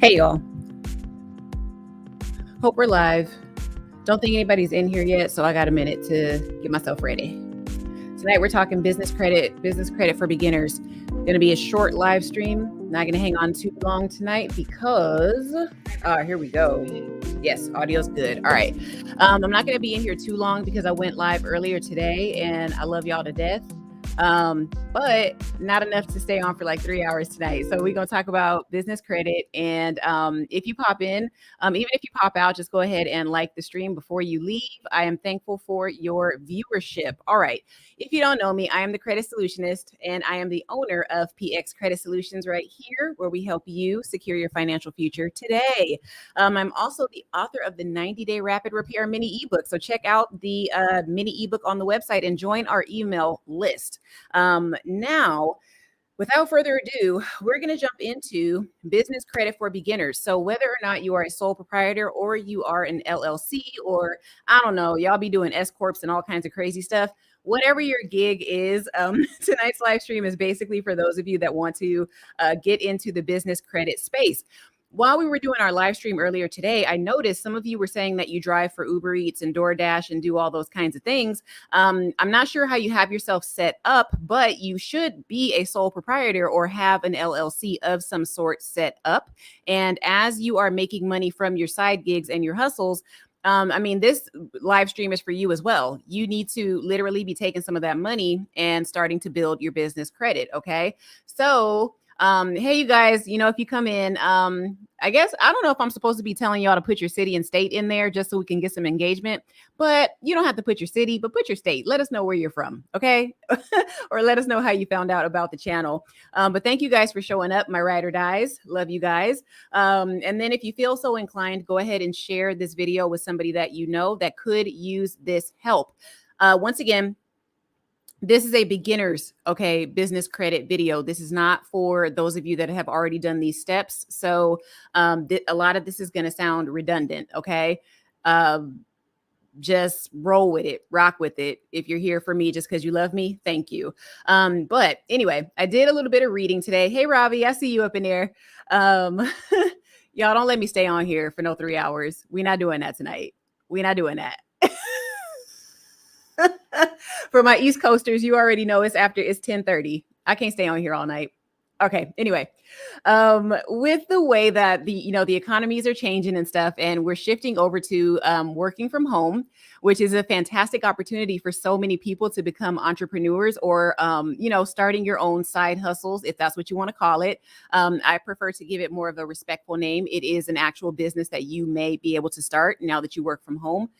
Hey y'all, hope we're live. Don't think anybody's in here yet, so I got a minute to get myself ready. Tonight we're talking business credit for beginners. Going to be a short live stream. Not going to hang on too long tonight because, here we go. Yes, audio's good. All right. I'm not going to be in here too long because I went live earlier today and I love y'all to death. But not enough to stay on for like 3 hours tonight. So we're going to talk about business credit. And if you pop in, even if you pop out, just go ahead and like the stream before you leave. I am thankful for your viewership. All right. If you don't know me, I am the Credit Solutionist, and I am the owner of PX Credit Solutions right here, where we help you secure your financial future today. I'm also the author of the 90-Day Rapid Repair mini ebook. So check out the mini ebook on the website and join our email list. Now, without further ado, we're going to jump into business credit for beginners. So whether or not you are a sole proprietor or you are an LLC, or I don't know, y'all be doing S corps and all kinds of crazy stuff, whatever your gig is, tonight's live stream is basically for those of you that want to get into the business credit space. While we were doing our live stream earlier today, I noticed some of you were saying that you drive for Uber Eats and DoorDash and do all those kinds of things. I'm not sure how you have yourself set up, but you should be a sole proprietor or have an LLC of some sort set up. And as you are making money from your side gigs and your hustles, this live stream is for you as well. You need to literally be taking some of that money and starting to build your business credit. Okay. So hey, you guys, if you come in, I guess, I don't know if I'm supposed to be telling y'all to put your city and state in there just so we can get some engagement, but you don't have to put your city, but put your state. Let us know where you're from. Okay. Or let us know how you found out about the channel. But thank you guys for showing up. My ride or dies. Love you guys. And then if you feel so inclined, go ahead and share this video with somebody that you know that could use this help. Once again, this is a beginner's, business credit video. This is not for those of you that have already done these steps. So a lot of this is going to sound redundant, okay? Just roll with it, rock with it. If you're here for me just because you love me, thank you. But anyway, I did a little bit of reading today. Hey, Robbie, I see you up in there. Y'all don't let me stay on here for no 3 hours. We're not doing that tonight. We're not doing that. For my East Coasters, you already know it's 10:30. I can't stay on here all night. Okay. Anyway, with the way that the economies are changing and stuff, and we're shifting over to working from home, which is a fantastic opportunity for so many people to become entrepreneurs or, starting your own side hustles, if that's what you want to call it. I prefer to give it more of a respectful name. It is an actual business that you may be able to start now that you work from home.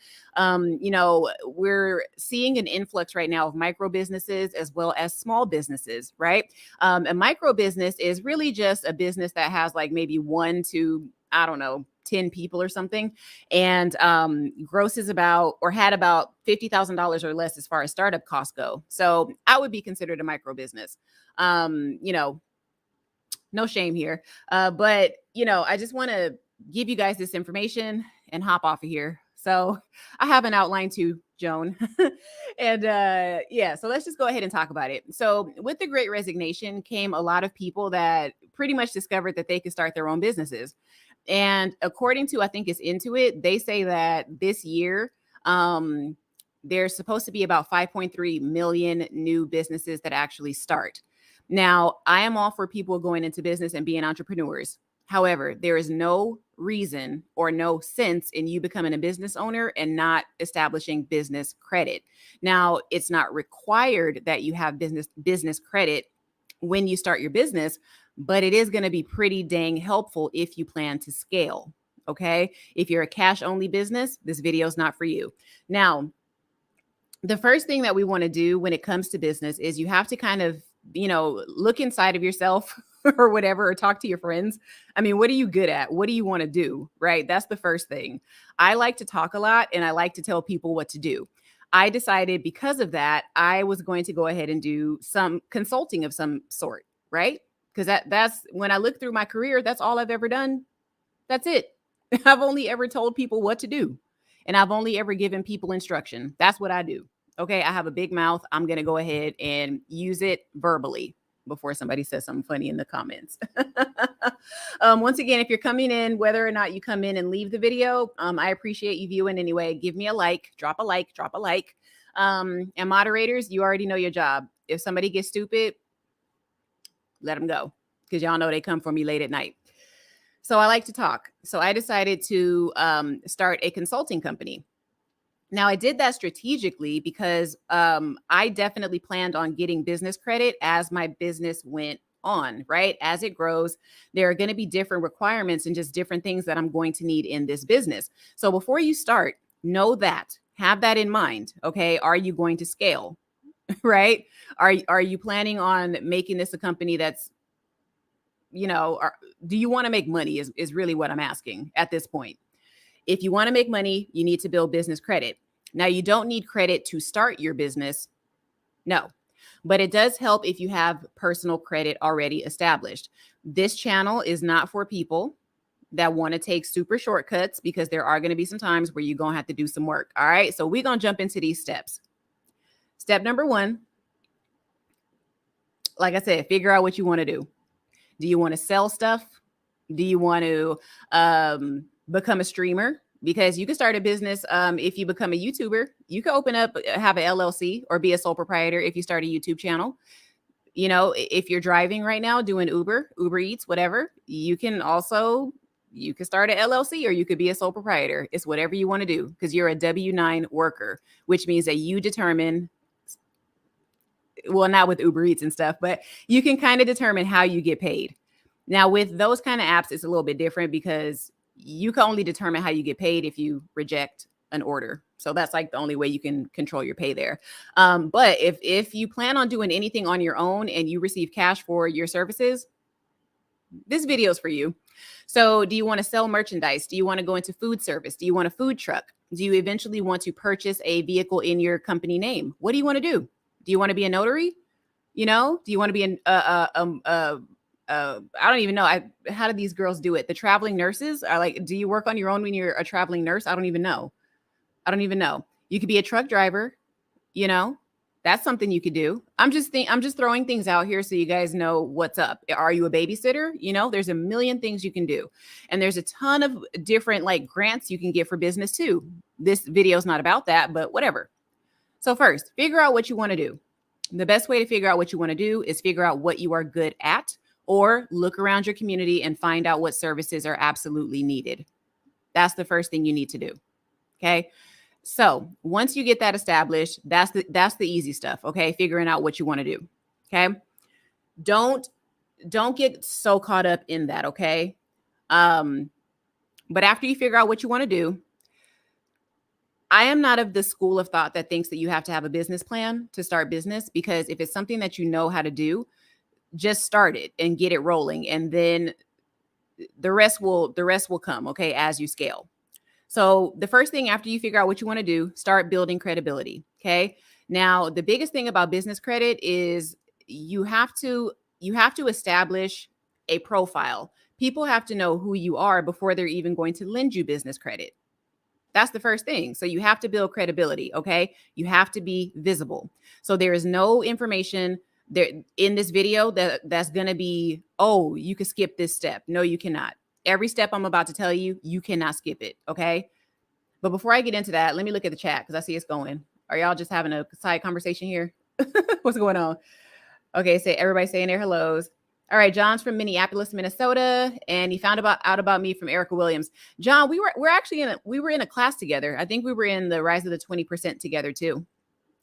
We're seeing an influx right now of micro businesses as well as small businesses, right? A micro business is really just a business that has like maybe 1 to, 10 people or something, and grosses about or had about $50,000 or less as far as startup costs go. So I would be considered a micro business. No shame here. But I just want to give you guys this information and hop off of here. So I have an outline too, Joan. And so let's just go ahead and talk about it. So with the Great Resignation came a lot of people that pretty much discovered that they could start their own businesses. And according to, I think it's Intuit, they say that this year, there's supposed to be about 5.3 million new businesses that actually start. Now, I am all for people going into business and being entrepreneurs. However, there is no reason or no sense in you becoming a business owner and not establishing business credit. Now, it's not required that you have business credit when you start your business, but it is going to be pretty dang helpful if you plan to scale. Okay. If you're a cash only business, this video is not for you. Now, the first thing that we want to do when it comes to business is you have to kind of, look inside of yourself or whatever, or talk to your friends. I mean, what are you good at? What do you want to do? Right? That's the first thing. I like to talk a lot and I like to tell people what to do. I decided because of that, I was going to go ahead and do some consulting of some sort, right? Because that's when I look through my career, that's all I've ever done. That's it. I've only ever told people what to do. And I've only ever given people instruction. That's what I do. Okay. I have a big mouth. I'm going to go ahead and use it verbally. before somebody says something funny in the comments. Once again, if you're coming in, whether or not you come in and leave the video, I appreciate you viewing anyway. Give me a like, drop a like, drop a like. And moderators, you already know your job. If somebody gets stupid, let them go, because y'all know they come for me late at night. So I like to talk. So I decided to start a consulting company. Now, I did that strategically because I definitely planned on getting business credit as my business went on, right? As it grows, there are going to be different requirements and just different things that I'm going to need in this business. So before you start, know that, have that in mind. Okay. Are you going to scale? Right? Are you planning on making this a company that's, do you want to make money is really what I'm asking at this point. If you want to make money, you need to build business credit. Now, you don't need credit to start your business. No, but it does help if you have personal credit already established. This channel is not for people that want to take super shortcuts, because there are going to be some times where you're going to have to do some work. All right. So we're going to jump into these steps. Step number 1, like I said, figure out what you want to do. Do you want to sell stuff? Do you want to become a streamer? Because you can start a business. If you become a YouTuber, you can have an LLC or be a sole proprietor if you start a YouTube channel. If you're driving right now, doing Uber Eats, whatever, you can start an LLC, or you could be a sole proprietor. It's whatever you want to do, because you're a W-9 worker, which means that you determine, well, not with Uber Eats and stuff, but you can kind of determine how you get paid. Now, with those kind of apps, it's a little bit different, because you can only determine how you get paid if you reject an order. So that's like the only way you can control your pay there. But if you plan on doing anything on your own and you receive cash for your services, this video is for you. So do you want to sell merchandise? Do you want to go into food service? Do you want a food truck? Do you eventually want to purchase a vehicle in your company name? What do you want to do? Do you want to be a notary? Do you want to be I don't even know. How do these girls do it? The traveling nurses are like, do you work on your own when you're a traveling nurse? I don't even know. You could be a truck driver. That's something you could do. I'm just throwing things out here so you guys know what's up. Are you a babysitter? There's a million things you can do. And there's a ton of different grants you can get for business too. This video is not about that, but whatever. So first, figure out what you want to do. The best way to figure out what you want to do is figure out what you are good at, or look around your community and find out what services are absolutely needed. That's the first thing you need to do. Okay. So once you get that established, that's the easy stuff. Okay. Figuring out what you want to do. Okay. Don't get so caught up in that. Okay. But after you figure out what you want to do, I am not of the school of thought that thinks that you have to have a business plan to start business, because if it's something that you know how to do, just start it and get it rolling. And then the rest will come, okay, as you scale. So the first thing after you figure out what you want to do, start building credibility. Okay. Now, the biggest thing about business credit is you have to establish a profile. People have to know who you are before they're even going to lend you business credit. That's the first thing. So you have to build credibility. Okay. You have to be visible. So there is no information there in this video that's going to be, oh, you can skip this step. No, you cannot. Every step I'm about to tell you, you cannot skip it. Okay. But before I get into that, let me look at the chat, because I see it's going. Are y'all just having a side conversation here? What's going on? Okay. So everybody saying their hellos. All right. John's from Minneapolis, Minnesota. And he found out about me from Erica Williams. John, we were in a class together. I think we were in the Rise of the 20% together too.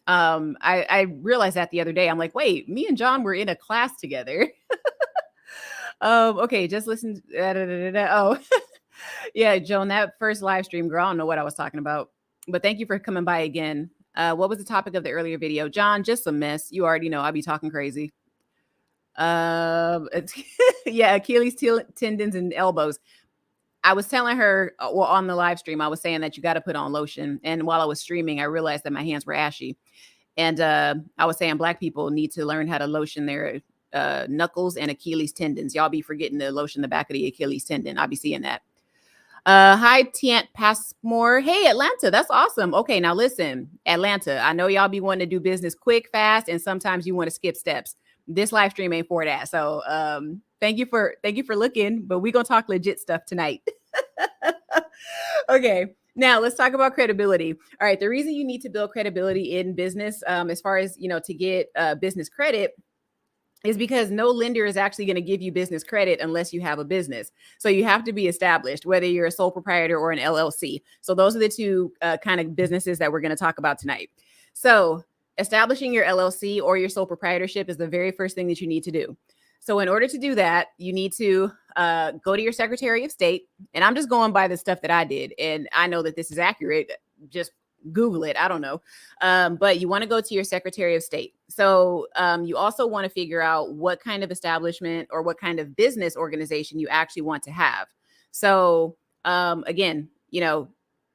I realized that the other day. I'm like, wait, me and John were in a class together. Okay, just listen. Oh, yeah, Joan, that first live stream, girl, I don't know what I was talking about, but thank you for coming by again. What was the topic of the earlier video? John, just a mess. You already know I be talking crazy. Yeah, Achilles tendons and elbows. I was telling her, on the live stream, I was saying that you got to put on lotion. And while I was streaming, I realized that my hands were ashy. And I was saying Black people need to learn how to lotion their knuckles and Achilles tendons. Y'all be forgetting to lotion the back of the Achilles tendon. I'll be seeing that. Hi, Tiant Passmore. Hey, Atlanta. That's awesome. Okay, now listen, Atlanta. I know y'all be wanting to do business quick, fast, and sometimes you want to skip steps. this live stream ain't for that. So thank you for looking, but we're gonna talk legit stuff tonight. Okay. Now let's talk about credibility. All right. The reason you need to build credibility in business, as far as, to get business credit, is because no lender is actually going to give you business credit unless you have a business. So you have to be established, whether you're a sole proprietor or an LLC. So those are the two kind of businesses that we're going to talk about tonight. So establishing your LLC or your sole proprietorship is the very first thing that you need to do. So in order to do that, you need to go to your Secretary of State. And I'm just going by the stuff that I did. And I know that this is accurate. Just Google it. I don't know. But you want to go to your Secretary of State. So you also want to figure out what kind of establishment or what kind of business organization you actually want to have. So again,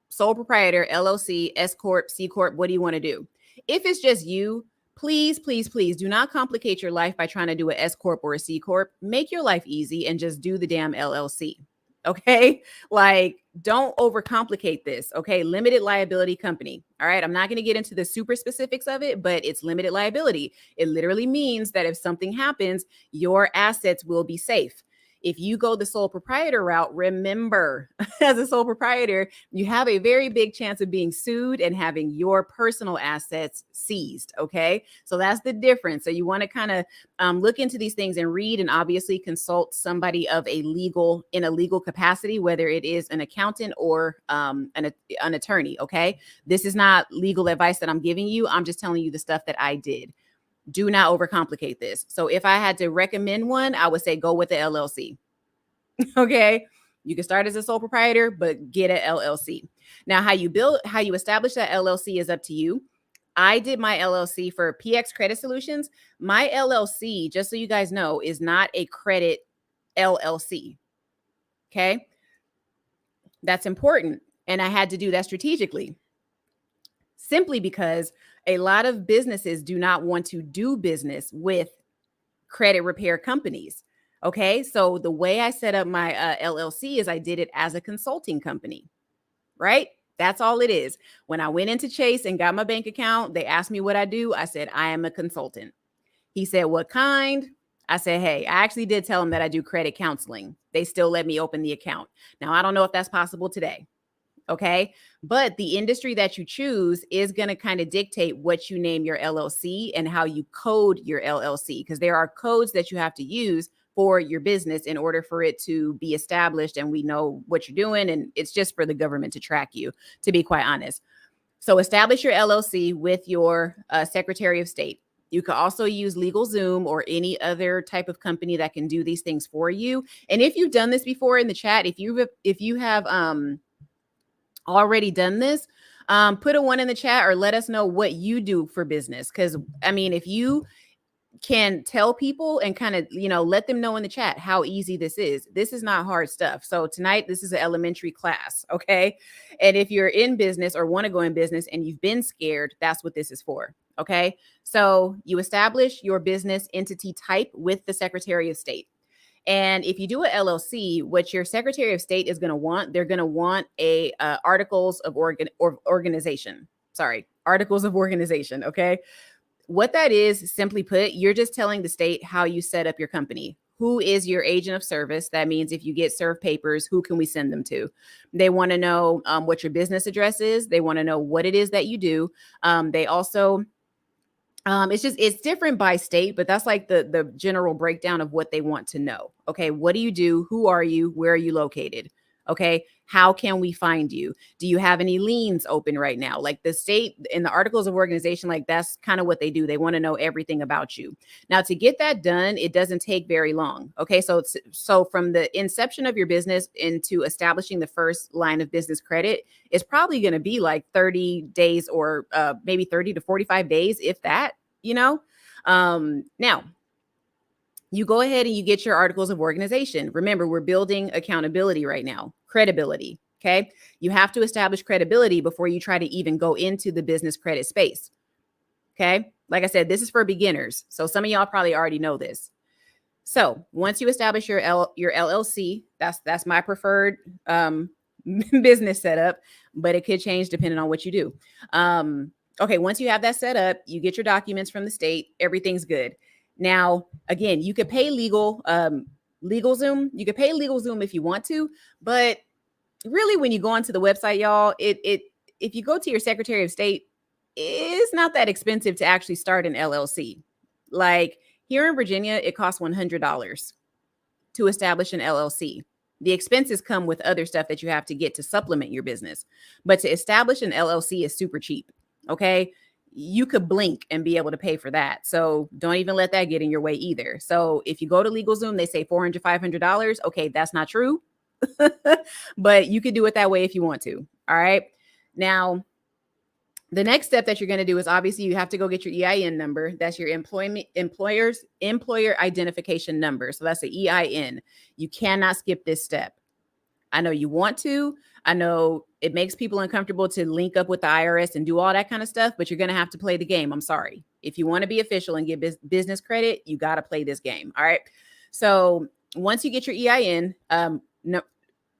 sole proprietor, LLC, S Corp, C Corp, what do you want to do? If it's just you, please, please, please do not complicate your life by trying to do an S Corp or a C Corp. Make your life easy and just do the damn LLC. Okay. Like, don't overcomplicate this. Okay. Limited liability company. All right. I'm not going to get into the super specifics of it, but it's limited liability. It literally means that if something happens, your assets will be safe. If you go the sole proprietor route, remember, as a sole proprietor, you have a very big chance of being sued and having your personal assets seized. Okay. So that's the difference. So you want to kind of look into these things and read, and obviously consult somebody in a legal capacity, whether it is an accountant or an attorney. Okay. This is not legal advice that I'm giving you. I'm just telling you the stuff that I did. Do not overcomplicate this. So if I had to recommend one, I would say go with the LLC. Okay. You can start as a sole proprietor, but get an LLC. Now, how you establish that LLC is up to you. I did my LLC for PX Credit Solutions. My LLC, just so you guys know, is not a credit LLC. Okay. That's important. And I had to do that strategically, simply because a lot of businesses do not want to do business with credit repair companies. Okay. So the way I set up my LLC is I did it as a consulting company, right? That's all it is. When I went into Chase and got my bank account, they asked me what I do. I said, I am a consultant. He said, what kind? I said, hey, I actually did tell them that I do credit counseling. They still let me open the account. Now, I don't know if that's possible today. Okay. But the industry that you choose is going to kind of dictate what you name your LLC and how you code your LLC, because there are codes that you have to use for your business in order for it to be established and we know what you're doing. And it's just for the government to track you, to be quite honest. So establish your LLC with your Secretary of State. You could also use LegalZoom or any other type of company that can do these things for you. And if you've done this before in the chat, if you have already done this, put a 1 in the chat or let us know what you do for business. Because I mean, if you can tell people and kind of, let them know in the chat how easy this is not hard stuff. So tonight, this is an elementary class. Okay. And if you're in business or want to go in business and you've been scared, that's what this is for. Okay. So you establish your business entity type with the Secretary of State. And if you do an LLC, what your Secretary of State is going to want, they're going to want a articles of organization. Okay. What that is, simply put, you're just telling the state how you set up your company. Who is your agent of service? That means if you get served papers, who can we send them to? They want to know what your business address is. They want to know what it is that you do. They also it's different by state, but that's like the general breakdown of what they want to know. Okay. What do you do? Who are you? Where are you located? Okay. How can we find you? Do you have any liens open right now? Like the state in the articles of organization, like that's kind of what they do. They want to know everything about you. Now, to get that done, it doesn't take very long. Okay. So from the inception of your business into establishing the first line of business credit, it's probably going to be like 30 days or maybe 30 to 45 days, if that, now you go ahead and you get your articles of organization. Remember, we're building accountability right now, credibility. Okay. You have to establish credibility before you try to even go into the business credit space. Okay. Like I said, this is for beginners. So some of y'all probably already know this. So once you establish your LLC, that's my preferred business setup, but it could change depending on what you do. Okay. Once you have that set up, you get your documents from the state, everything's good. Now, again, you could pay LegalZoom. You could pay LegalZoom if you want to, but really, when you go onto the website, y'all, if you go to your Secretary of State, it's not that expensive to actually start an LLC. Like here in Virginia, it costs $100 to establish an LLC. The expenses come with other stuff that you have to get to supplement your business. But to establish an LLC is super cheap. Okay. You could blink and be able to pay for that. So don't even let that get in your way either. So if you go to LegalZoom, they say $400, $500. Okay. That's not true. But you could do it that way if you want to. All right. Now, the next step that you're going to do is obviously you have to go get your EIN number. That's your employer identification number. So that's the EIN. You cannot skip this step. I know you want to. I know it makes people uncomfortable to link up with the IRS and do all that kind of stuff, but you're going to have to play the game. I'm sorry. If you want to be official and get business credit, you got to play this game. All right. So once you get your EIN, no,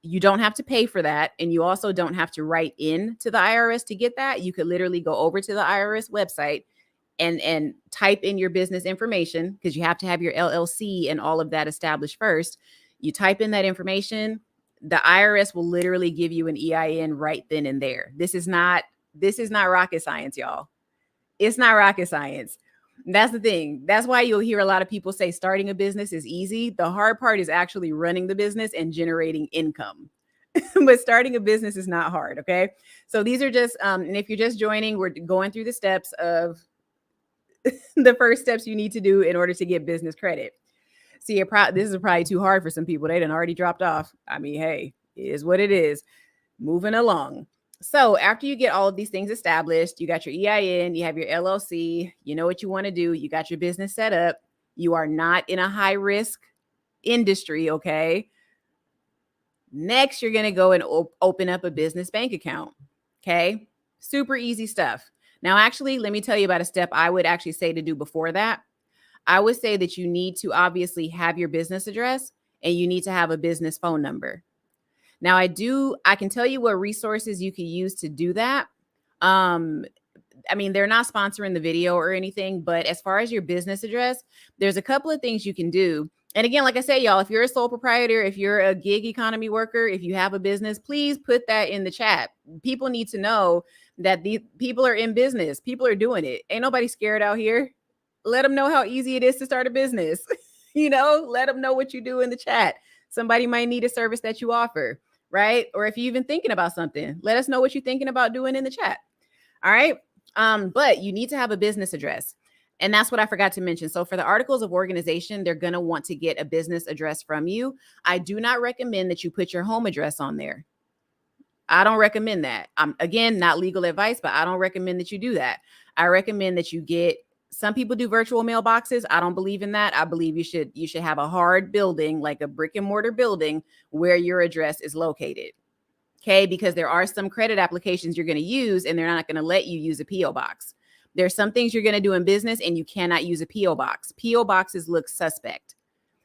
you don't have to pay for that. And you also don't have to write in to the IRS to get that. You could literally go over to the IRS website and type in your business information, because you have to have your LLC and all of that established first. You type in that information. The IRS will literally give you an EIN right then and there. This is not rocket science, y'all. It's not rocket science. That's the thing. That's why you'll hear a lot of people say starting a business is easy. The hard part is actually running the business and generating income. But starting a business is not hard. Okay. So these are just, and if you're just joining, we're going through the steps of the first steps you need to do in order to get business credit. See, this is probably too hard for some people. They done already dropped off. I mean, hey, it is what it is. Moving along. So after you get all of these things established, you got your EIN, you have your LLC, you know what you want to do, you got your business set up, you are not in a high risk industry, okay? Next, you're going to go and open up a business bank account, okay? Super easy stuff. Now, actually, let me tell you about a step I would actually say to do before that. I would say that you need to obviously have your business address and you need to have a business phone number. Now, I can tell you what resources you can use to do that. I mean, they're not sponsoring the video or anything, but as far as your business address, there's a couple of things you can do. And again, like I say, y'all, if you're a sole proprietor, if you're a gig economy worker, if you have a business, please put that in the chat. People need to know that these people are in business. People are doing it. Ain't nobody scared out here. Let them know how easy it is to start a business. Let them know what you do in the chat. Somebody might need a service that you offer. Right? Or if you're even thinking about something, let us know what you're thinking about doing in the chat. All right. But you need to have a business address. And that's what I forgot to mention. So for the articles of organization, they're going to want to get a business address from you. I do not recommend that you put your home address on there. I don't recommend that. Again, not legal advice, but I don't recommend that you do that. I recommend that you get, some people do virtual mailboxes. I don't believe in that. I believe you should have a hard building, like a brick and mortar building, where your address is located. Okay. Because there are some credit applications you're going to use and they're not going to let you use a PO box. There's some things you're going to do in business and you cannot use a PO box. PO boxes look suspect.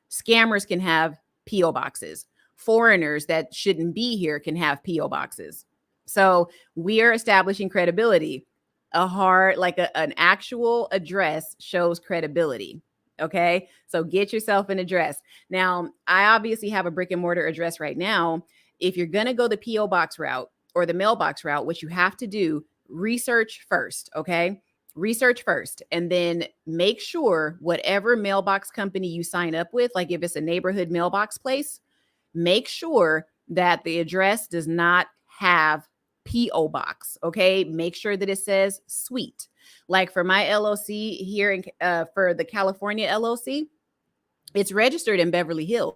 Scammers can have PO boxes. Foreigners that shouldn't be here can have PO boxes. So we are establishing credibility. An actual address shows credibility. Okay. So get yourself an address. Now, I obviously have a brick and mortar address right now. If you're going to go the PO box route or the mailbox route, what you have to do, research first. Okay. Research first, and then make sure whatever mailbox company you sign up with, like if it's a neighborhood mailbox place, make sure that the address does not have PO box. Okay. Make sure that it says suite. Like for my LLC here for the California LLC, it's registered in Beverly Hills.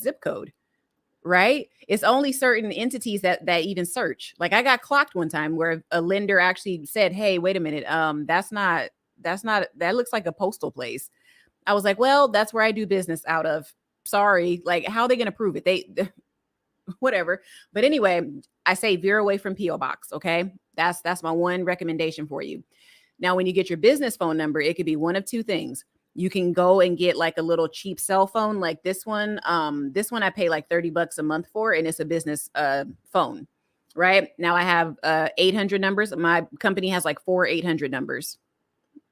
Zip code, right? It's only certain entities that even search. Like I got clocked one time where a lender actually said, "Hey, wait a minute. That looks like a postal place." I was like, "Well, that's where I do business out of. Sorry." Like, how are they going to prove it? Whatever. But anyway, I say veer away from PO box. Okay. That's my one recommendation for you. Now, when you get your business phone number, it could be one of two things. You can go and get like a little cheap cell phone like this one. This one I pay like $30 a month for, and it's a business phone. Right now I have 800 numbers. My company has like 4 800 numbers.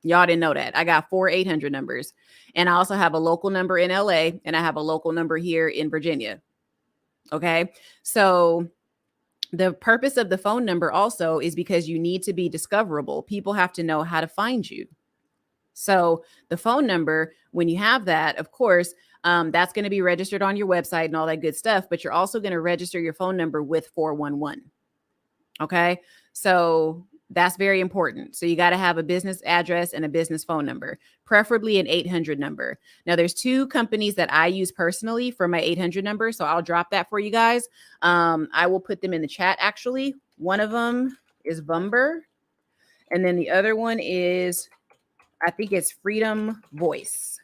Y'all didn't know that. I got 4 800 numbers. And I also have a local number in LA and I have a local number here in Virginia. Okay. So the purpose of the phone number also is because you need to be discoverable. People have to know how to find you. So the phone number, when you have that, of course, that's going to be registered on your website and all that good stuff. But you're also going to register your phone number with 411. Okay. So that's very important. So you got to have a business address and a business phone number, preferably an 800 number. Now there's 2 companies that I use personally for my 800 number. So I'll drop that for you guys. I will put them in the chat. Actually, one of them is Vumber. And then the other one is, I think it's Freedom Voice.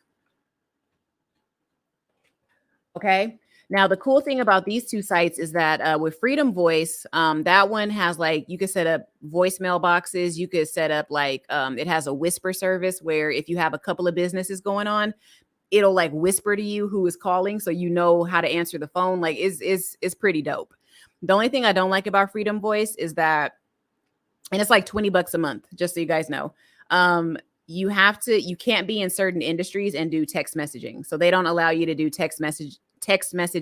Okay. Now, the cool thing about these 2 sites is that with Freedom Voice, that one has like, you could set up voicemail boxes. You could set up like, it has a whisper service where if you have a couple of businesses going on, it'll like whisper to you who is calling. So you know how to answer the phone. Like it's pretty dope. The only thing I don't like about Freedom Voice is that, and it's like $20 a month, just so you guys know. You can't be in certain industries and do text messaging. So they don't allow you to do text message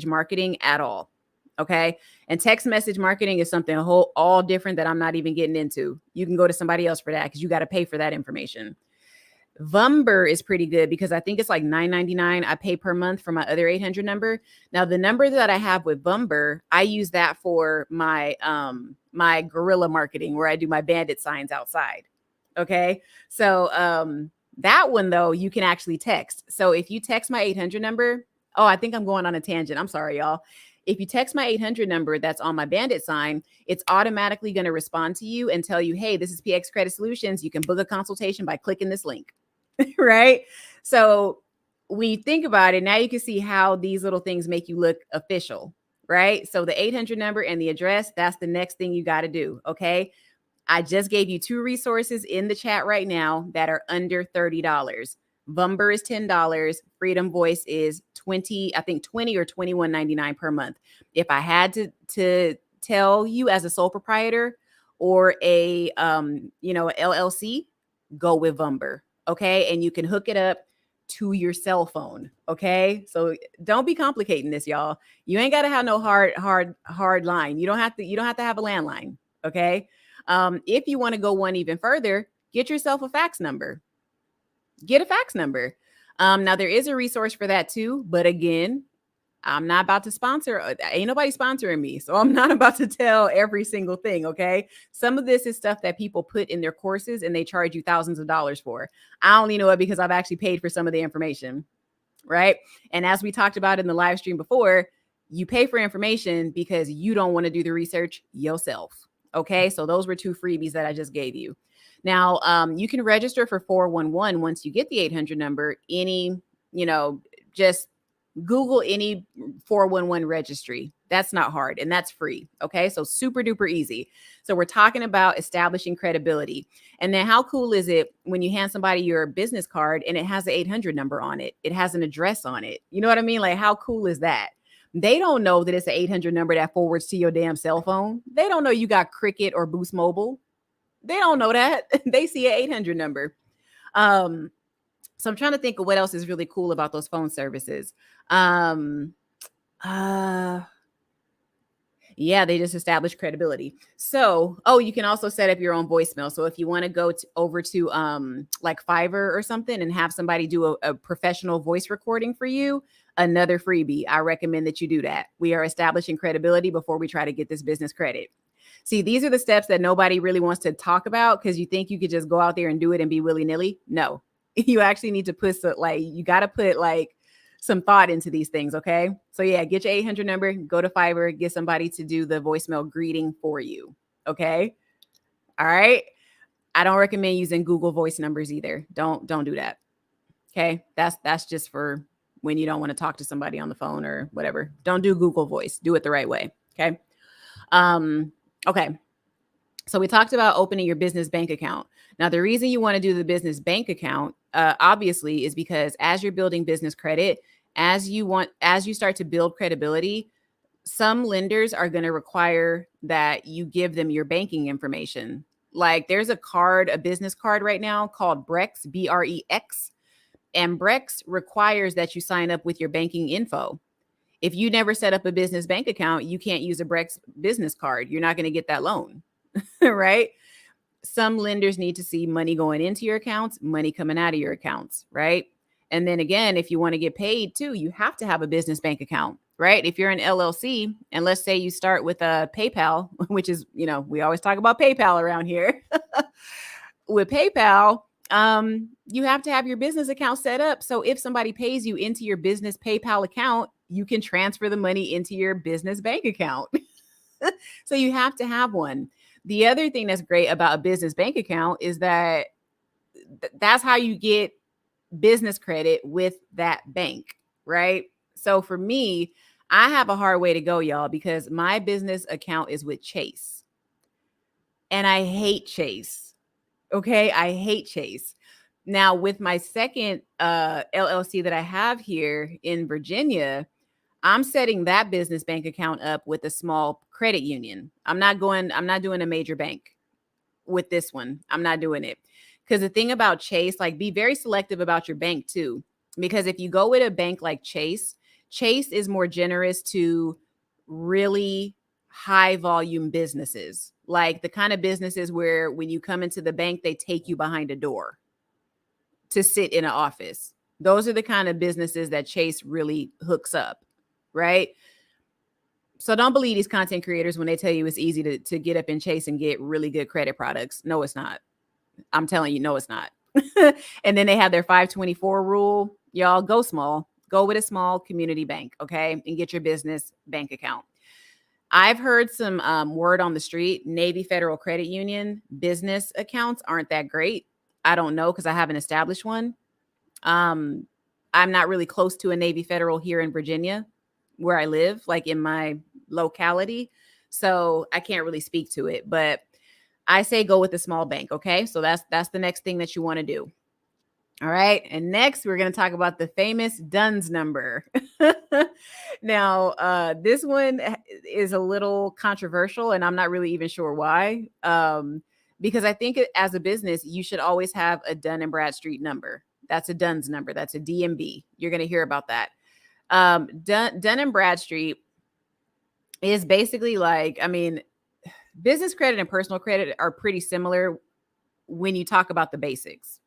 marketing at all. Okay. And text message marketing is something all different that I'm not even getting into. You can go to somebody else for that because you got to pay for that information. Vumber is pretty good because I think it's like $9.99 I pay per month for my other 800 number. Now the number that I have with Vumber, I use that for my my guerrilla marketing where I do my bandit signs outside. Okay. So that one though, you can actually text. So if you text my 800 number, oh, I think I'm going on a tangent. I'm sorry, y'all. If you text my 800 number that's on my bandit sign, it's automatically going to respond to you and tell you, hey, this is PX Credit Solutions. You can book a consultation by clicking this link. Right? So when you think about it, now you can see how these little things make you look official, right? So the 800 number and the address, that's the next thing you got to do. Okay. I just gave you 2 resources in the chat right now that are under $30. Vumber is $10. Freedom Voice is 20, I think 20 or $21.99 per month. If I had to tell you as a sole proprietor or a LLC, go with Vumber. Okay. And you can hook it up to your cell phone. Okay. So don't be complicating this, y'all. You ain't got to have no hard line. You don't have to have a landline. Okay. If you want to go one even further, get yourself a fax number. Get a fax number. Now there is a resource for that too, but again, I'm not about to sponsor. Ain't nobody sponsoring me. So I'm not about to tell every single thing. Okay. Some of this is stuff that people put in their courses and they charge you thousands of dollars for. I only know it because I've actually paid for some of the information. Right. And as we talked about in the live stream before, you pay for information because you don't want to do the research yourself. Okay. So those were 2 freebies that I just gave you. Now, you can register for 411 once you get the 800 number. Just Google any 411 registry. That's not hard and that's free. Okay. So super duper easy. So we're talking about establishing credibility. And then how cool is it when you hand somebody your business card and it has the 800 number on it? It has an address on it. You know what I mean? Like how cool is that? They don't know that it's an 800 number that forwards to your damn cell phone. They don't know you got Cricket or Boost Mobile. They don't know that. They see an 800 number. So I'm trying to think of what else is really cool about those phone services. Yeah, they just establish credibility. So, you can also set up your own voicemail. So if you want to go over to like Fiverr or something and have somebody do a professional voice recording for you, another freebie. I recommend that you do that. We are establishing credibility before we try to get this business credit. See, these are the steps that nobody really wants to talk about because you think you could just go out there and do it and be willy-nilly. No, you actually need to put you got to put like some thought into these things. Okay. So yeah, get your 800 number, go to Fiverr, get somebody to do the voicemail greeting for you. Okay. All right. I don't recommend using Google voice numbers either. Don't do that. Okay. That's just for when you don't want to talk to somebody on the phone or whatever. Don't do Google voice. Do it the right way. Okay. Okay. So we talked about opening your business bank account. Now, the reason you want to do the business bank account, obviously, is because as you're building business credit, as you start to build credibility, some lenders are going to require that you give them your banking information, Like there's a business card right now called Brex, Brex, and Brex requires that you sign up with your banking info. If you never set up a business bank account, you can't use a Brex business card. You're not going to get that loan, right? Some lenders need to see money going into your accounts, money coming out of your accounts, right? And then again, if you want to get paid too, you have to have a business bank account, right? If you're an LLC, and let's say you start with a PayPal, which is, we always talk about PayPal around here. With PayPal, you have to have your business account set up. So if somebody pays you into your business PayPal account, you can transfer the money into your business bank account. So you have to have one. The other thing that's great about a business bank account is that that's how you get business credit with that bank, right? So for me, I have a hard way to go, y'all, because my business account is with Chase. And I hate Chase. Okay, I hate Chase. Now, with my second LLC that I have here in Virginia, I'm setting that business bank account up with a small credit union. I'm not doing a major bank with this one. I'm not doing it. Because the thing about Chase, like be very selective about your bank too. Because if you go with a bank like Chase is more generous to really high volume businesses, like the kind of businesses where when you come into the bank, they take you behind a door to sit in an office. Those are the kind of businesses that Chase really hooks up, right? So don't believe these content creators when they tell you it's easy to get up in Chase and get really good credit products. No, it's not. I'm telling you, no, it's not. And then they have their 524 rule. Y'all go small. Go with a small community bank, okay? And get your business bank account. I've heard some word on the street, Navy Federal Credit Union business accounts aren't that great. I don't know because I haven't established one. I'm not really close to a Navy Federal here in Virginia where I live, like in my locality. So I can't really speak to it, but I say go with a small bank. Okay. So that's the next thing that you want to do. All right. And next we're going to talk about the famous DUNS number. Now, this one is a little controversial and I'm not really even sure why. Because I think as a business, you should always have a Dun & Bradstreet number. That's a DUNS number. That's a DMB. You're going to hear about that. Dun & Bradstreet is basically like, business credit and personal credit are pretty similar when you talk about the basics.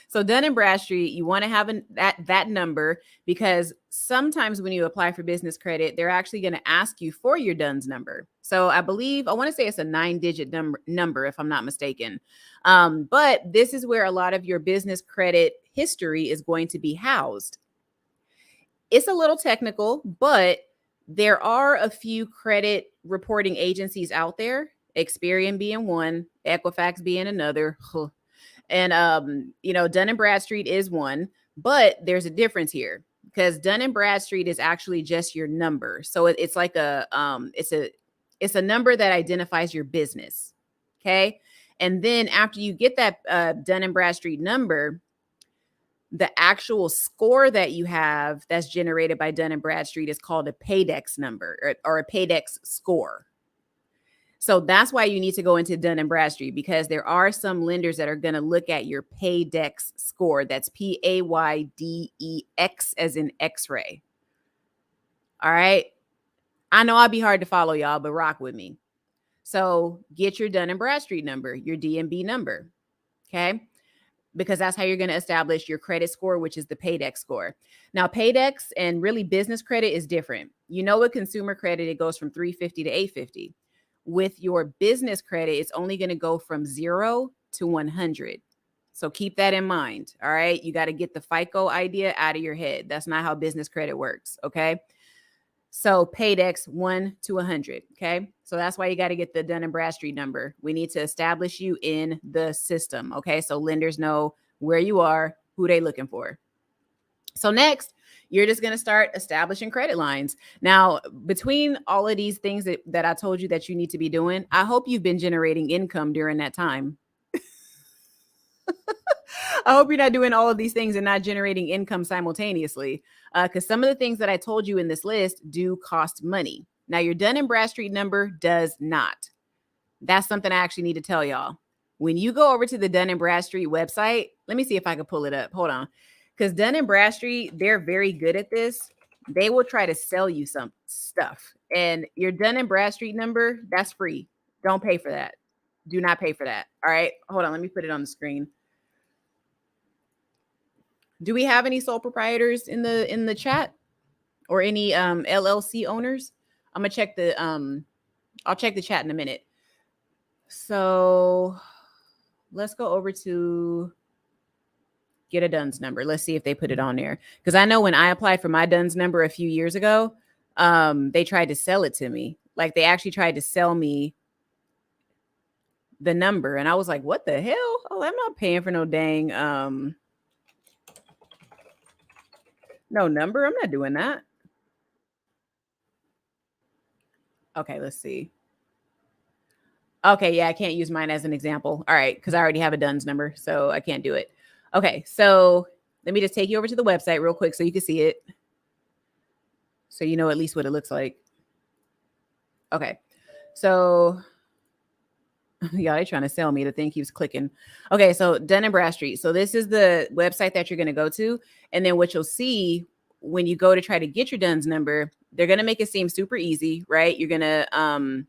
So Dun & Bradstreet, you want to have that number because sometimes when you apply for business credit, they're actually going to ask you for your DUNS number. So I want to say it's a 9-digit number if I'm not mistaken. But this is where a lot of your business credit history is going to be housed. It's a little technical, but there are a few credit reporting agencies out there, Experian being one, Equifax being another. And, Dun & Bradstreet is one, but there's a difference here because Dun & Bradstreet is actually just your number. So it's like it's a number that identifies your business. Okay. And then after you get that Dun & Bradstreet number, the actual score that you have that's generated by Dun & Bradstreet is called a Paydex number or a Paydex Score. So that's why you need to go into Dun & Bradstreet because there are some lenders that are going to look at your Paydex Score. That's Paydex as in X-ray. All right. I know I'll be hard to follow, y'all, but rock with me. So get your Dun & Bradstreet number, your DMB number. Okay. Because that's how you're going to establish your credit score, which is the Paydex score. Now, Paydex and really business credit is different. With consumer credit, it goes from 350 to 850. With your business credit, it's only going to go from 0 to 100. So keep that in mind. All right. You got to get the FICO idea out of your head. That's not how business credit works. Okay. So Paydex 1 to 100. Okay. So that's why you got to get the Dun & Bradstreet number. We need to establish you in the system. Okay. So lenders know where you are, who they looking for. So next, you're just going to start establishing credit lines. Now, between all of these things that I told you that you need to be doing, I hope you've been generating income during that time. I hope you're not doing all of these things and not generating income simultaneously, because some of the things that I told you in this list do cost money. Now, your Dun & Bradstreet number does not. That's something I actually need to tell y'all. When you go over to the Dun & Bradstreet website, let me see if I can pull it up. Hold on. Because Dun & Bradstreet, they're very good at this. They will try to sell you some stuff. And your Dun & Bradstreet number, that's free. Don't pay for that. Do not pay for that. All right. Hold on. Let me put it on the screen. Do we have any sole proprietors in the chat or any LLC owners? I'm gonna check the I'll check the chat in a minute. So let's go over to get a DUNS number. Let's see if they put it on there. Because I know when I applied for my DUNS number a few years ago, they tried to sell it to me. Like they actually tried to sell me the number. And I was like, what the hell? Oh, I'm not paying for no dang no number. I'm not doing that. Okay, let's see. Okay, yeah, I can't use mine as an example. All right, because I already have a DUNS number, so I can't do it. Okay, so let me just take you over to the website real quick so you can see it. So you know at least what it looks like. Okay, so yeah, they're trying to sell me. The thing keeps clicking. Okay, so Dun & Bradstreet. So this is the website that you're going to go to. And then what you'll see when you go to try to get your DUNS number, they're going to make it seem super easy, right? You're going to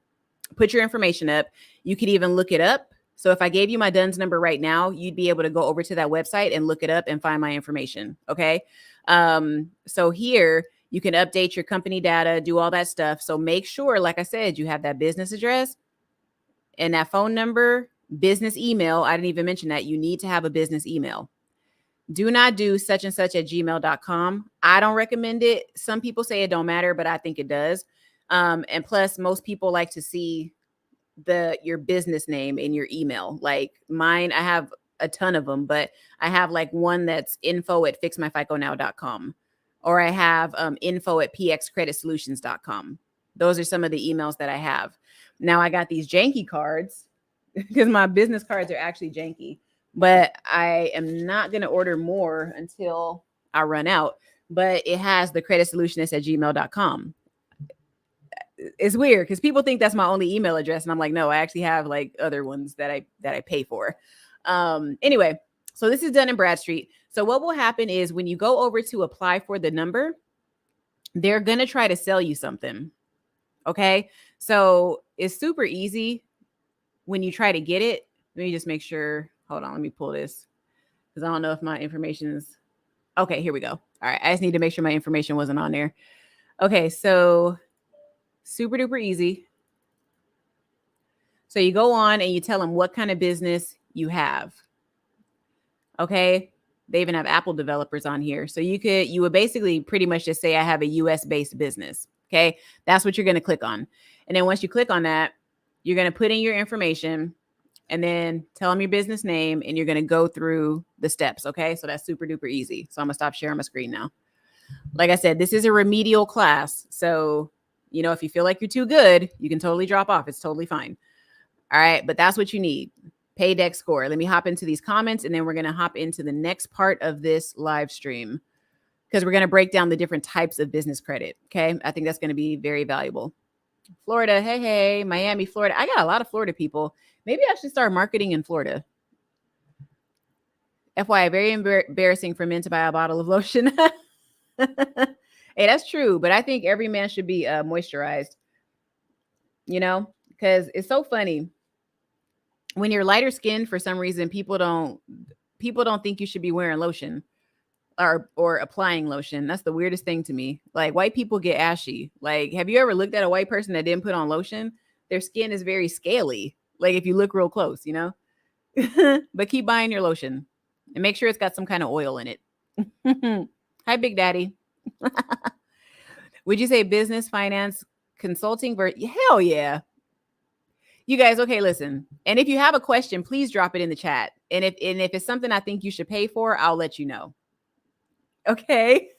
put your information up. You could even look it up. So if I gave you my DUNS number right now, you'd be able to go over to that website and look it up and find my information. Okay. So here you can update your company data, do all that stuff. So make sure, like I said, you have that business address and that phone number, business email. I didn't even mention that you need to have a business email. Do not do such and such at gmail.com. I don't recommend it. Some people say it don't matter, but I think it does. And plus, most people like to see your business name in your email. Like mine, I have a ton of them, but I have like one that's info@fixmyficonow.com, or I have info@pxcreditsolutions.com. Those are some of the emails that I have. Now I got these janky cards because my business cards are actually janky, but I am not going to order more until I run out. But it has the creditsolutionist@gmail.com. It's weird because people think that's my only email address. And I'm like, no, I actually have like other ones that I pay for. Anyway, so this is Dun & Bradstreet. So what will happen is when you go over to apply for the number, they're going to try to sell you something. Okay. So it's super easy when you try to get it. Let me just make sure. Hold on. Let me pull this because I don't know if my information is. Okay, here we go. All right. I just need to make sure my information wasn't on there. Okay. So super duper easy. So you go on and you tell them what kind of business you have. Okay. They even have Apple developers on here. So you would basically pretty much just say, I have a US based business. Okay. That's what you're going to click on. And then once you click on that, you're going to put in your information and then tell them your business name and you're going to go through the steps. Okay. So that's super duper easy. So I'm going to stop sharing my screen now. Like I said, this is a remedial class. So if you feel like you're too good, you can totally drop off. It's totally fine. All right. But that's what you need. Paydex Score. Let me hop into these comments and then we're going to hop into the next part of this live stream because we're going to break down the different types of business credit. Okay. I think that's going to be very valuable. Florida. Hey, Miami, Florida. I got a lot of Florida people. Maybe I should start marketing in Florida. FYI, very embarrassing for men to buy a bottle of lotion. Hey, that's true. But I think every man should be moisturized, because it's so funny. When you're lighter skinned, for some reason, people don't think you should be wearing lotion or applying lotion. That's the weirdest thing to me. Like white people get ashy. Like, have you ever looked at a white person that didn't put on lotion? Their skin is very scaly. Like if you look real close, but keep buying your lotion and make sure it's got some kind of oil in it. Hi, Big Daddy. Would you say business, finance, consulting? Hell yeah. You guys, okay, listen. And if you have a question, please drop it in the chat. And if it's something I think you should pay for, I'll let you know. Okay.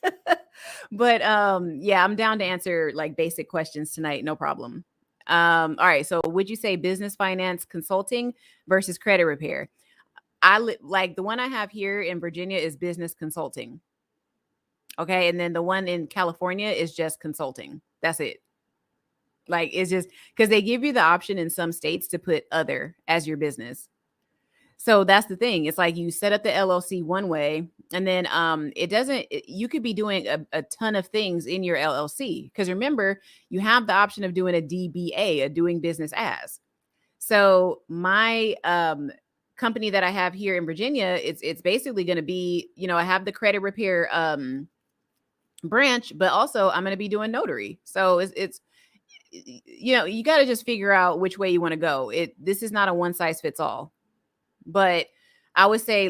But yeah, I'm down to answer like basic questions tonight. No problem. All right. So would you say business, finance, consulting versus credit repair? Like the one I have here in Virginia is business consulting. Okay. And then the one in California is just consulting. That's it. Like, it's just because they give you the option in some states to put other as your business. So that's the thing. It's like you set up the LLC one way, and then you could be doing a ton of things in your LLC. Because remember, you have the option of doing a DBA, a doing business as. So my company that I have here in Virginia, it's basically going to be, I have the credit repair branch, but also I'm going to be doing notary. So it's you got to just figure out which way you want to go. This is not a one size fits all. But I would say,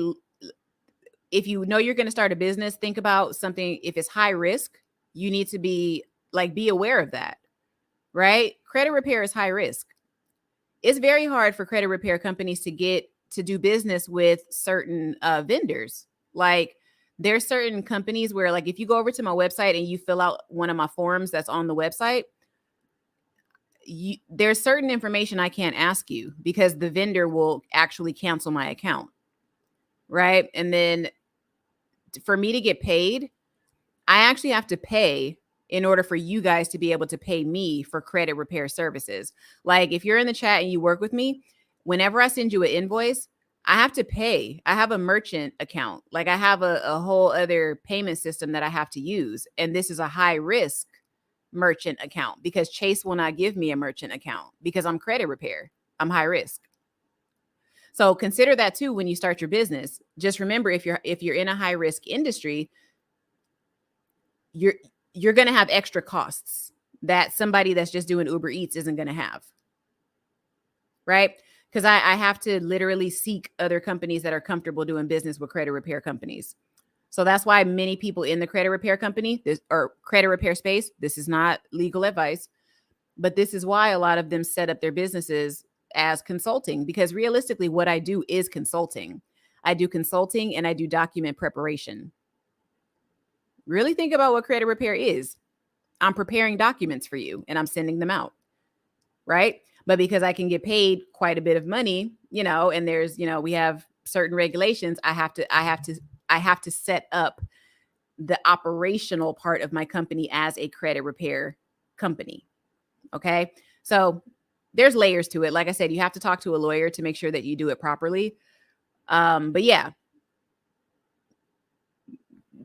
if you know you're going to start a business, think about something. If it's high risk, you need to be aware of that, right? Credit repair is high risk. It's very hard for credit repair companies to do business with certain vendors. Like, there's certain companies where, like, if you go over to my website and you fill out one of my forms that's on the website, there's certain information I can't ask you because the vendor will actually cancel my account. Right. And then for me to get paid, I actually have to pay in order for you guys to be able to pay me for credit repair services. Like, if you're in the chat and you work with me, whenever I send you an invoice, I have to pay. I have a merchant account. Like, I have a whole other payment system that I have to use. And this is a high risk merchant account because Chase will not give me a merchant account because I'm credit repair. I'm high risk. So consider that too when you start your business. Just remember, if you're in a high risk industry, you're going to have extra costs that somebody that's just doing Uber Eats isn't going to have. Right? Because I have to literally seek other companies that are comfortable doing business with credit repair companies. So that's why many people in the credit repair company or credit repair space, this is not legal advice, but this is why a lot of them set up their businesses as consulting, because realistically what I do is consulting. I do consulting and I do document preparation. Really think about what credit repair is. I'm preparing documents for you and I'm sending them out. Right? But because I can get paid quite a bit of money, and there's, we have certain regulations, I have to set up the operational part of my company as a credit repair company. Okay. So there's layers to it. Like I said, you have to talk to a lawyer to make sure that you do it properly. But yeah,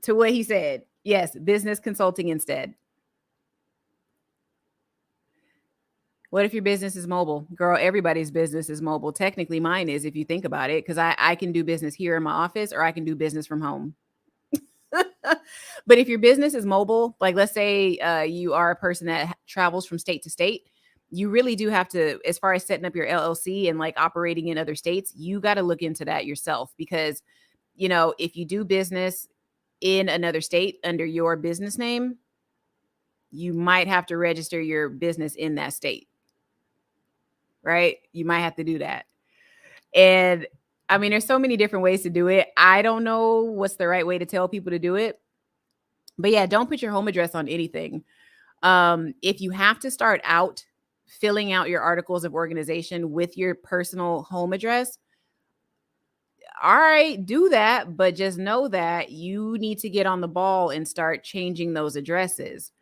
to what he said, yes, business consulting instead. What if your business is mobile? Girl, everybody's business is mobile. Technically, mine is, if you think about it, because I can do business here in my office or I can do business from home. But if your business is mobile, like let's say you are a person that travels from state to state, you really do have to, as far as setting up your LLC and like operating in other states, you got to look into that yourself because, if you do business in another state under your business name, you might have to register your business in that state. Right? You might have to do that. And I mean, there's so many different ways to do it. I don't know what's the right way to tell people to do it. But yeah, don't put your home address on anything. If you have to start out filling out your articles of organization with your personal home address, all right, do that. But just know that you need to get on the ball and start changing those addresses.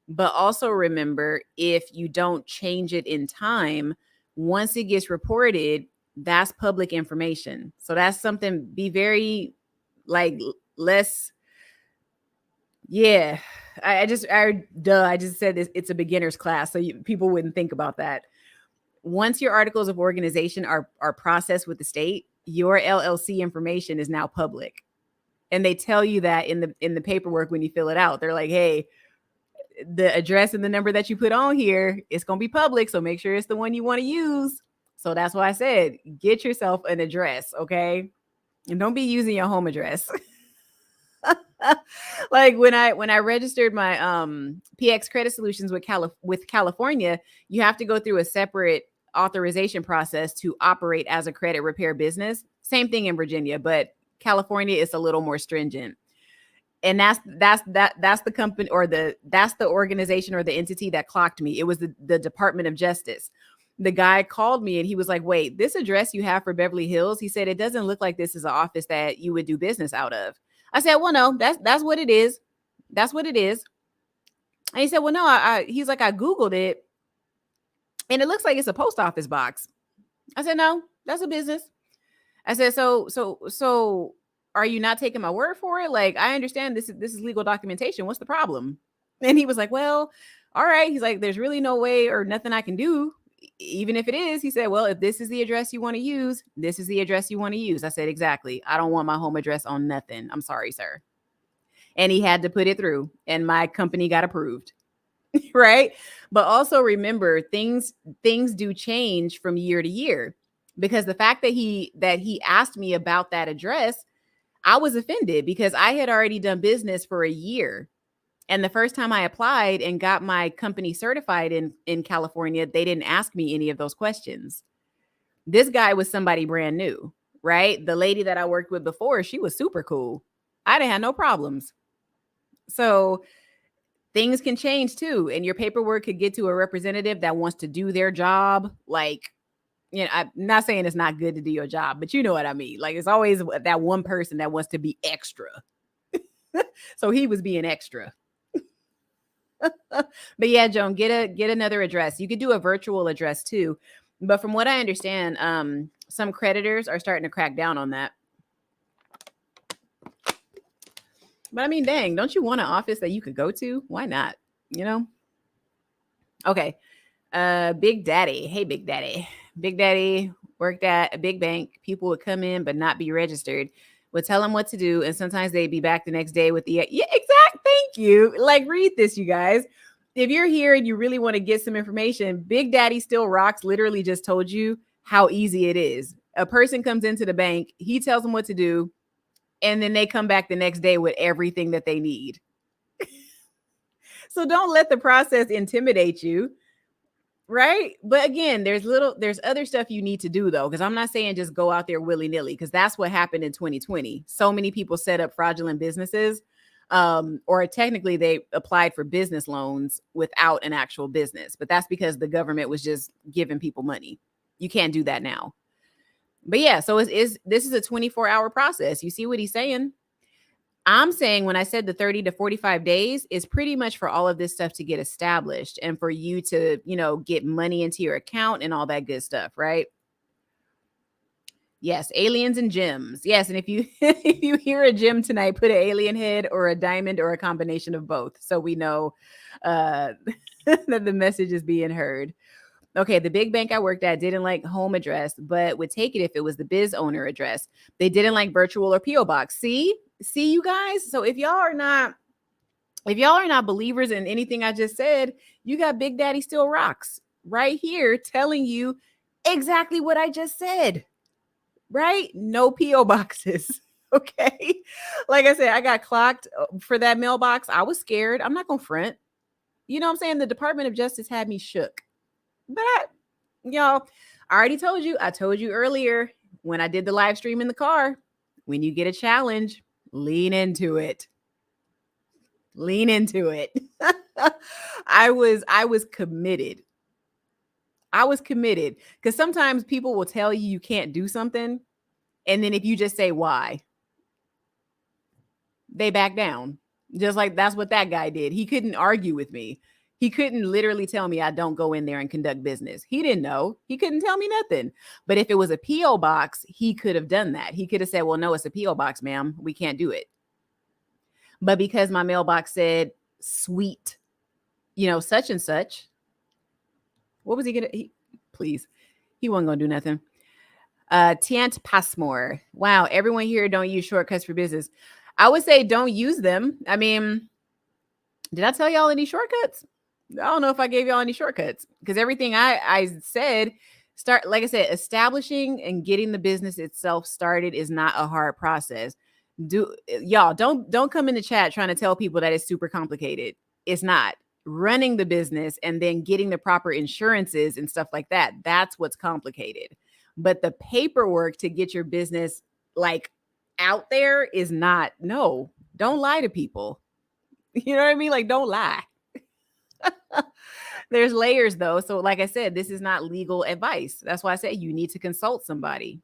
But also remember, if you don't change it in time, once it gets reported, that's public information. So that's something, be very less. Yeah, I just said this, it's a beginner's class. So people wouldn't think about that. Once your articles of organization are processed with the state, your LLC information is now public. And they tell you that in the paperwork when you fill it out. They're like, hey, the address and the number that you put on here, it's going to be public. So make sure it's the one you want to use. So that's why I said, get yourself an address. Okay. And don't be using your home address. Like when I registered my PX Credit Solutions with California, you have to go through a separate authorization process to operate as a credit repair business. Same thing in Virginia, but California is a little more stringent. And that's the company or that's the organization or the entity that clocked me. It was the Department of Justice. The guy called me and he was like, wait, this address you have for Beverly Hills, he said, it doesn't look like this is an office that you would do business out of. I said, well, no, that's what it is. That's what it is. And he said, well, no, he's like, I Googled it And it looks like it's a post office box. I said, no, that's a business. I said, so are you not taking my word for it? Like, I understand this is legal documentation. What's the problem? And he was like, well, all right. He's like, there's really no way or nothing I can do. Even if it is, he said, well, if this is the address you want to use, this is the address you want to use. I said, exactly. I don't want my home address on nothing. I'm sorry, sir. And he had to put it through, and my company got approved. Right. But also remember, things do change from year to year, because the fact that he asked me about that address, I was offended because I had already done business for a year. And the first time I applied and got my company certified in California, they didn't ask me any of those questions. This guy was somebody brand new, right? The lady that I worked with before, she was super cool. I didn't have no problems. So things can change too. And your paperwork could get to a representative that wants to do their job. Like, you know, I'm not saying it's not good to do your job, but you know what I mean? Like, it's always that one person that wants to be extra. So he was being extra. But yeah, Joan, get another address. You could do a virtual address too. But from what I understand, some creditors are starting to crack down on that. But I mean, dang, don't you want an office that you could go to? Why not? You know? Okay. Big Daddy. Hey, Big Daddy. Big Daddy worked at a big bank. People would come in but not be registered. Would tell them what to do, and sometimes they'd be back the next day with the exact. Thank you. Like, read this, you guys. If you're here and you really want to get some information, Big Daddy Still Rocks literally just told you how easy it is. A person comes into the bank, he tells them what to do, and then they come back the next day with everything that they need. So don't let the process intimidate you. Right. But again, there's other stuff you need to do, though, because I'm not saying just go out there willy nilly, because that's what happened in 2020. So many people set up fraudulent businesses, or technically they applied for business loans without an actual business. But that's because the government was just giving people money. You can't do that now. But yeah, so this is a 24-hour process. You see what he's saying? I'm saying when I said the 30 to 45 days is pretty much for all of this stuff to get established and for you to, get money into your account and all that good stuff, right? Yes, aliens and gems. Yes, and if you if you hear a gem tonight, put an alien head or a diamond or a combination of both, so we know that the message is being heard. Okay, the big bank I worked at didn't like home address, but would take it if it was the biz owner address. They didn't like virtual or PO box. See, you guys. So if y'all are not believers in anything I just said, you got Big Daddy Still Rocks right here telling you exactly what I just said. Right? No PO boxes. Okay. Like I said, I got clocked for that mailbox. I was scared. I'm not gonna front. You know what I'm saying? The Department of Justice had me shook. But y'all, I already told you. I told you earlier when I did the live stream in the car, when you get a challenge, lean into it. Lean into it. I was committed. I was committed, because sometimes people will tell you can't do something, and then if you just say why, they back down. Just like that's what that guy did. He couldn't argue with me. He couldn't literally tell me I don't go in there and conduct business. He didn't know. He couldn't tell me nothing. But if it was a PO box, he could have done that. He could have said, well, no, it's a PO box, ma'am. We can't do it. But because my mailbox said sweet, such and such, what was he going to, please, he wasn't going to do nothing. Tiant Passmore. Wow. Everyone here don't use shortcuts for business. I would say don't use them. I mean, did I tell y'all any shortcuts? I don't know if I gave y'all any shortcuts, because everything I said, like I said, establishing and getting the business itself started is not a hard process. Y'all don't come in the chat trying to tell people that it's super complicated. It's not. Running the business and then getting the proper insurances and stuff like that, that's what's complicated. But the paperwork to get your business like out there is not. No, don't lie to people. You know what I mean? Like, don't lie. There's layers though. So like I said, this is not legal advice. That's why I say you need to consult somebody,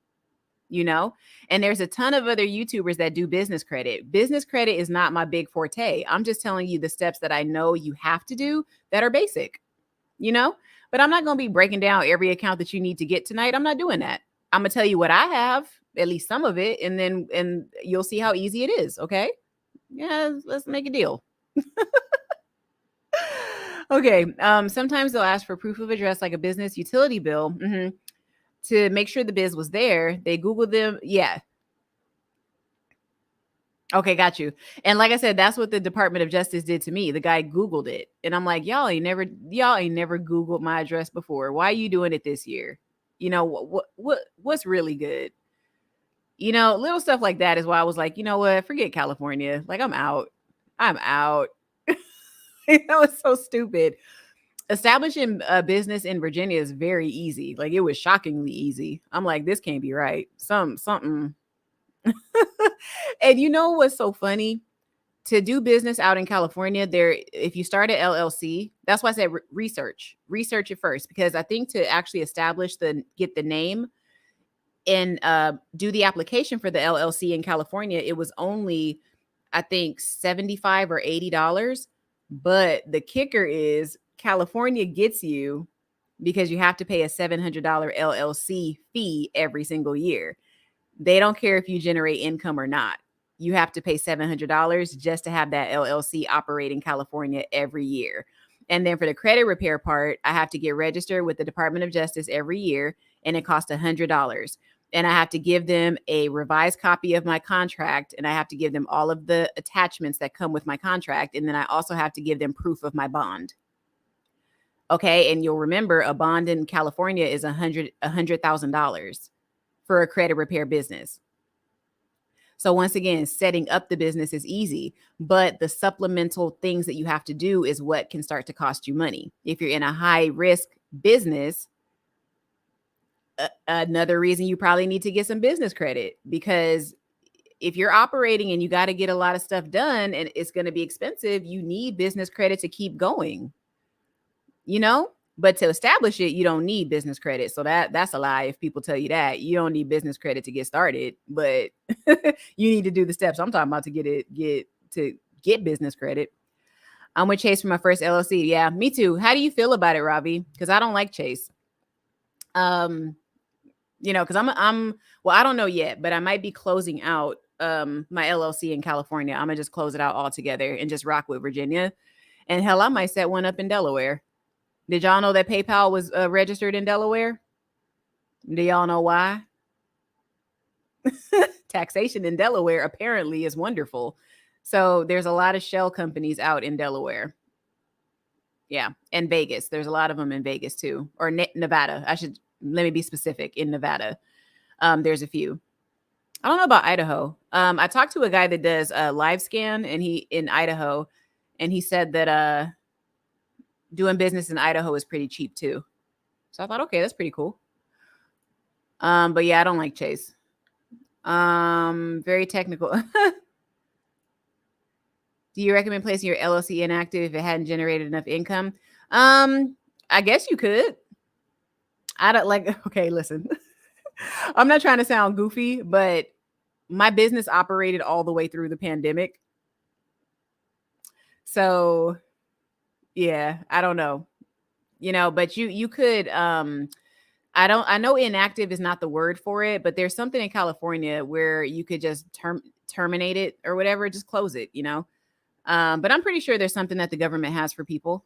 and there's a ton of other YouTubers that do business credit. Business credit is not my big forte. I'm just telling you the steps that I know you have to do that are basic, But I'm not going to be breaking down every account that you need to get tonight. I'm not doing that. I'm going to tell you what I have, at least some of it, and you'll see how easy it is. Okay. Yeah, let's make a deal. Okay. Sometimes they'll ask for proof of address, like a business utility bill, to make sure the biz was there. They Google them. Yeah. Okay, got you. And like I said, that's what the Department of Justice did to me. The guy Googled it, and I'm like, y'all ain't never Googled my address before. Why are you doing it this year? What's really good? Little stuff like that is why I was like, you know what? Forget California. Like, I'm out. I'm out. That was so stupid. Establishing a business in Virginia is very easy. Like, it was shockingly easy. I'm like, this can't be right. Something. And you know what's so funny? To do business out in California, if you start an LLC, that's why I said research it first, because I think to actually get the name and do the application for the LLC in California, it was only, I think, $75 or $80. But the kicker is California gets you because you have to pay a $700 LLC fee every single year. They don't care if you generate income or not. You have to pay $700 just to have that LLC operate in California every year. And then for the credit repair part, I have to get registered with the Department of Justice every year, and it costs $100. And I have to give them a revised copy of my contract, and I have to give them all of the attachments that come with my contract. And then I also have to give them proof of my bond. Okay. And you'll remember a bond in California is $100,000 for a credit repair business. So once again, setting up the business is easy, but the supplemental things that you have to do is what can start to cost you money. If you're in a high risk business, another reason you probably need to get some business credit, because if you're operating and you got to get a lot of stuff done and it's going to be expensive, you need business credit to keep going, But to establish it, you don't need business credit. So that's a lie if people tell you that. You don't need business credit to get started, but you need to do the steps I'm talking about to get business credit. I'm with Chase for my first LLC. Yeah, me too. How do you feel about it, Robbie? Because I don't like Chase. Because I don't know yet, but I might be closing out my LLC in California. I'm gonna just close it out altogether and just rock with Virginia. And hell, I might set one up in Delaware. Did y'all know that PayPal was registered in Delaware? Do y'all know why? Taxation in Delaware apparently is wonderful. So there's a lot of shell companies out in Delaware. Yeah. And Vegas. There's a lot of them in Vegas too. Or Nevada. Let me be specific. In Nevada, there's a few. I don't know about Idaho. I talked to a guy that does live scan in Idaho, and he said that doing business in Idaho is pretty cheap too. So I thought, okay, that's pretty cool. But yeah, I don't like Chase. Very technical. Do you recommend placing your LLC inactive if it hadn't generated enough income? I guess you could. I don't okay, listen. I'm not trying to sound goofy, but my business operated all the way through the pandemic. So yeah, I don't know, but you could, I know inactive is not the word for it, but there's something in California where you could just terminate it or whatever, just close it, but I'm pretty sure there's something that the government has for people.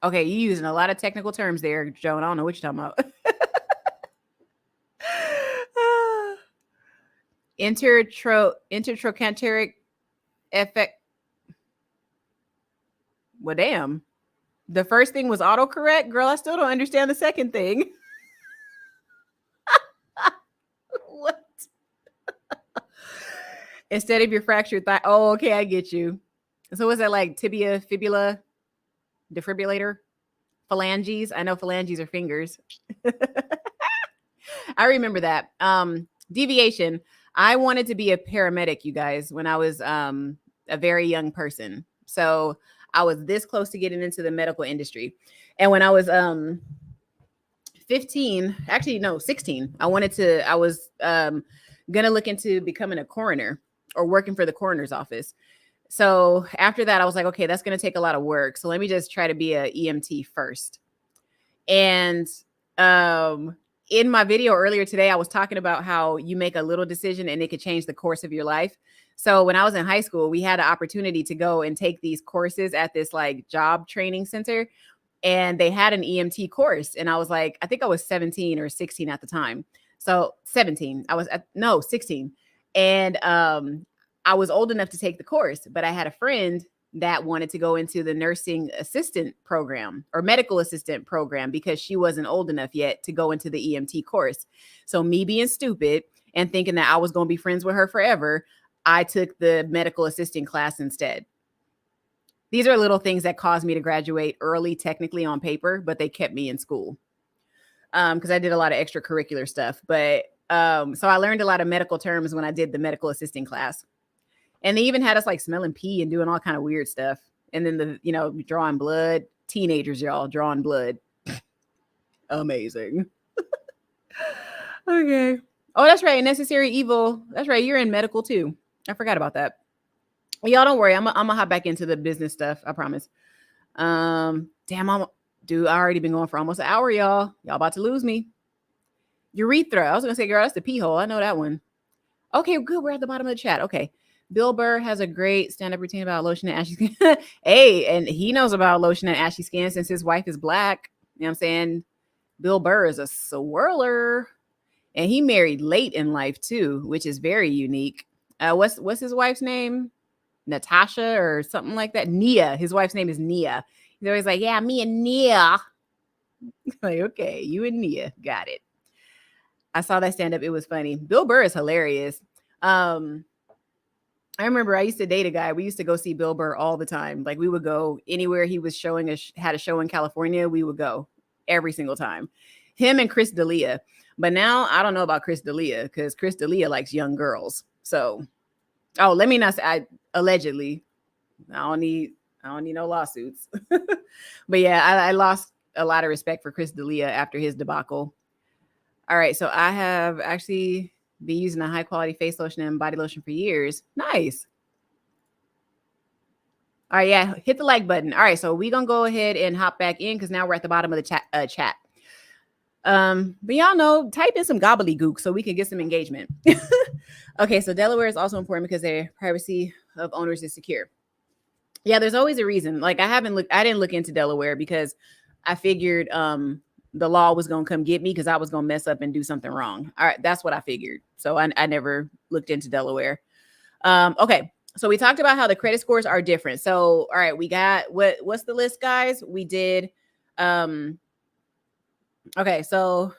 Okay. You're using a lot of technical terms there, Joan. I don't know what you're talking about. Intertrochanteric effect. Well, damn. The first thing was autocorrect. Girl, I still don't understand the second thing. What? Instead of your fractured thigh. Oh, okay, I get you. So was that like tibia, fibula, defibrillator, phalanges? I know phalanges are fingers. I remember that. Deviation. I wanted to be a paramedic, you guys, when I was a very young person. So I was this close to getting into the medical industry. And when I was 16, I was going to look into becoming a coroner or working for the coroner's office. So after that, I was like, okay, that's going to take a lot of work. So let me just try to be a EMT first. And in my video earlier today, I was talking about how you make a little decision and it could change the course of your life. So when I was in high school, we had an opportunity to go and take these courses at this like job training center. And they had an EMT course. And I was like, I think I was 17 or 16 at the time. So 17, 16. And I was old enough to take the course, but I had a friend that wanted to go into the nursing assistant program or medical assistant program because she wasn't old enough yet to go into the EMT course. So me being stupid and thinking that I was going to be friends with her forever, I took the medical assisting class instead. These are little things that caused me to graduate early, technically on paper, but they kept me in school because I did a lot of extracurricular stuff. But so I learned a lot of medical terms when I did the medical assisting class. And they even had us like smelling pee and doing all kind of weird stuff. And then drawing blood, teenagers, y'all drawing blood. Amazing. Okay. Oh, that's right. Necessary evil. That's right. You're in medical too. I forgot about that. Y'all don't worry. I'm gonna hop back into the business stuff. I promise. Damn, I already been going for almost an hour, y'all. Y'all about to lose me. Urethra. I was gonna say, girl, that's the pee hole. I know that one. Okay, good. We're at the bottom of the chat. Okay. Bill Burr has a great stand-up routine about lotion and ashy skin. Hey, and he knows about lotion and ashy skin since his wife is black. You know what I'm saying? Bill Burr is a swirler. And he married late in life too, which is very unique. What's his wife's name? Natasha or something like that. Nia. His wife's name is Nia. He's always like, yeah, me and Nia. Like, okay, you and Nia. Got it. I saw that stand-up. It was funny. Bill Burr is hilarious. I remember I used to date a guy. We used to go see Bill Burr all the time. Like we would go anywhere he was had a show in California. We would go every single time. Him and Chris D'Elia. But now I don't know about Chris D'Elia because Chris D'Elia likes young girls. So, let me not say allegedly. I don't need no lawsuits. But yeah, I lost a lot of respect for Chris D'Elia after his debacle. All right, so I have actually been using a high quality face lotion and body lotion for years. Nice. All right, yeah, hit the like button. All right, so we're gonna go ahead and hop back in because now we're at the bottom of the chat. But y'all know, type in some gobbledygook so we can get some engagement. Okay, so Delaware is also important because their privacy of owners is secure. Yeah, there's always a reason. Like I didn't look into Delaware because I figured the law was going to come get me because I was going to mess up and do something wrong. All right. That's what I figured. So I never looked into Delaware. Okay. So we talked about how the credit scores are different. So, all right, we got what's the list, guys? We did. Okay. So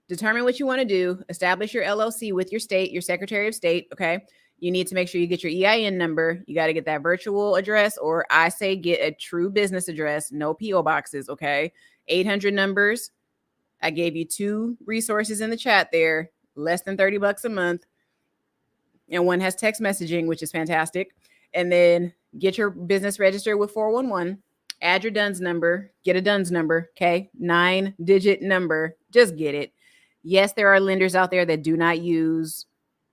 determine what you want to do. Establish your LLC with your state, your Secretary of State. Okay. You need to make sure you get your EIN number. You got to get that virtual address, or I say get a true business address, no PO boxes. Okay. 800 numbers. I gave you 2 resources in the chat there, less than $30 a month. And one has text messaging, which is fantastic. And then get your business registered with 411, add your DUNS number, get a DUNS number. Okay. 9-digit number. Just get it. Yes, there are lenders out there that do not use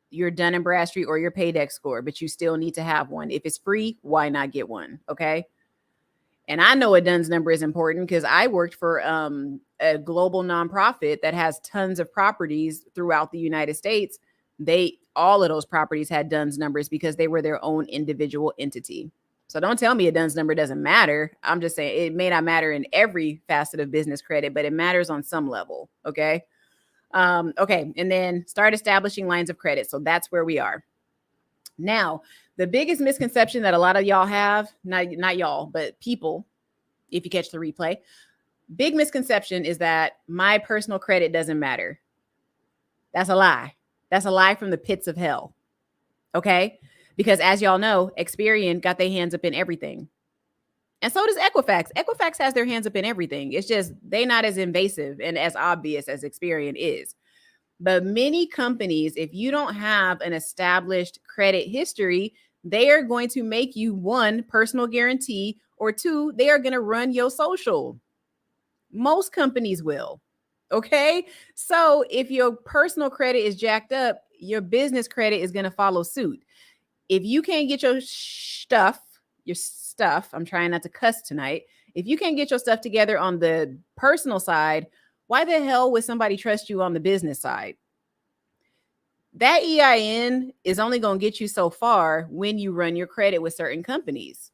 your Dun & Bradstreet or your Paydex score, but you still need to have one. If it's free, why not get one? Okay. And I know a DUNS number is important because I worked for a global nonprofit that has tons of properties throughout the United States. All of those properties had DUNS numbers because they were their own individual entity. So don't tell me a DUNS number doesn't matter. I'm just saying it may not matter in every facet of business credit, but it matters on some level. Okay. Okay. And then start establishing lines of credit. So that's where we are. Now, the biggest misconception that a lot of y'all have, not y'all, but people, if you catch the replay, big misconception is that my personal credit doesn't matter. That's a lie. That's a lie from the pits of hell. Okay? Because as y'all know, Experian got their hands up in everything. And so does Equifax. Equifax has their hands up in everything. It's just they're not as invasive and as obvious as Experian is. But many companies, if you don't have an established credit history, they are going to make you 1, personal guarantee, or 2, they are going to run your social. Most companies will. Okay. So if your personal credit is jacked up, your business credit is going to follow suit. If you can't get your stuff, I'm trying not to cuss tonight. If you can't get your stuff together on the personal side, why the hell would somebody trust you on the business side? That EIN is only going to get you so far when you run your credit with certain companies.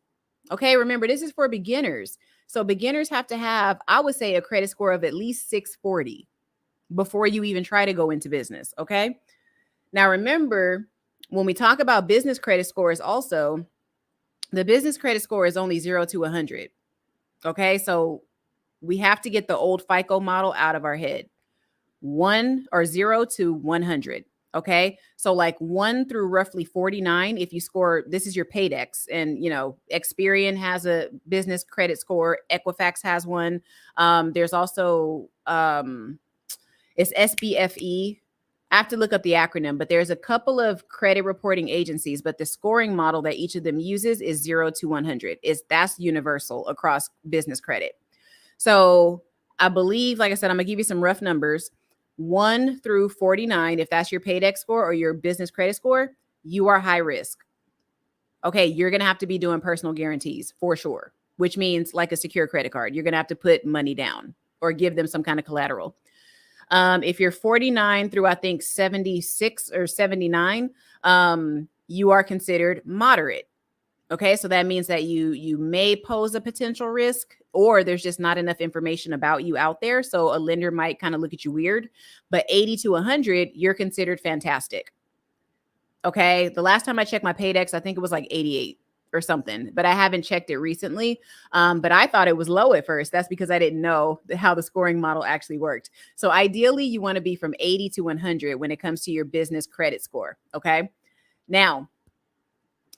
Okay, remember, this is for beginners. So beginners have to have, I would say, a credit score of at least 640 before you even try to go into business. Okay. Now, remember, when we talk about business credit scores, also, the business credit score is only 0 to 100. Okay. So we have to get the old FICO model out of our head. 1 or 0 to 100. Okay. So like 1 through roughly 49, if you score, this is your Paydex, and, you know, Experian has a business credit score. Equifax has one. There's also, it's SBFE. I have to look up the acronym, but there's a couple of credit reporting agencies, but the scoring model that each of them uses is 0 to 100. That's universal across business credit. So I believe, like I said, I'm gonna give you some rough numbers. 1 through 49, if that's your Paydex score or your business credit score, you are high risk. Okay, you're gonna have to be doing personal guarantees for sure, which means like a secure credit card. You're gonna have to put money down or give them some kind of collateral. If you're 49 through, I think, 76 or 79, you are considered moderate. Okay, so that means that you may pose a potential risk, or there's just not enough information about you out there. So a lender might kind of look at you weird. But 80 to 100, you're considered fantastic. Okay, the last time I checked my Paydex, I think it was like 88 or something, but I haven't checked it recently. But I thought it was low at first. That's because I didn't know how the scoring model actually worked. So ideally, you want to be from 80 to 100 when it comes to your business credit score. Okay, now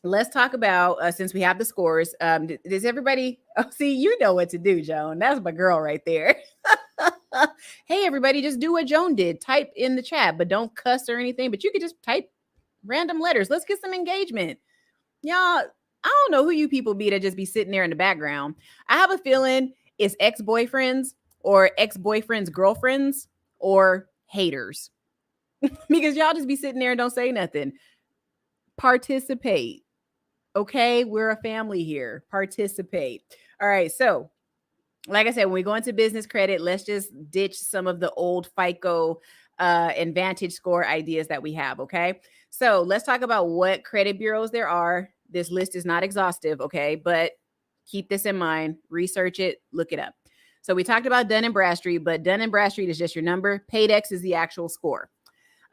let's talk about, since we have the scores, does everybody, oh, see, you know what to do, Joan. That's my girl right there. Hey, everybody, just do what Joan did. Type in the chat, but don't cuss or anything, but you could just type random letters. Let's get some engagement. Y'all, I don't know who you people be that just be sitting there in the background. I have a feeling it's ex-boyfriends or ex-boyfriends' girlfriends or haters because y'all just be sitting there and don't say nothing. Participate. Okay, we're a family here. Participate. All right, so like I said, when we go into business credit, let's just ditch some of the old FICO and Vantage score ideas that we have, okay? So let's talk about what credit bureaus there are. This list is not exhaustive, okay? But keep this in mind, research it, look it up. So we talked about Dun & Bradstreet, but Dun & Bradstreet is just your number. Paydex is the actual score.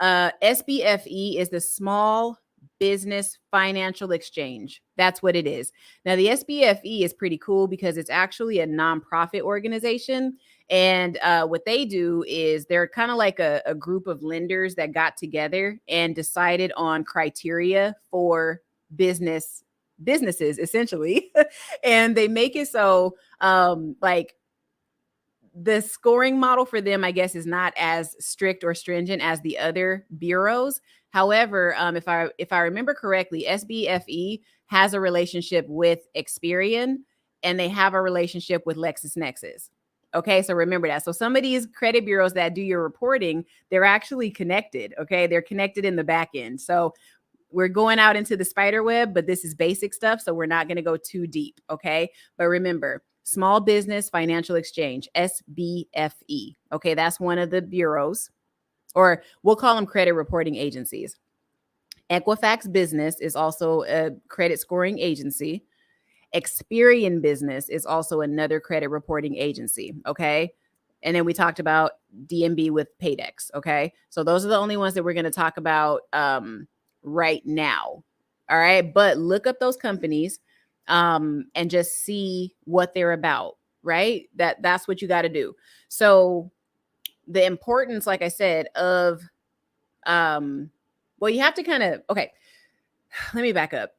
SBFE is the Small Business Financial Exchange. That's what it is. Now, the SBFE is pretty cool because it's actually a nonprofit organization. And what they do is they're kind of like a group of lenders that got together and decided on criteria for businesses, essentially. And they make it so like the scoring model for them, I guess, is not as strict or stringent as the other bureaus. However, if I remember correctly, SBFE has a relationship with Experian, and they have a relationship with LexisNexis. Okay, so remember that. So some of these credit bureaus that do your reporting, they're actually connected. Okay, they're connected in the back end. So we're going out into the spider web, but this is basic stuff, so we're not going to go too deep. Okay, but remember, Small Business Financial Exchange, SBFE. Okay, that's one of the bureaus, or we'll call them credit reporting agencies. Equifax Business is also a credit scoring agency. Experian Business is also another credit reporting agency. Okay, and then we talked about DNB with Paydex. Okay, so those are the only ones that we're going to talk about right now. All right, but look up those companies and just see what they're about, right? That's what you got to do. So the importance, like I said, of, well, you have to kind of, okay, let me back up.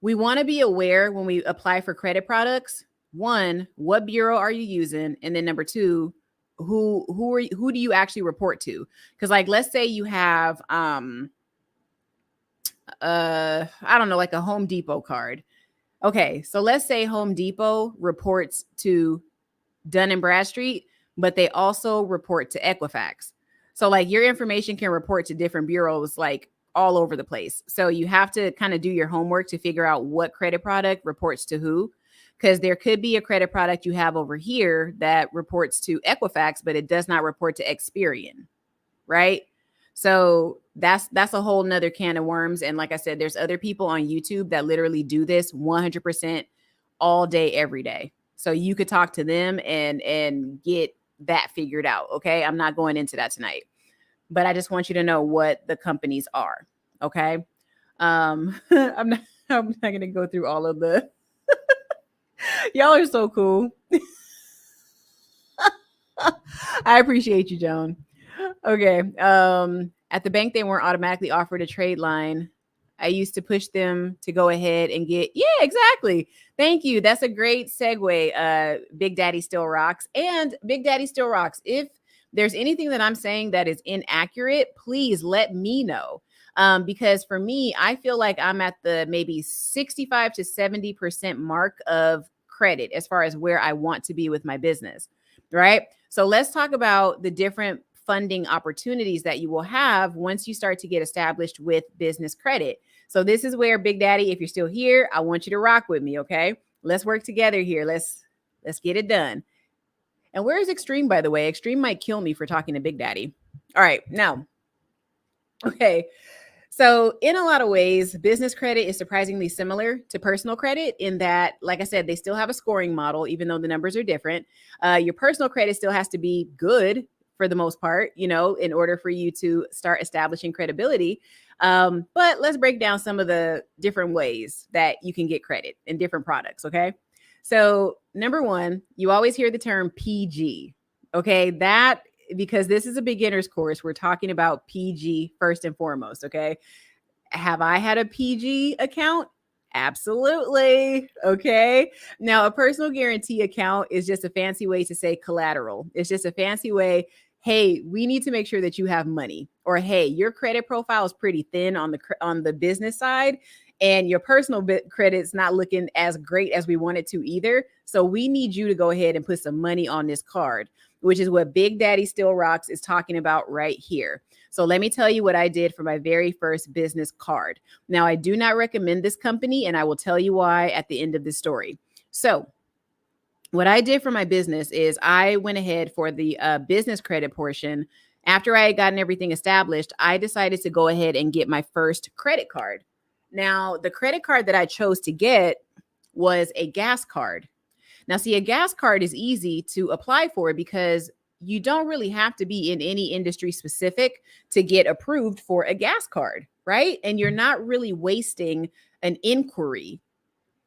We want to be aware when we apply for credit products. One, what bureau are you using? And then number two, who do you actually report to? Because like, let's say you have, I don't know, like a Home Depot card. Okay, so let's say Home Depot reports to Dun & Bradstreet, but they also report to Equifax. So like your information can report to different bureaus like all over the place. So you have to kind of do your homework to figure out what credit product reports to who, because there could be a credit product you have over here that reports to Equifax, but it does not report to Experian, right? So that's a whole nother can of worms. And like I said, there's other people on YouTube that literally do this 100% all day, every day. So you could talk to them and get that figured out. Okay. I'm not going into that tonight, but I just want you to know what the companies are. Okay. I'm not going to go through all of the, y'all are so cool. I appreciate you, Joan. Okay. At the bank, they weren't automatically offered a trade line. I used to push them to go ahead and get, yeah, exactly. Thank you. That's a great segue. Big Daddy Still Rocks. And Big Daddy Still Rocks. If there's anything that I'm saying that is inaccurate, please let me know. Because for me, I feel like I'm at the maybe 65 to 70% mark of credit as far as where I want to be with my business, right? So let's talk about the different funding opportunities that you will have once you start to get established with business credit. So this is where, Big Daddy, if you're still here, I want you to rock with me, okay? Let's work together here. Let's get it done. And where is Extreme, by the way? Extreme might kill me for talking to Big Daddy. All right, now, okay. So in a lot of ways, business credit is surprisingly similar to personal credit in that, like I said, they still have a scoring model, even though the numbers are different. Your personal credit still has to be good for the most part, you know, in order for you to start establishing credibility. But let's break down some of the different ways that you can get credit in different products, okay? So number one, you always hear the term PG, okay? That, because this is a beginner's course, we're talking about PG first and foremost, okay? Have I had a PG account? Absolutely. Okay. Now, a personal guarantee account is just a fancy way to say collateral. It's just a fancy way. Hey, we need to make sure that you have money, or hey, your credit profile is pretty thin on the business side, and your personal credit's not looking as great as we want it to either. So we need you to go ahead and put some money on this card, which is what Big Daddy Still Rocks is talking about right here. So let me tell you what I did for my very first business card. Now, I do not recommend this company, and I will tell you why at the end of this story. So what I did for my business is I went ahead for the business credit portion. After I had gotten everything established, I decided to go ahead and get my first credit card. Now, the credit card that I chose to get was a gas card. Now, see, a gas card is easy to apply for because you don't really have to be in any industry specific to get approved for a gas card, right? And you're not really wasting an inquiry,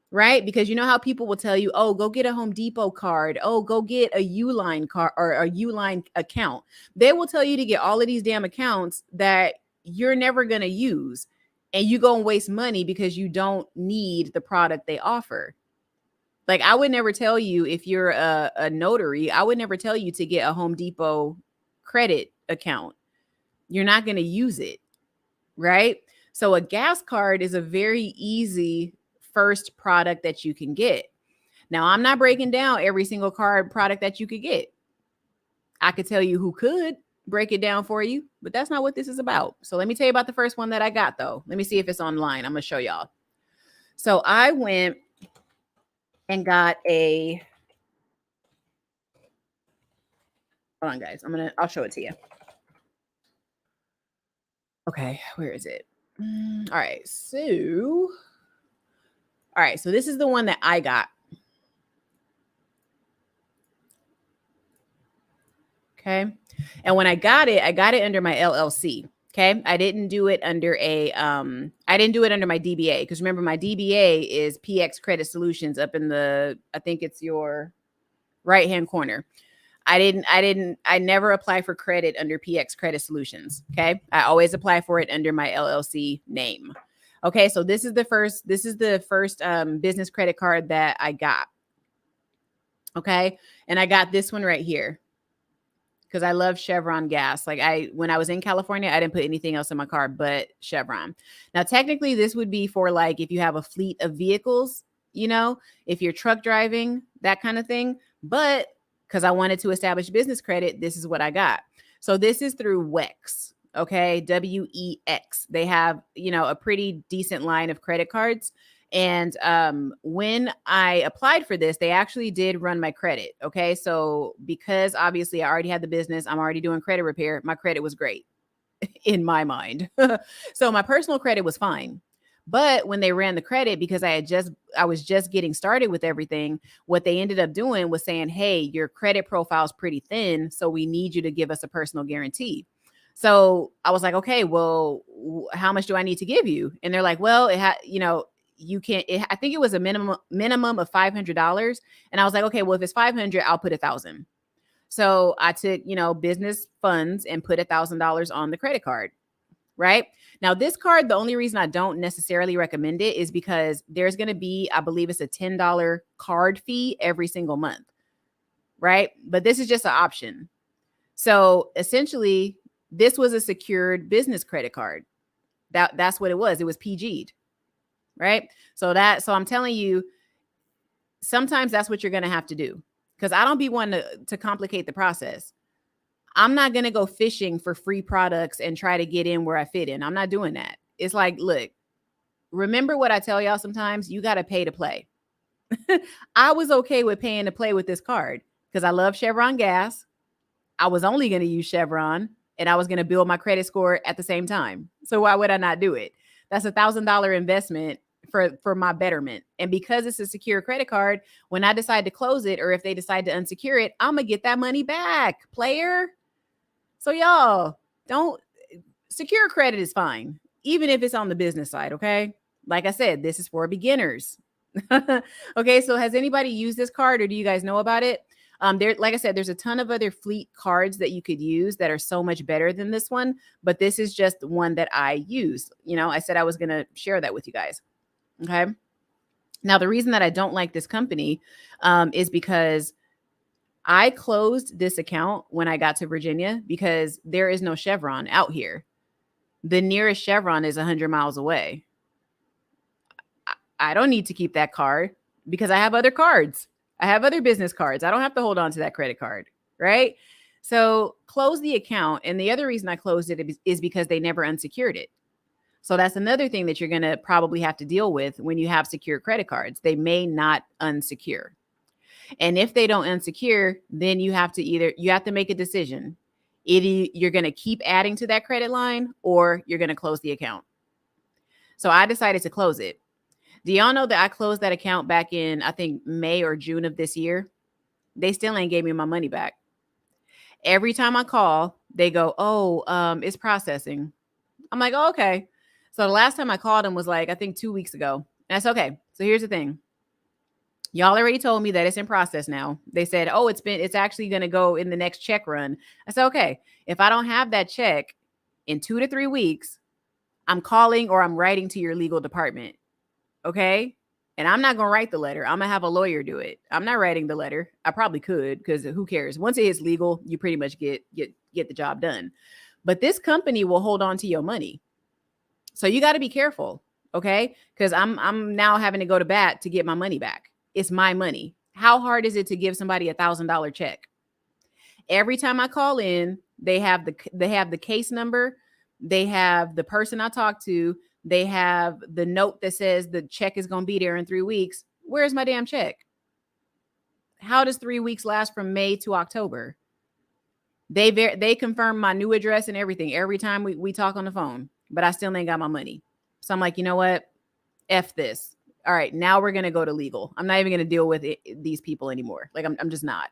right? Because you know how people will tell you, oh, go get a Home Depot card. Oh, go get a Uline card or a Uline account. They will tell you to get all of these damn accounts that you're never going to use. And you go and waste money because you don't need the product they offer. Like, I would never tell you, if you're a notary, I would never tell you to get a Home Depot credit account. You're not going to use it, right? So a gas card is a very easy first product that you can get. Now, I'm not breaking down every single card product that you could get. I could tell you who could break it down for you, but that's not what this is about. So let me tell you about the first one that I got, though. Let me see if it's online. I'm going to show y'all. So I went and got a, hold on, guys. I'll show it to you. Okay, where is it? All right, so this is the one that I got. Okay. And when I got it under my LLC. Okay. I didn't do it under my DBA, because remember, my DBA is PX Credit Solutions up in I think it's your right-hand corner. I never apply for credit under PX Credit Solutions. Okay. I always apply for it under my LLC name. Okay. So this is the first business credit card that I got. Okay. And I got this one right here, because I love Chevron gas. Like, when I was in California, I didn't put anything else in my car but Chevron. Now, technically, this would be for, like, if you have a fleet of vehicles, you know, if you're truck driving, that kind of thing. But because I wanted to establish business credit, this is what I got. So this is through WEX. Okay. WEX. They have, a pretty decent line of credit cards. And when I applied for this, they actually did run my credit. Okay. So because obviously I already had the business, I'm already doing credit repair, my credit was great in my mind. So my personal credit was fine. But when they ran the credit, because I was just getting started with everything, what they ended up doing was saying, hey, your credit profile is pretty thin, so we need you to give us a personal guarantee. So I was like, okay, well, how much do I need to give you? And they're like, well, you can't, I think it was a minimum of $500. And I was like, okay, well, if it's 500, I'll put 1,000. So I took, business funds and put $1,000 on the credit card. Right now, this card, the only reason I don't necessarily recommend it is because there's going to be, I believe it's a $10 card fee every single month. Right. But this is just an option. So essentially, this was a secured business credit card. That's what it was. It was PG'd. Right. So I'm telling you, sometimes that's what you're going to have to do, because I don't be one to complicate the process. I'm not going to go fishing for free products and try to get in where I fit in. I'm not doing that. It's like, look, remember what I tell y'all sometimes? You got to pay to play. I was okay with paying to play with this card because I love Chevron gas. I was only going to use Chevron, and I was going to build my credit score at the same time. So why would I not do it? That's $1,000 investment for my betterment. And because it's a secure credit card, when I decide to close it, or if they decide to unsecure it, I'm going to get that money back, player. So y'all, don't secure credit is fine, even if it's on the business side. Okay. Like I said, this is for beginners. Okay. So has anybody used this card, or do you guys know about it? Like I said, there's a ton of other fleet cards that you could use that are so much better than this one, but this is just one that I use. I said I was going to share that with you guys. Okay. Now, the reason that I don't like this company is because I closed this account when I got to Virginia because there is no Chevron out here. The nearest Chevron is 100 miles away. I don't need to keep that card because I have other cards. I have other business cards. I don't have to hold on to that credit card, right? So close the account. And the other reason I closed it is because they never unsecured it. So that's another thing that you're going to probably have to deal with when you have secure credit cards. They may not unsecure. And if they don't unsecure, then you have to make a decision. Either you're going to keep adding to that credit line, or you're going to close the account. So I decided to close it. Do y'all know that I closed that account back in, I think, May or June of this year? They still ain't gave me my money back. Every time I call, they go, oh, it's processing. I'm like, oh, okay. So the last time I called them was like, I think 2 weeks ago. And that's okay. So here's the thing. Y'all already told me that it's in process now. They said, oh, it's actually going to go in the next check run. I said, okay, if I don't have that check in 2 to 3 weeks, I'm calling or I'm writing to your legal department. Okay. And I'm not going to write the letter. I'm going to have a lawyer do it. I'm not writing the letter. I probably could, because who cares? Once it is legal, you pretty much get the job done. But this company will hold on to your money. So you got to be careful. Okay. Because I'm now having to go to bat to get my money back. It's my money. How hard is it to give somebody $1,000 check? Every time I call in, they have the case number. They have the person I talked to. They have the note that says the check is going to be there in 3 weeks. Where's my damn check? How does 3 weeks last from May to October? They confirm my new address and everything every time we talk on the phone, but I still ain't got my money. So I'm like, you know what? F this. All right, now we're going to go to legal. I'm not even going to deal with these people anymore. Like I'm just not.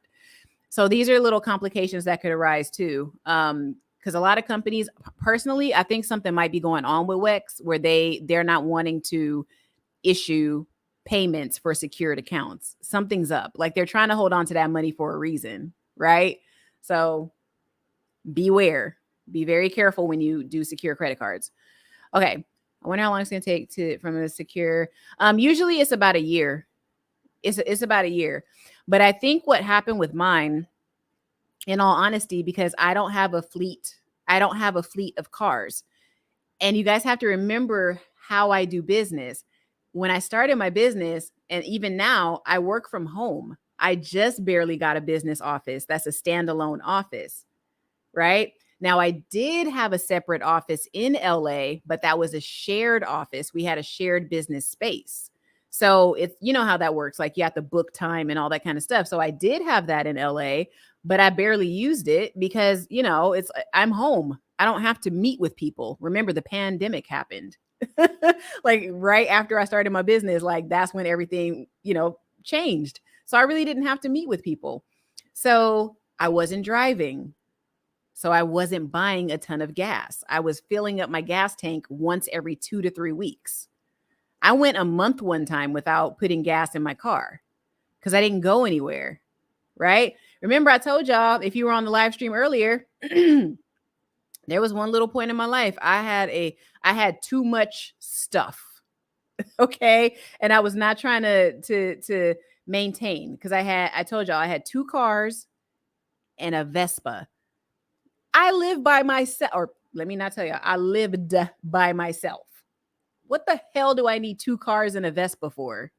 So these are little complications that could arise too. Because a lot of companies, personally, I think something might be going on with WEX where they're not wanting to issue payments for secured accounts. Something's up. Like they're trying to hold on to that money for a reason, right? So beware. Be very careful when you do secure credit cards. Okay. I wonder how long it's going to take from a secure. Usually it's about a year. It's about a year. But I think what happened with mine, in all honesty, because I don't have a fleet of cars. And you guys have to remember how I do business. When I started my business, and even now, I work from home. I just barely got a business office. That's a standalone office, right? Now, I did have a separate office in LA, but that was a shared office. We had a shared business space. So it's, you know how that works. Like you have to book time and all that kind of stuff. So I did have that in LA, but I barely used it because, I'm home. I don't have to meet with people. Remember, the pandemic happened. Like right after I started my business, like that's when everything, changed. So I really didn't have to meet with people. So I wasn't driving. So I wasn't buying a ton of gas. I was filling up my gas tank once every 2 to 3 weeks. I went a month one time without putting gas in my car because I didn't go anywhere, right? Remember, I told y'all, if you were on the live stream earlier, there was one little point in my life. I had too much stuff. Okay. And I was not trying to maintain because I told y'all I had 2 cars and a Vespa. I live by myself, or let me not tell you, I lived by myself. What the hell do I need 2 cars and a Vespa for?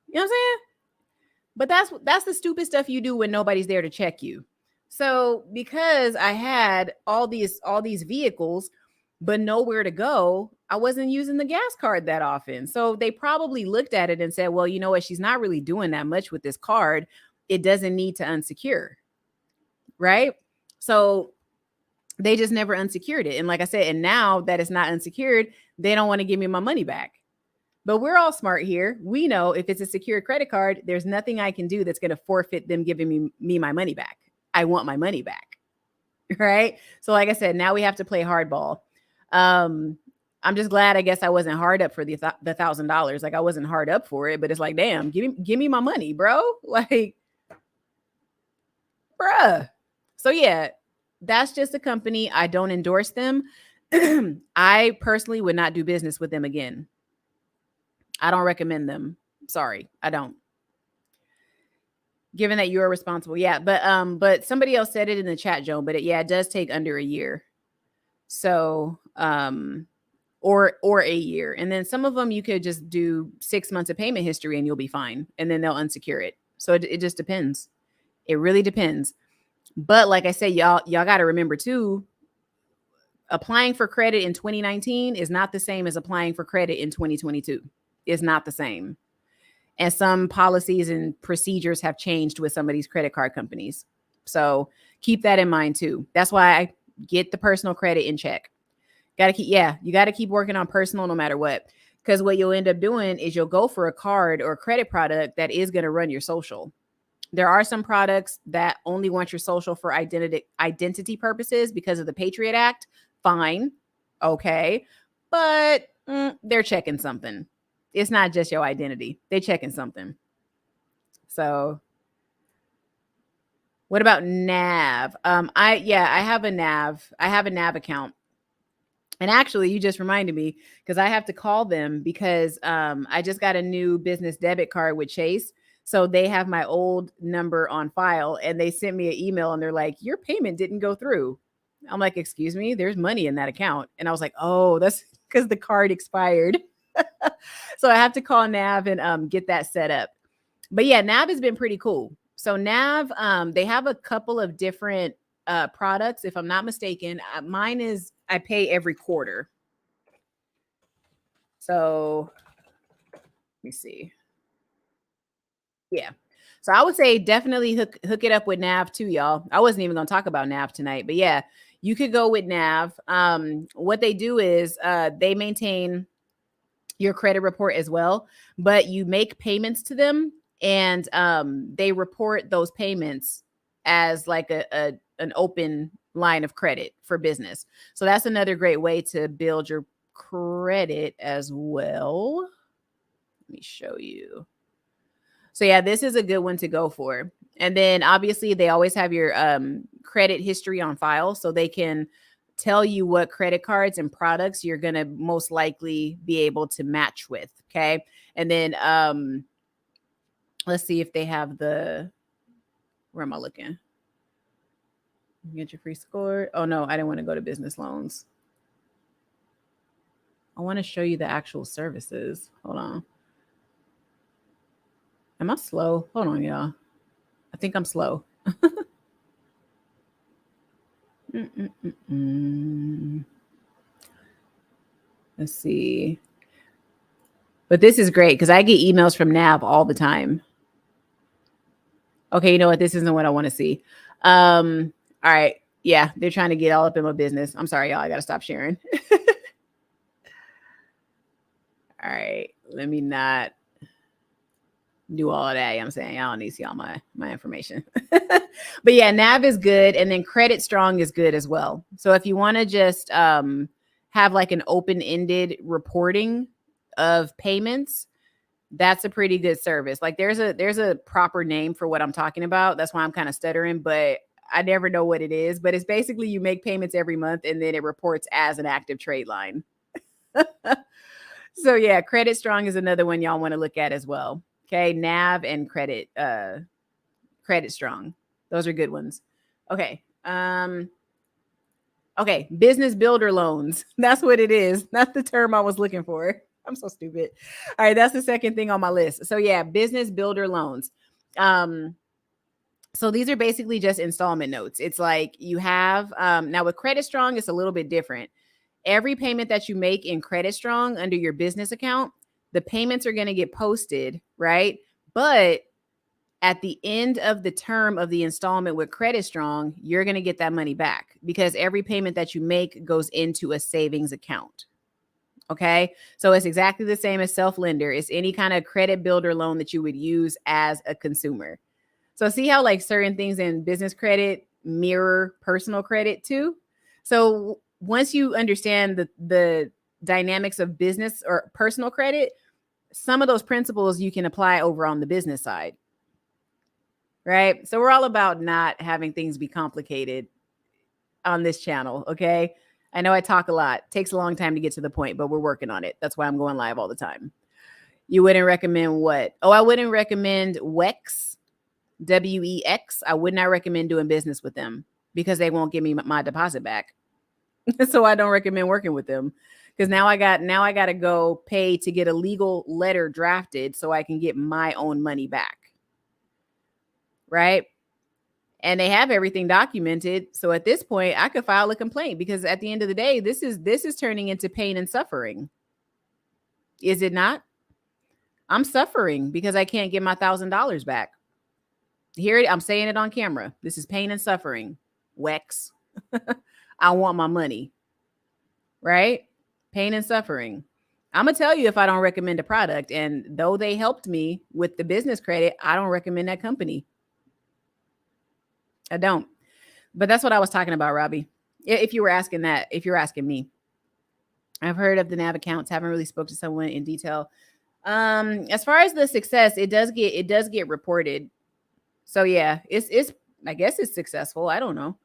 You know what I'm saying? But that's the stupid stuff you do when nobody's there to check you. So because I had all these vehicles, but nowhere to go, I wasn't using the gas card that often. So they probably looked at it and said, well, you know what? She's not really doing that much with this card. It doesn't need to unsecure. Right? So they just never unsecured it. And like I said, and now that it's not unsecured, they don't want to give me my money back. But we're all smart here. We know if it's a secured credit card, there's nothing I can do that's going to forfeit them giving me my money back. I want my money back. Right? So like I said, now we have to play hardball. I'm just glad, I guess I wasn't hard up for the $1,000. Like I wasn't hard up for it, but it's like, damn, give me my money, bro. Like, bruh. So yeah, that's just a company. I don't endorse them. I personally would not do business with them again. I don't recommend them. Sorry, I don't. Given that you're responsible. Yeah, but somebody else said it in the chat, Joe, but it does take under a year. So, or a year. And then some of them you could just do 6 months of payment history and you'll be fine. And then they'll unsecure it. So it just depends. It really depends. But like I said, y'all got to remember too, applying for credit in 2019 is not the same as applying for credit in 2022. It's not the same. And some policies and procedures have changed with some of these credit card companies. So keep that in mind too. That's why I get the personal credit in check. You got to keep working on personal no matter what. Because what you'll end up doing is you'll go for a card or a credit product that is going to run your social. There are some products that only want your social for identity purposes because of the Patriot Act. Fine. Okay. But they're checking something. It's not just your identity. They're checking something. So what about NAV? I have a NAV. I have a NAV account. And actually, you just reminded me because I have to call them because I just got a new business debit card with Chase. So they have my old number on file and they sent me an email and they're like, your payment didn't go through. I'm like, excuse me, there's money in that account. And I was like, oh, that's because the card expired. So I have to call NAV and get that set up. But yeah, NAV has been pretty cool. So NAV, they have a couple of different products. If I'm not mistaken, mine is I pay every quarter. So let me see. Yeah. So I would say definitely hook it up with NAV too, y'all. I wasn't even going to talk about NAV tonight, but yeah, you could go with NAV. What they do is they maintain your credit report as well, but you make payments to them and they report those payments as like an open line of credit for business. So that's another great way to build your credit as well. Let me show you. So yeah, this is a good one to go for. And then obviously they always have your credit history on file so they can tell you what credit cards and products you're going to most likely be able to match with. Okay. And then let's see if they have where am I looking? Get your free score. Oh no, I didn't want to go to business loans. I want to show you the actual services. Hold on. Am I slow? Hold on, y'all. I think I'm slow. Let's see. But this is great because I get emails from NAV all the time. Okay, you know what? This isn't what I want to see. All right. Yeah, they're trying to get all up in my business. I'm sorry, y'all. I got to stop sharing. All right. Let me not do all of that. You know what I'm saying? I don't need to see all my information. But yeah, NAV is good. And then Credit Strong is good as well. So if you want to just have like an open-ended reporting of payments, that's a pretty good service. Like there's a proper name for what I'm talking about. That's why I'm kind of stuttering, but I never know what it is. But it's basically you make payments every month and then it reports as an active trade line. So yeah, Credit Strong is another one y'all want to look at as well. Okay, NAV and Credit Strong. Those are good ones. Okay. Okay, business builder loans. That's what it is. That's the term I was looking for. I'm so stupid. All right, that's the second thing on my list. So yeah, business builder loans. So these are basically just installment notes. It's like you have now with Credit Strong, it's a little bit different. Every payment that you make in Credit Strong under your business account, the payments are going to get posted, right? But at the end of the term of the installment with Credit Strong, you're going to get that money back because every payment that you make goes into a savings account. Okay. So it's exactly the same as self-lender. It's any kind of credit builder loan that you would use as a consumer. So see how like certain things in business credit mirror personal credit too? So once you understand the dynamics of business or personal credit, some of those principles you can apply over on the business side. Right? So we're all about not having things be complicated on this channel, okay? I know I talk a lot. It takes a long time to get to the point, but we're working on it. That's why I'm going live all the time. You wouldn't recommend what? Oh, I wouldn't recommend WEX, WEX. I would not recommend doing business with them because they won't give me my deposit back. So I don't recommend working with them because now I got to go pay to get a legal letter drafted so I can get my own money back. Right? And they have everything documented. So at this point, I could file a complaint because at the end of the day, this is turning into pain and suffering. Is it not? I'm suffering because I can't get my $1,000 back. Here, I'm saying it on camera. This is pain and suffering. WEX. I want my money. Right? Pain and suffering. I'm going to tell you if I don't recommend a product. And though they helped me with the business credit, I don't recommend that company. I don't. But that's what I was talking about, Robbie. If you were asking that, if you're asking me. I've heard of the NAV accounts, haven't really spoke to someone in detail. As far as the success, it does get reported. So yeah, it's I guess it's successful. I don't know.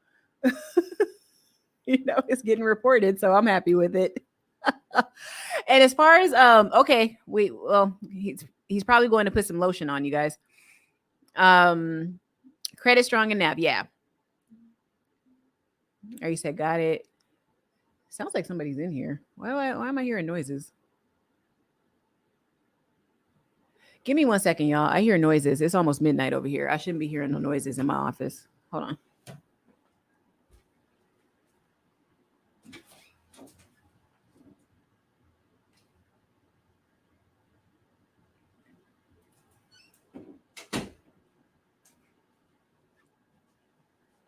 It's getting reported, so I'm happy with it. And as far as okay, he's probably going to put some lotion on you guys. Credit Strong and NAV, yeah. Or you said got it. Sounds like somebody's in here. Why am I hearing noises? Give me 1 second, y'all. I hear noises. It's almost midnight over here. I shouldn't be hearing no noises in my office. Hold on.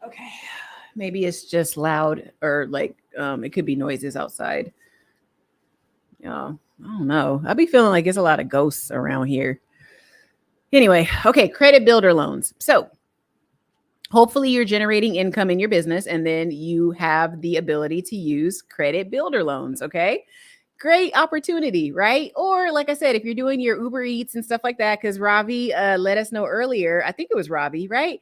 Okay. Maybe it's just loud or like it could be noises outside. I don't know. I be feeling like it's a lot of ghosts around here. Anyway, okay, credit builder loans. So hopefully you're generating income in your business and then you have the ability to use credit builder loans, okay? Great opportunity, right? Or like I said, if you're doing your Uber Eats and stuff like that, because Ravi let us know earlier, I think it was Ravi, right?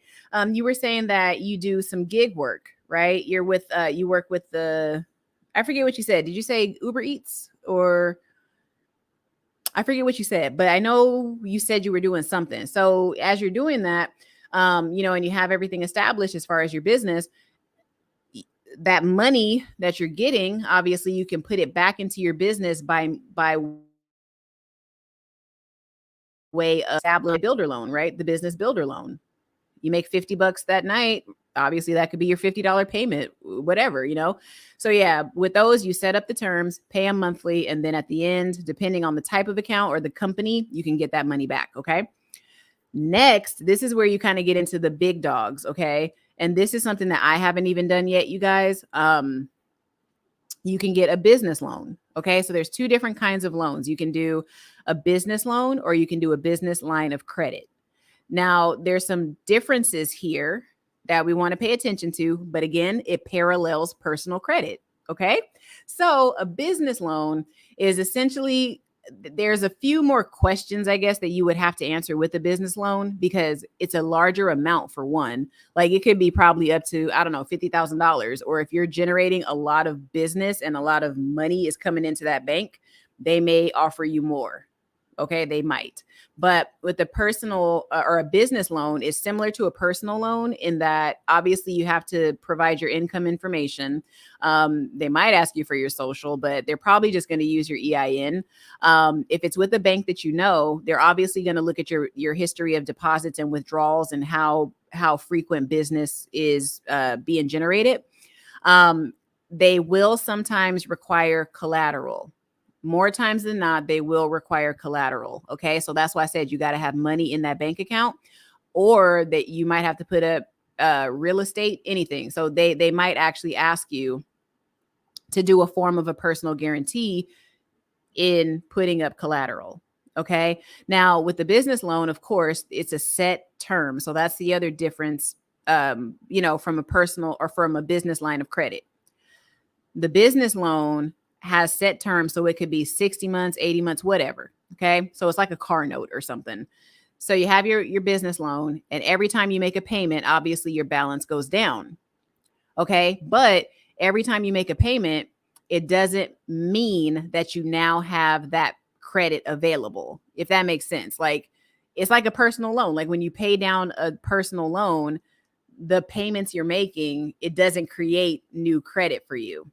You were saying that you do some gig work, right? You work with I forget what you said. Did you say Uber Eats or I forget what you said, but I know you said you were doing something. So as you're doing that, and you have everything established as far as your business, that money that you're getting, obviously you can put it back into your business by way of establishing a builder loan, right? The business builder loan. You make $50 that night. Obviously, that could be your $50 payment, whatever, So yeah, with those, you set up the terms, pay them monthly, and then at the end, depending on the type of account or the company, you can get that money back. Okay. Next, this is where you kind of get into the big dogs. Okay. And this is something that I haven't even done yet, you guys. You can get a business loan. Okay. So there's two different kinds of loans. You can do a business loan or you can do a business line of credit. Now, there's some differences here that we want to pay attention to, but again, it parallels personal credit. Okay. So a business loan is essentially, there's a few more questions, I guess, that you would have to answer with a business loan because it's a larger amount for one. Like it could be probably up to, I don't know, $50,000. Or if you're generating a lot of business and a lot of money is coming into that bank, they may offer you more. Okay, they might. But with a personal or a business loan is similar to a personal loan in that obviously you have to provide your income information. They might ask you for your social, but they're probably just going to use your EIN. If it's with a bank that you know, they're obviously going to look at your history of deposits and withdrawals and how frequent business is being generated. They will sometimes require collateral. More times than not, they will require collateral. Okay. So that's why I said you got to have money in that bank account or that you might have to put up real estate, anything. So they might actually ask you to do a form of a personal guarantee in putting up collateral. Okay. Now with the business loan, of course, it's a set term. So that's the other difference, from a personal or from a business line of credit. The business loan has set terms. So it could be 60 months, 80 months, whatever. Okay. So it's like a car note or something. So you have your business loan and every time you make a payment, obviously your balance goes down. Okay. But every time you make a payment, it doesn't mean that you now have that credit available, if that makes sense. Like it's like a personal loan. Like when you pay down a personal loan, the payments you're making, it doesn't create new credit for you.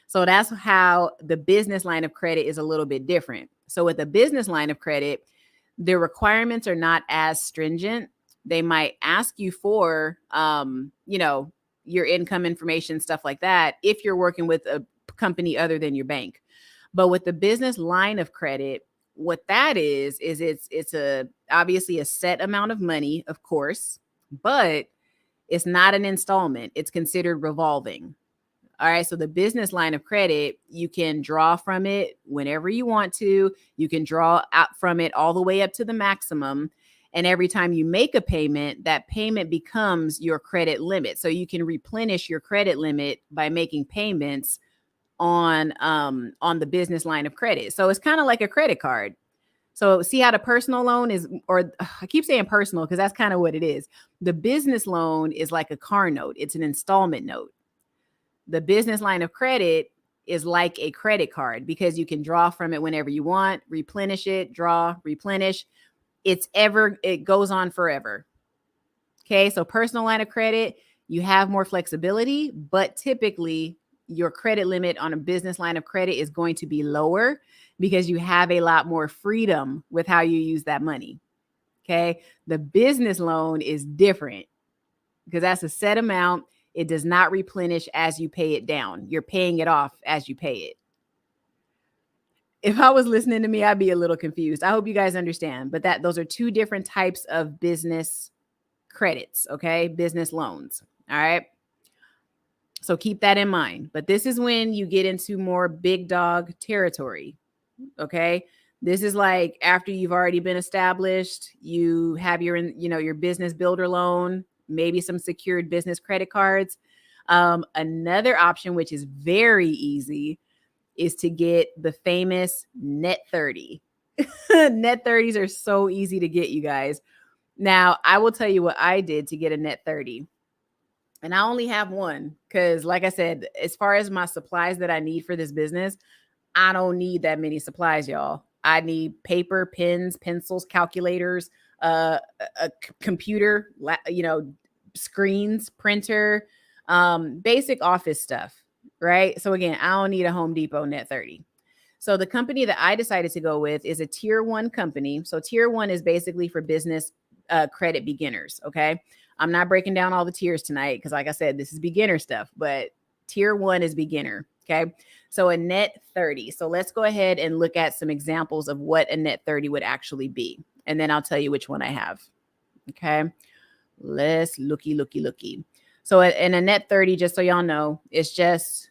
So that's how the business line of credit is a little bit different. So with a business line of credit, the requirements are not as stringent. They might ask you for, your income information, stuff like that, if you're working with a company other than your bank. But with the business line of credit, what that is it's obviously a set amount of money, of course, but it's not an installment. It's considered revolving. All right. So the business line of credit, you can draw from it whenever you want to. You can draw out from it all the way up to the maximum. And every time you make a payment, that payment becomes your credit limit. So you can replenish your credit limit by making payments on the business line of credit. So it's kind of like a credit card. So see how the personal loan is, or I keep saying personal because that's kind of what it is. The business loan is like a car note. It's an installment note. The business line of credit is like a credit card because you can draw from it whenever you want, replenish it, draw, replenish. It goes on forever. Okay. So personal line of credit, you have more flexibility, but typically your credit limit on a business line of credit is going to be lower because you have a lot more freedom with how you use that money. Okay. The business loan is different because that's a set amount. It does not replenish as you pay it down. You're paying it off as you pay it. If I was listening to me, I'd be a little confused. I hope you guys understand, but those are two different types of business credits, okay? Business loans, all right? So keep that in mind. But this is when you get into more big dog territory, okay? This is like after you've already been established, you have your business builder loan, maybe some secured business credit cards. Another option, which is very easy, is to get the famous net 30. Net 30s are so easy to get, you guys. Now, I will tell you what I did to get a net 30. And I only have one because, like I said, as far as my supplies that I need for this business, I don't need that many supplies, y'all. I need paper, pens, pencils, calculators, a computer, screens, printer, basic office stuff, right? So again, I don't need a Home Depot net 30. So the company that I decided to go with is a tier 1 company. So tier 1 is basically for business credit beginners. Okay. I'm not breaking down all the tiers tonight because, like I said, this is beginner stuff, but tier 1 is beginner. Okay. So a net 30. So let's go ahead and look at some examples of what a net 30 would actually be. And then I'll tell you which one I have. Okay. Let's looky. So in a net 30, just so y'all know, it's just,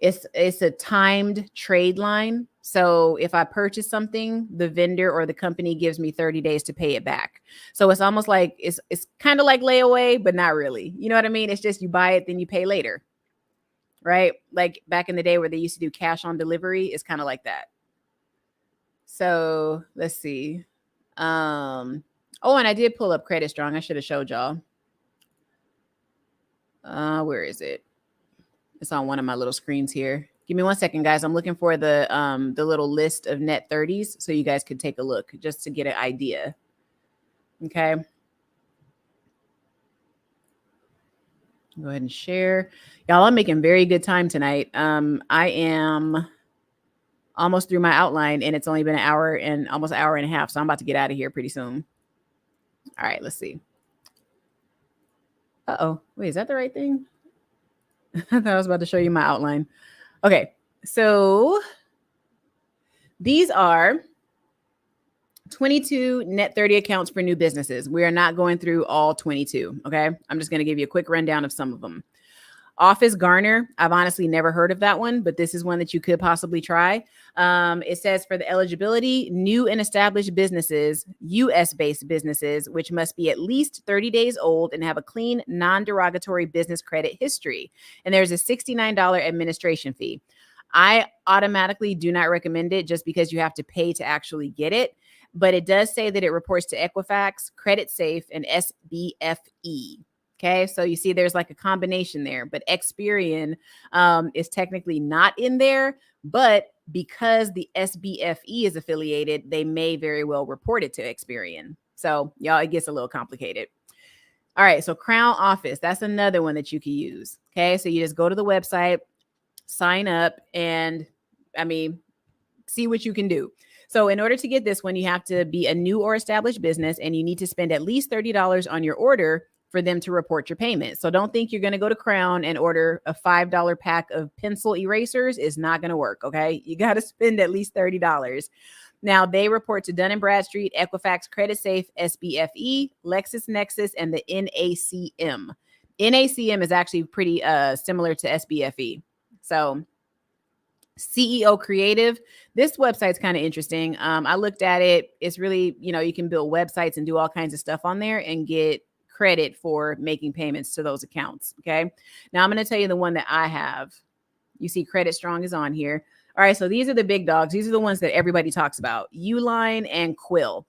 it's a timed trade line. So if I purchase something, the vendor or the company gives me 30 days to pay it back. So it's almost like it's kind of like layaway, but not really. You know what I mean? It's just you buy it, then you pay later. Right? Like back in the day where they used to do cash on delivery, it's kind of like that. So let's see. Oh, and I did pull up Credit Strong. I should have showed y'all. Where is it? It's on one of my little screens here. Give me 1 second, guys. I'm looking for the little list of net 30s so you guys could take a look just to get an idea. Okay. Go ahead and share. Y'all, I'm making very good time tonight. I am almost through my outline and it's only been an hour and almost an hour and a half. So I'm about to get out of here pretty soon. All right, let's see. Uh-oh. Wait, is that the right thing? I thought I was about to show you my outline. Okay, so these are 22 net 30 accounts for new businesses. We are not going through all 22, okay? I'm just going to give you a quick rundown of some of them. Office Garner, I've honestly never heard of that one, but this is one that you could possibly try. It says for the eligibility, new and established businesses, US-based businesses, which must be at least 30 days old and have a clean, non-derogatory business credit history. And there's a $69 administration fee. I automatically do not recommend it just because you have to pay to actually get it. But it does say that it reports to Equifax, Credit Safe, and SBFE. Okay, so you see there's like a combination there, but Experian is technically not in there, but because the SBFE is affiliated, they may very well report it to Experian. So y'all, it gets a little complicated. All right, so Crown Office, that's another one that you can use. Okay, so you just go to the website, sign up, and see what you can do. So in order to get this one, you have to be a new or established business, and you need to spend at least $30 on your order for them to report your payment. So don't think you're going to go to Crown and order a $5 pack of pencil erasers. It's not going to work. Okay. You got to spend at least $30. Now they report to Dun & Bradstreet, Equifax, Credit Safe, SBFE, LexisNexis, and the NACM. NACM is actually pretty similar to SBFE. So CEO Creative, this website's kind of interesting. I looked at it. It's really, you can build websites and do all kinds of stuff on there and get credit for making payments to those accounts. Okay. Now I'm going to tell you the one that I have. You see Credit Strong is on here. All right. So these are the big dogs. These are the ones that everybody talks about. Uline and Quill.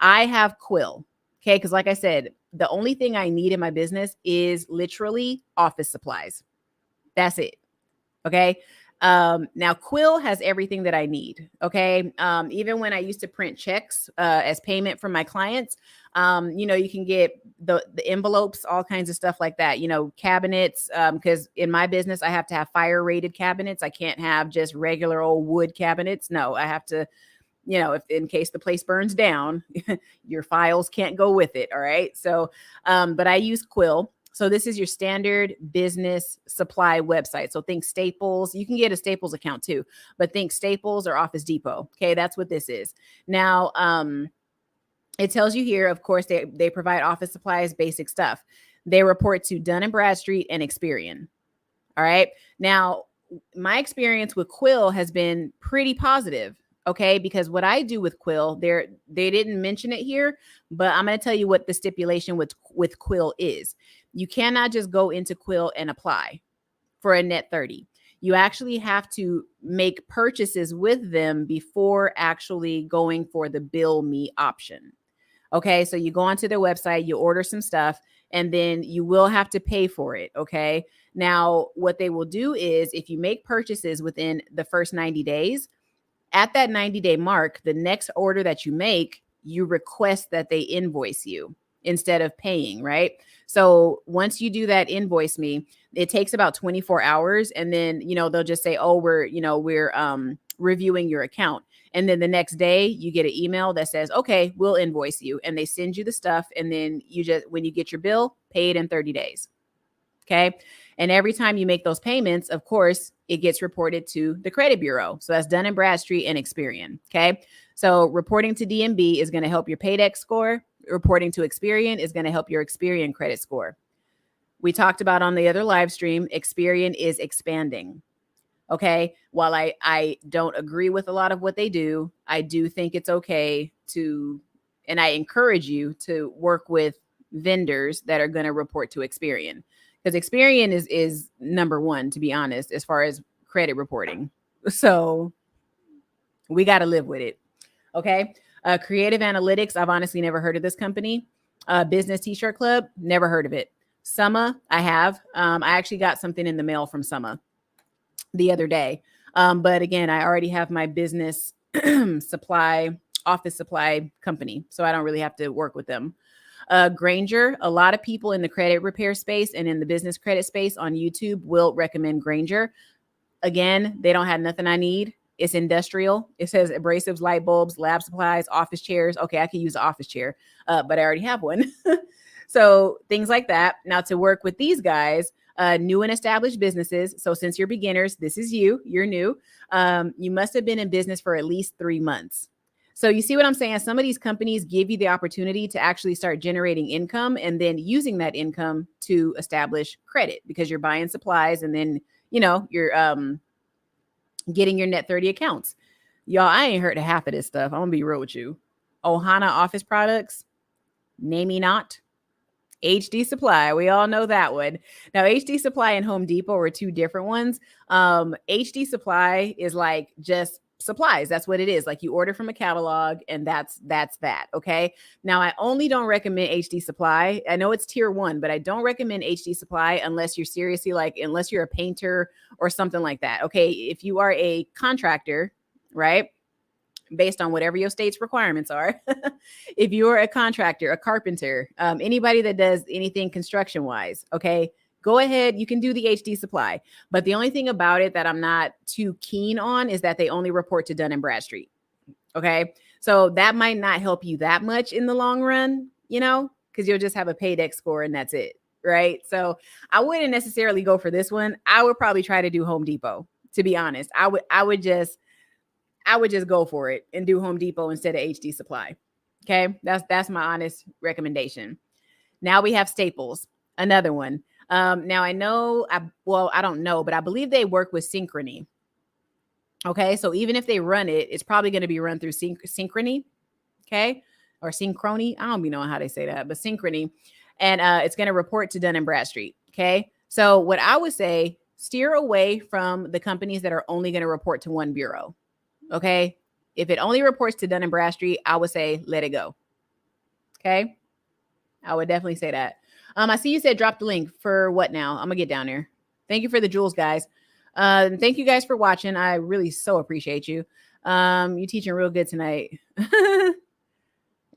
I have Quill. Okay. Because like I said, the only thing I need in my business is literally office supplies. That's it. Okay. Now Quill has everything that I need. Okay. Even when I used to print checks, as payment from my clients, you can get the envelopes, all kinds of stuff like that, cabinets, because in my business, I have to have fire rated cabinets. I can't have just regular old wood cabinets. No, I have to, if in case the place burns down, your files can't go with it. All right. So, but I use Quill. So this is your standard business supply website. So think Staples. You can get a Staples account too, but think Staples or Office Depot. Okay, that's what this is. Now, it tells you here, of course, they provide office supplies, basic stuff. They report to Dun & Bradstreet and Experian. All right. Now, my experience with Quill has been pretty positive. Okay, because what I do with Quill, they didn't mention it here, but I'm going to tell you what the stipulation with Quill is. You cannot just go into Quill and apply for a net 30. You actually have to make purchases with them before actually going for the bill me option. Okay, so you go onto their website, you order some stuff, and then you will have to pay for it. Okay, now what they will do is if you make purchases within the first 90 days, at that 90-day mark, the next order that you make, you request that they invoice you instead of paying, right? So once you do that, invoice me, it takes about 24 hours. And then, they'll just say, oh, we're reviewing your account. And then the next day you get an email that says, okay, we'll invoice you. And they send you the stuff. And then when you get your bill, pay it in 30 days. Okay. And every time you make those payments, of course, it gets reported to the credit bureau. So that's Dun & Bradstreet and Experian. Okay. So reporting to DMB is going to help your Paydex score. Reporting to Experian is going to help your Experian credit score. We talked about on the other live stream, Experian is expanding. Okay. While I don't agree with a lot of what they do, I do think it's okay and I encourage you to work with vendors that are going to report to Experian, because Experian is number one, to be honest, as far as credit reporting. So we got to live with it. Okay. Creative Analytics, I've honestly never heard of this company. Business T-shirt Club, never heard of it. Summa, I have. I actually got something in the mail from Summa the other day. But again, I already have my business office supply company, so I don't really have to work with them. Granger, a lot of people in the credit repair space and in the business credit space on YouTube will recommend Granger. Again, they don't have nothing I need. It's industrial. It says abrasives, light bulbs, lab supplies, office chairs. Okay, I can use an office chair, but I already have one. So things like that. Now, to work with these guys, new and established businesses. So since you're beginners, this is you're new. You must have been in business for at least 3 months. So you see what I'm saying? Some of these companies give you the opportunity to actually start generating income and then using that income to establish credit, because you're buying supplies and then, you're getting your net 30 accounts. Y'all, I ain't heard of half of this stuff. I'm gonna be real with you. Ohana Office Products, name me not. HD Supply, we all know that one. Now, HD Supply and Home Depot are two different ones. HD Supply is like just supplies. That's what it is. Like you order from a catalog and that's that. Okay. Now, I only don't recommend HD Supply. I know it's tier 1, but I don't recommend HD Supply unless you're seriously unless you're a painter or something like that. Okay. If you are a contractor, right? Based on whatever your state's requirements are. If you're a contractor, a carpenter, anybody that does anything construction wise, okay, go ahead. You can do the HD Supply. But the only thing about it that I'm not too keen on is that they only report to Dun & Bradstreet. Okay. So that might not help you that much in the long run, because you'll just have a Paydex score and that's it. Right. So I wouldn't necessarily go for this one. I would probably try to do Home Depot, to be honest. I would just go for it and do Home Depot instead of HD Supply. Okay. That's my honest recommendation. Now we have Staples, another one. Now I know, I don't know, but I believe they work with Synchrony. Okay. So even if they run it, it's probably going to be run through Synchrony. Okay. Or Synchrony. I don't even know how they say that, but Synchrony. And it's going to report to Dun & Bradstreet. Okay. So what I would say, steer away from the companies that are only going to report to one bureau. Okay. If it only reports to Dun & Bradstreet, I would say, let it go. Okay. I would definitely say that. I see you said drop the link for what now? I'm gonna get down there. Thank you for the jewels, guys. Thank you guys for watching. I really so appreciate you. You teaching real good tonight. Got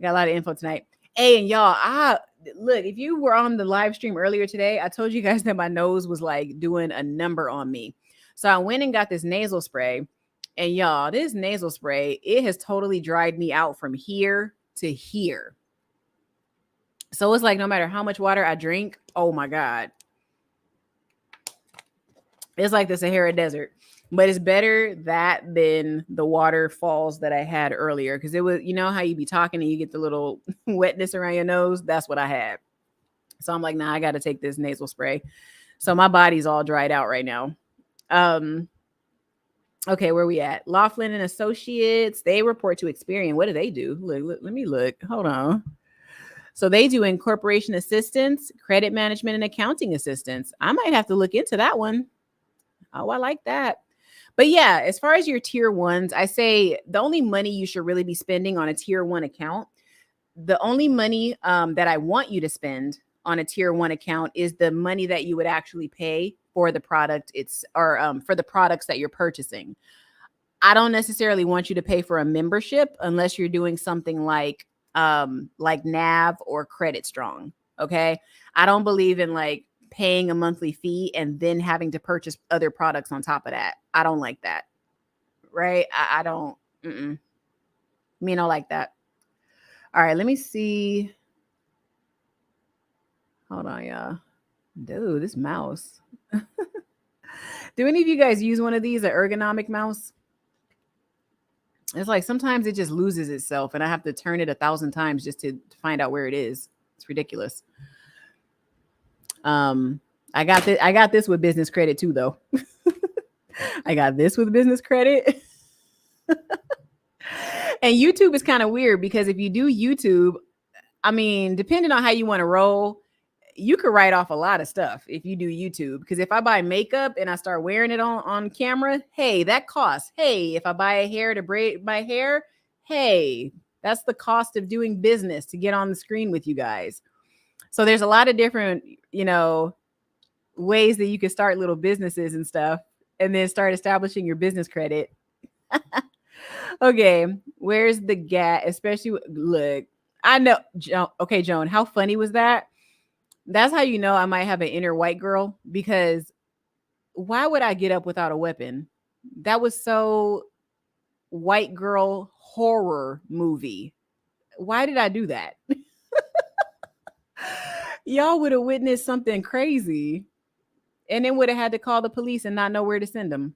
a lot of info tonight. Hey, and y'all, look, if you were on the live stream earlier today, I told you guys that my nose was like doing a number on me. So I went and got this nasal spray. And y'all, this nasal spray, it has totally dried me out from here to here. So it's like no matter how much water I drink, oh my God. It's like the Sahara Desert. But it's better that than the waterfalls that I had earlier. Because it was, how you be talking and you get the little wetness around your nose? That's what I had. So I'm like, nah, I got to take this nasal spray. So my body's all dried out right now. Okay, where we at? Laughlin and Associates. They report to Experian. What do they do? Look, let me look. Hold on. So they do incorporation assistance, credit management, and accounting assistance. I might have to look into that one. Oh, I like that. But yeah, as far as your tier 1s, I say the only money you should really be spending on a tier 1 account, the only money that I want you to spend on a tier 1 account is the money that you would actually pay for the product for the products that you're purchasing. I don't necessarily want you to pay for a membership unless you're doing something like NAV or Credit Strong. Okay. I don't believe in like paying a monthly fee and then having to purchase other products on top of that. I don't like that. Right. I don't. Me don't like that. All right, let me see. Hold on, y'all. Dude, this mouse. Do any of you guys use one of these, an ergonomic mouse? It's like sometimes it just loses itself and I have to turn it 1,000 times just to find out where it is. It's ridiculous. I got this with business credit too, though. I got this with business credit. And YouTube is kind of weird because if you do YouTube, I mean, depending on how you want to roll, you could write off a lot of stuff if you do YouTube. Because if I buy makeup and I start wearing it on camera, hey, that costs. Hey, if I buy a hair to braid my hair, hey, that's the cost of doing business to get on the screen with you guys. So there's a lot of different, ways that you can start little businesses and stuff and then start establishing your business credit. Okay, where's the gap? Especially, look, I know, okay, Joan, how funny was that? That's how you know I might have an inner white girl, because why would I get up without a weapon? That was so white girl horror movie. Why did I do that? Y'all would have witnessed something crazy and then would have had to call the police and not know where to send them.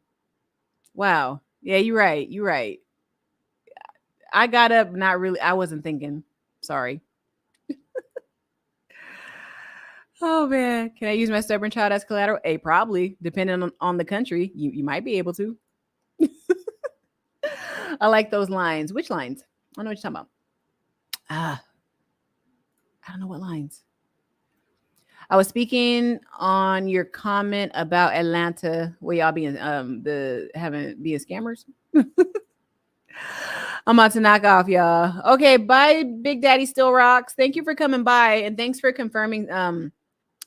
Wow. Yeah, you're right. You're right. I got up, not really. I wasn't thinking. Sorry. Oh, man. Can I use my stubborn child as collateral? Hey, probably. Depending on the country, you might be able to. I like those lines. Which lines? I don't know what you're talking about. I don't know what lines. I was speaking on your comment about Atlanta, where y'all being being scammers. I'm about to knock off, y'all. Okay, bye, Big Daddy Still Rocks. Thank you for coming by, and thanks for confirming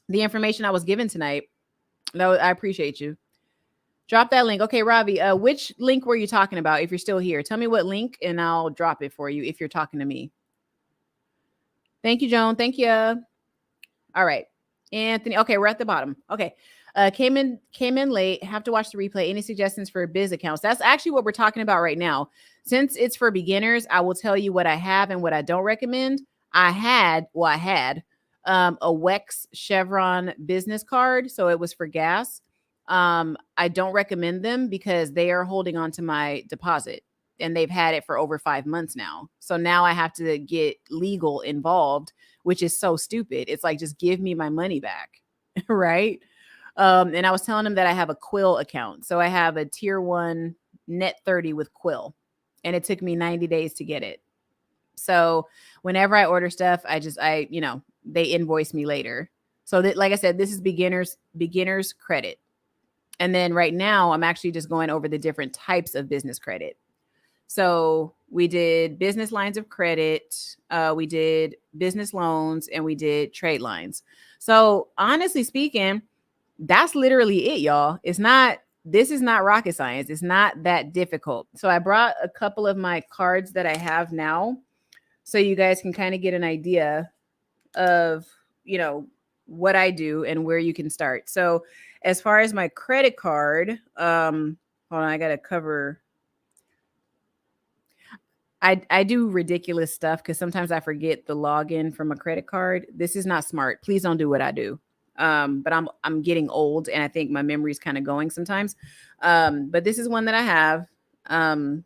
the information I was given tonight. I appreciate you. Drop that link. Okay, Ravi, which link were you talking about? If you're still here, tell me what link, and I'll drop it for you if you're talking to me. Thank you, Joan. Thank you. All right. Anthony. Okay, we're at the bottom. Okay. Came in late. Have to watch the replay. Any suggestions for biz accounts? That's actually what we're talking about right now. Since it's for beginners, I will tell you what I have and what I don't recommend. I had a WEX Chevron business card, so it was for gas. I don't recommend them because they are holding on to my deposit, and they've had it for over 5 months now. So now I have to get legal involved, which is so stupid. It's like, just give me my money back. Right. And I was telling them that I have a Quill account. So I have a tier 1 net 30 with Quill, and it took me 90 days to get it. So whenever I order stuff, they invoice me later. So that, like I said, this is beginners credit. And then right now I'm actually just going over the different types of business credit. So we did business lines of credit, we did business loans, and we did trade lines. So honestly speaking, that's literally it, y'all. This is not rocket science. It's not that difficult. So I brought a couple of my cards that I have now, so you guys can kind of get an idea of, what I do and where you can start. So as far as my credit card, hold on, I got to cover. I do ridiculous stuff because sometimes I forget the login from a credit card. This is not smart. Please don't do what I do. But I'm getting old, and I think my memory is kind of going sometimes. But this is one that I have. I don't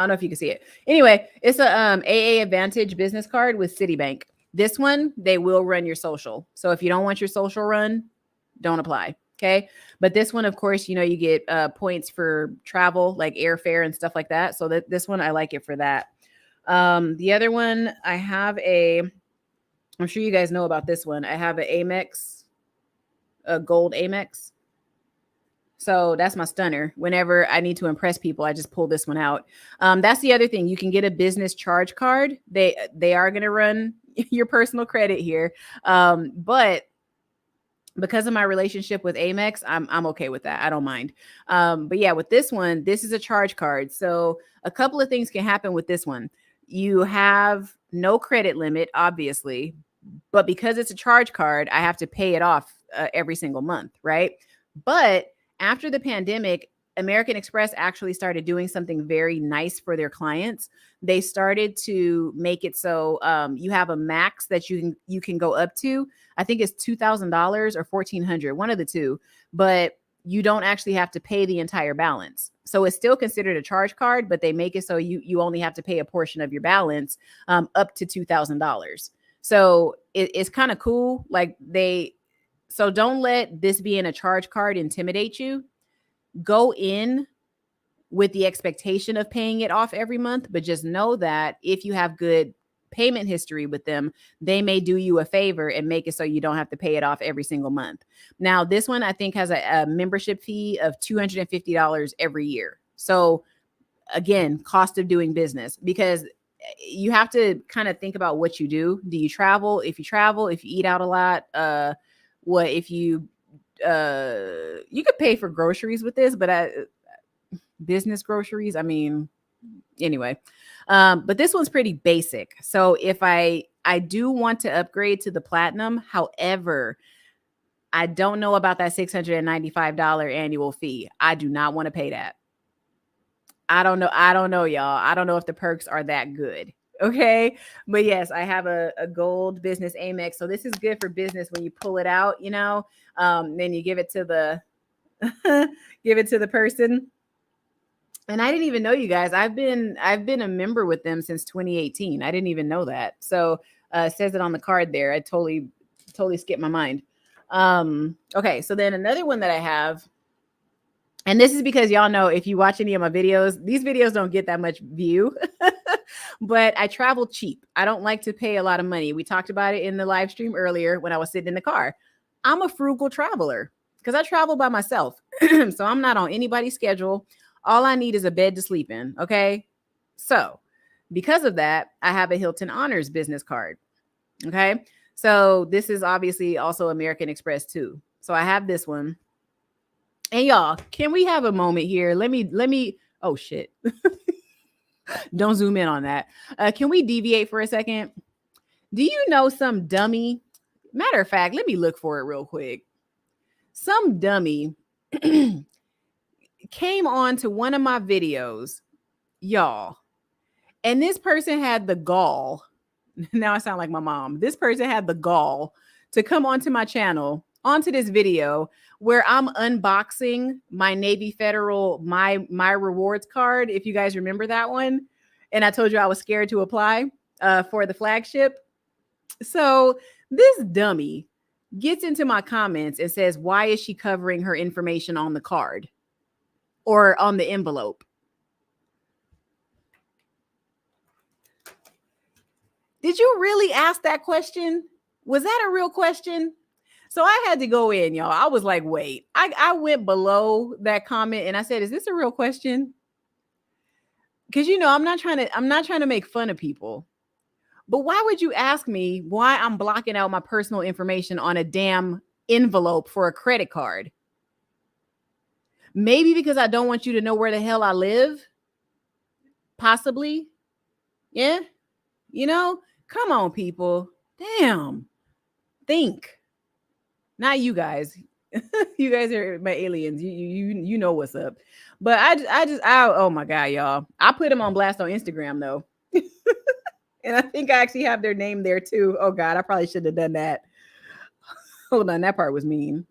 know if you can see it. Anyway, it's a AA Advantage business card with Citibank. This one, they will run your social. So if you don't want your social run, don't apply. Okay. But this one, of course, you get points for travel, like airfare and stuff like that. So this one, I like it for that. The other one, I have I'm sure you guys know about this one. I have an Amex, a gold Amex. So that's my stunner. Whenever I need to impress people, I just pull this one out. That's the other thing. You can get a business charge card. They are going to run your personal credit here. But because of my relationship with Amex, I'm okay with that. I don't mind. But yeah, with this one, this is a charge card. So a couple of things can happen with this one. You have no credit limit, obviously, but because it's a charge card, I have to pay it off every single month, right? But after the pandemic, American Express actually started doing something very nice for their clients. They started to make it so you have a max that you can go up to. I think it's $2,000 or $1,400, one of the two, but you don't actually have to pay the entire balance. So it's still considered a charge card, but they make it so you only have to pay a portion of your balance up to $2,000. So it's kind of cool. So don't let this being a charge card intimidate you. Go in with the expectation of paying it off every month, but just know that if you have good payment history with them, they may do you a favor and make it so you don't have to pay it off every single month. Now, this one I think has a membership fee of $250 every year. So again, cost of doing business, because you have to kind of think about what you do. Do you travel? If you travel, if you eat out a lot, what if you could pay for groceries with this, but business groceries, I mean, anyway. But this one's pretty basic. So if I do want to upgrade to the platinum, however, I don't know about that $695 annual fee. I do not want to pay that. I don't know, y'all. I don't know if the perks are that good. Okay. But yes, I have a gold business Amex. So this is good for business when you pull it out, then you give it to the person. And I didn't even know, you guys, I've been a member with them since 2018. I didn't even know that. So it says it on the card there. I totally skipped my mind. Okay. So then another one that I have, and this is because y'all know, if you watch any of my videos, these videos don't get that much view, but I travel cheap. I don't like to pay a lot of money. We talked about it in the live stream earlier when I was sitting in the car. I'm a frugal traveler because I travel by myself. So I'm not on anybody's schedule. All I need is a bed to sleep in. Okay. So because of that, I have a Hilton Honors business card. Okay. So this is obviously also American Express too. So I have this one. And y'all, can we have a moment here? Let me, oh shit. Don't zoom in on that. Can we deviate for a second? Do you know some dummy? Matter of fact, let me look for it real quick. Some dummy came on to one of my videos, y'all. And this person had the gall. Now I sound like my mom. This person had the gall to come onto my channel, onto this video where I'm unboxing my Navy Federal, my rewards card. If you guys remember that one. And I told you I was scared to apply for the flagship. So this dummy gets into my comments and says, why is she covering her information on the card or on the envelope? Did you really ask that question? Was that a real question? So I had to go in, y'all. I was like, wait, I went below that comment and I said, is this a real question? Because, I'm not trying to make fun of people, but why would you ask me why I'm blocking out my personal information on a damn envelope for a credit card? Maybe because I don't want you to know where the hell I live. Possibly. Yeah. Come on, people. Damn. Think. Not you guys. You guys are my aliens. You know what's up. But oh my God, y'all. I put them on blast on Instagram though. And I think I actually have their name there too. Oh God, I probably should have done that. Hold on, that part was mean.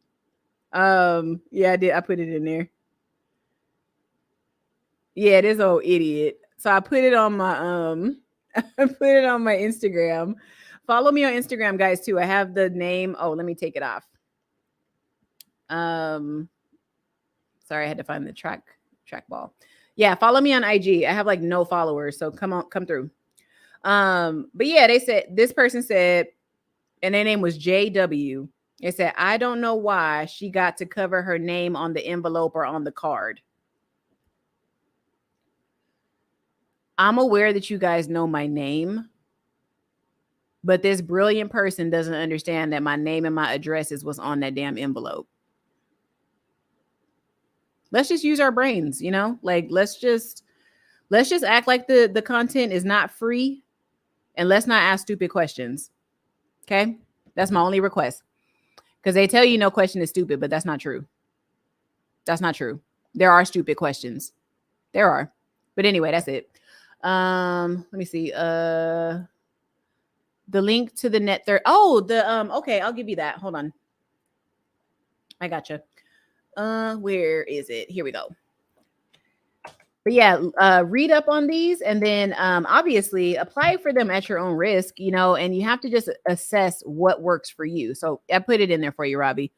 Yeah, I did. I put it in there. Yeah, this old idiot. So I put it on my I put it on my Instagram. Follow me on Instagram, guys, too. I have the name. Oh, let me take it off. Sorry, I had to find the trackball. Yeah, follow me on IG. I have like no followers, so come through. But yeah, this person said, and their name was JW. They said, I don't know why she got to cover her name on the envelope or on the card. I'm aware that you guys know my name, but this brilliant person doesn't understand that my name and my address is what's on that damn envelope. Let's just use our brains, like let's just act like the content is not free, and let's not ask stupid questions. Okay. That's my only request. Because they tell you no question is stupid, but that's not true. That's not true. There are stupid questions. There are. But anyway, that's it. Let me see. The link to the net third. Oh, okay, I'll give you that. Hold on. I gotcha. Where is it? Here we go. But yeah, read up on these and then obviously apply for them at your own risk, and you have to just assess what works for you. So I put it in there for you, Robbie.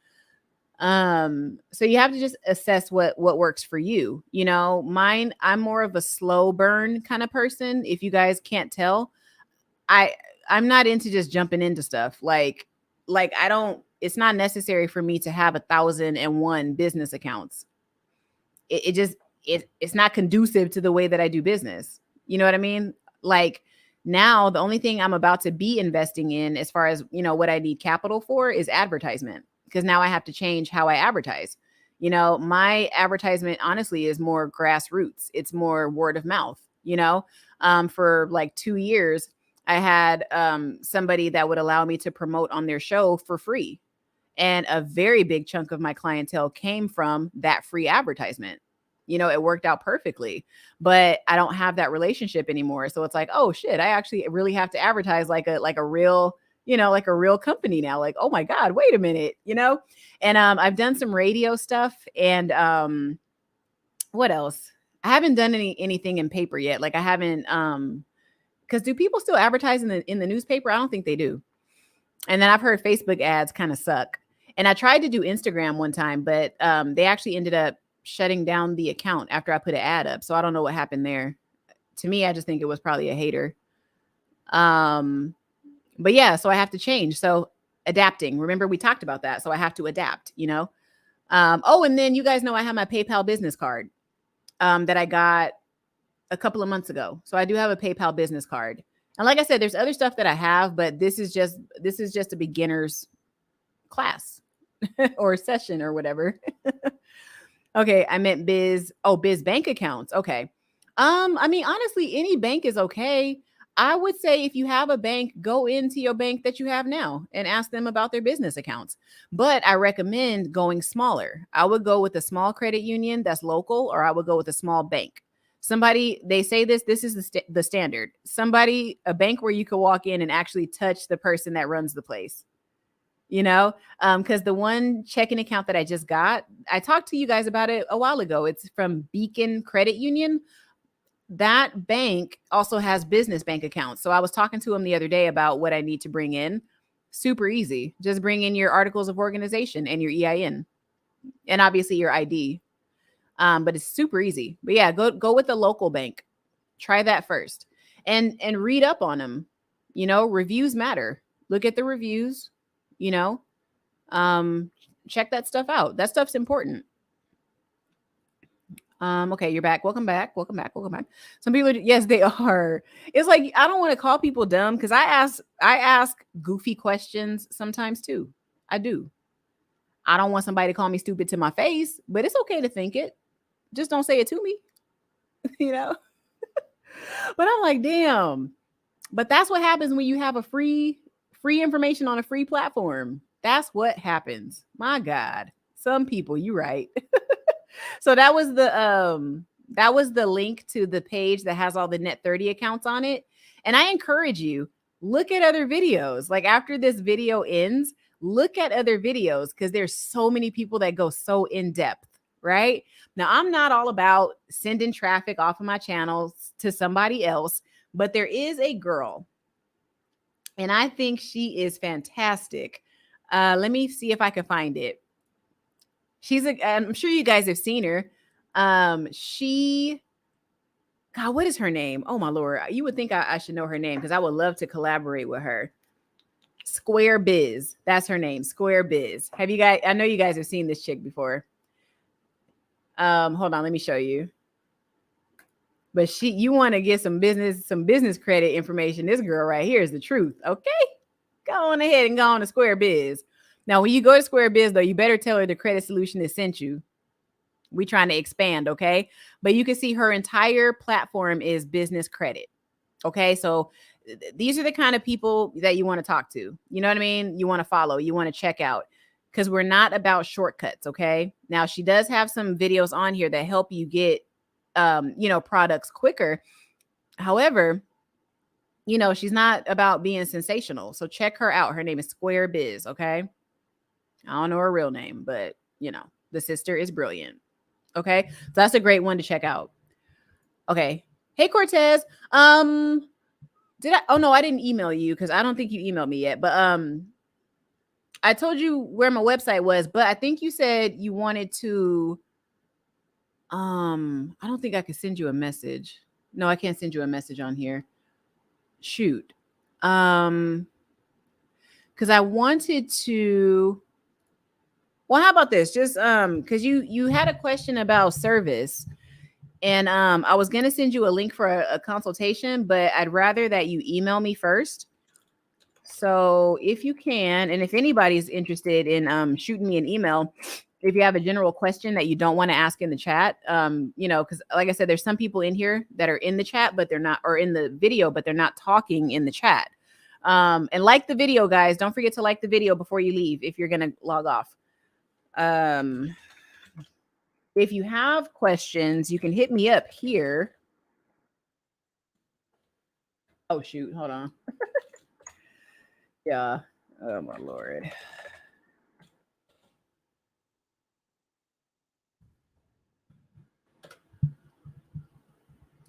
So you have to just assess what works for you. I'm more of a slow burn kind of person. If you guys can't tell, I'm not into just jumping into stuff. Like it's not necessary for me to have 1,001 business accounts. It's not conducive to the way that I do business. You know what I mean? Like now the only thing I'm about to be investing in as far as, what I need capital for is advertisement, because now I have to change how I advertise. My advertisement honestly is more grassroots. It's more word of mouth, for like 2 years, I had somebody that would allow me to promote on their show for free. And a very big chunk of my clientele came from that free advertisement. It worked out perfectly, but I don't have that relationship anymore. So it's like, oh shit, I actually really have to advertise like a real, like a real company now. Like, oh my God, wait a minute, and I've done some radio stuff and what else? I haven't done anything in paper yet. Like I haven't, because do people still advertise in the newspaper? I don't think they do. And then I've heard Facebook ads kind of suck. And I tried to do Instagram one time, but they actually ended up shutting down the account after I put an ad up. So I don't know what happened there. To me, I just think it was probably a hater. But yeah, so I have to change. So adapting. Remember, we talked about that. So I have to adapt, Oh, and then you guys know I have my PayPal business card that I got a couple of months ago. So I do have a PayPal business card. And like I said, there's other stuff that I have, but this is just a beginner's class or session or whatever. Okay, I meant biz bank accounts. Okay. I mean, honestly, any bank is okay. I would say if you have a bank, go into your bank that you have now and ask them about their business accounts. But I recommend going smaller. I would go with a small credit union that's local, or I would go with a small bank. They say this is the standard. A bank where you can walk in and actually touch the person that runs the place. Because the one checking account that I just got, I talked to you guys about it a while ago. It's from Beacon Credit Union. That bank also has business bank accounts. So I was talking to him the other day about what I need to bring in. Super easy. Just bring in your articles of organization and your EIN and obviously your ID. But it's super easy. But yeah, go with the local bank. Try that first and read up on them. Reviews matter. Look at the reviews. Check that stuff out. That stuff's important. Okay, you're back. Welcome back. Some people, yes, they are. It's like, I don't want to call people dumb because I ask goofy questions sometimes too. I do. I don't want somebody to call me stupid to my face, but it's okay to think it. Just don't say it to me, But I'm like, damn. But that's what happens when you have a free information on a free platform. That's what happens. My God. Some people, you're right. So that was the link to the page that has all the net 30 accounts on it. And I encourage you, look at other videos. Like after this video ends, look at other videos because there's so many people that go so in depth, right? Now, I'm not all about sending traffic off of my channels to somebody else, but there is a girl and I think she is fantastic. Let me see if I can find it. I'm sure you guys have seen her. God, what is her name? Oh my Lord. You would think I should know her name because I would love to collaborate with her. Square Biz. That's her name. Square Biz. I know you guys have seen this chick before. Hold on, let me show you. But you want to get some business credit information. This girl right here is the truth. Okay. Go on ahead and go on to Square Biz. Now, when you go to Square Biz, though, you better tell her the credit Solutionist sent you. We trying to expand, okay? But you can see her entire platform is business credit, okay? So these are the kind of people that you want to talk to. You know what I mean? You want to follow. You want to check out. because we're not about shortcuts. Okay. Now she does have some videos on here that help you get, products quicker. However, she's not about being sensational. So check her out. Her name is Square Biz. Okay. I don't know her real name, but the sister is brilliant. Okay. So that's a great one to check out. Okay. Hey, Cortez. Did I? Oh no, I didn't email you because I don't think you emailed me yet. But I told you where my website was, but I think you said you wanted to. I don't think I could send you a message. No, I can't send you a message on here. Shoot. Because I wanted to. Well, how about this? Just because you had a question about service. And I was going to send you a link for a consultation, but I'd rather that you email me first. So if you can, and if anybody's interested in shooting me an email, if you have a general question that you don't want to ask in the chat, because like I said, there's some people in here that are in the chat, but they're not, or in the video, but they're not talking in the chat. And like the video, guys. Don't forget to like the video before you leave if you're going to log off. If you have questions, you can hit me up here. Oh, shoot. Hold on. Yeah. Oh, my Lord.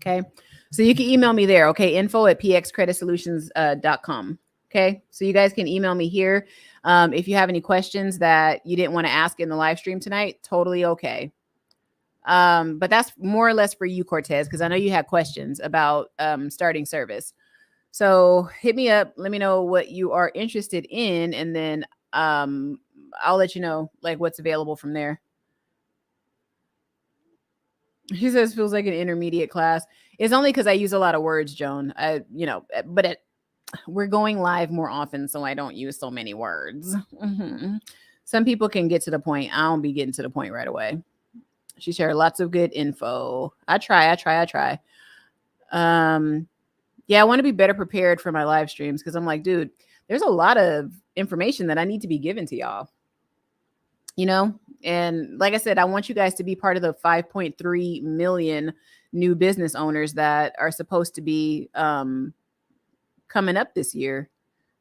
Okay. So you can email me there. Okay. info@pxcreditsolutions.com. Okay. So you guys can email me here. If you have any questions that you didn't want to ask in the live stream tonight, totally okay. But that's more or less for you, Cortez, because I know you had questions about starting service. So hit me up. Let me know what you are interested in, and then I'll let you know like what's available from there. She says feels like an intermediate class. It's only because I use a lot of words, Joan. We're going live more often, so I don't use so many words. Mm-hmm. Some people can get to the point. I don't be getting to the point right away. She shared lots of good info. I try. Yeah, I want to be better prepared for my live streams because I'm like, dude, there's a lot of information that I need to be given to y'all. And like I said, I want you guys to be part of the 5.3 million new business owners that are supposed to be coming up this year.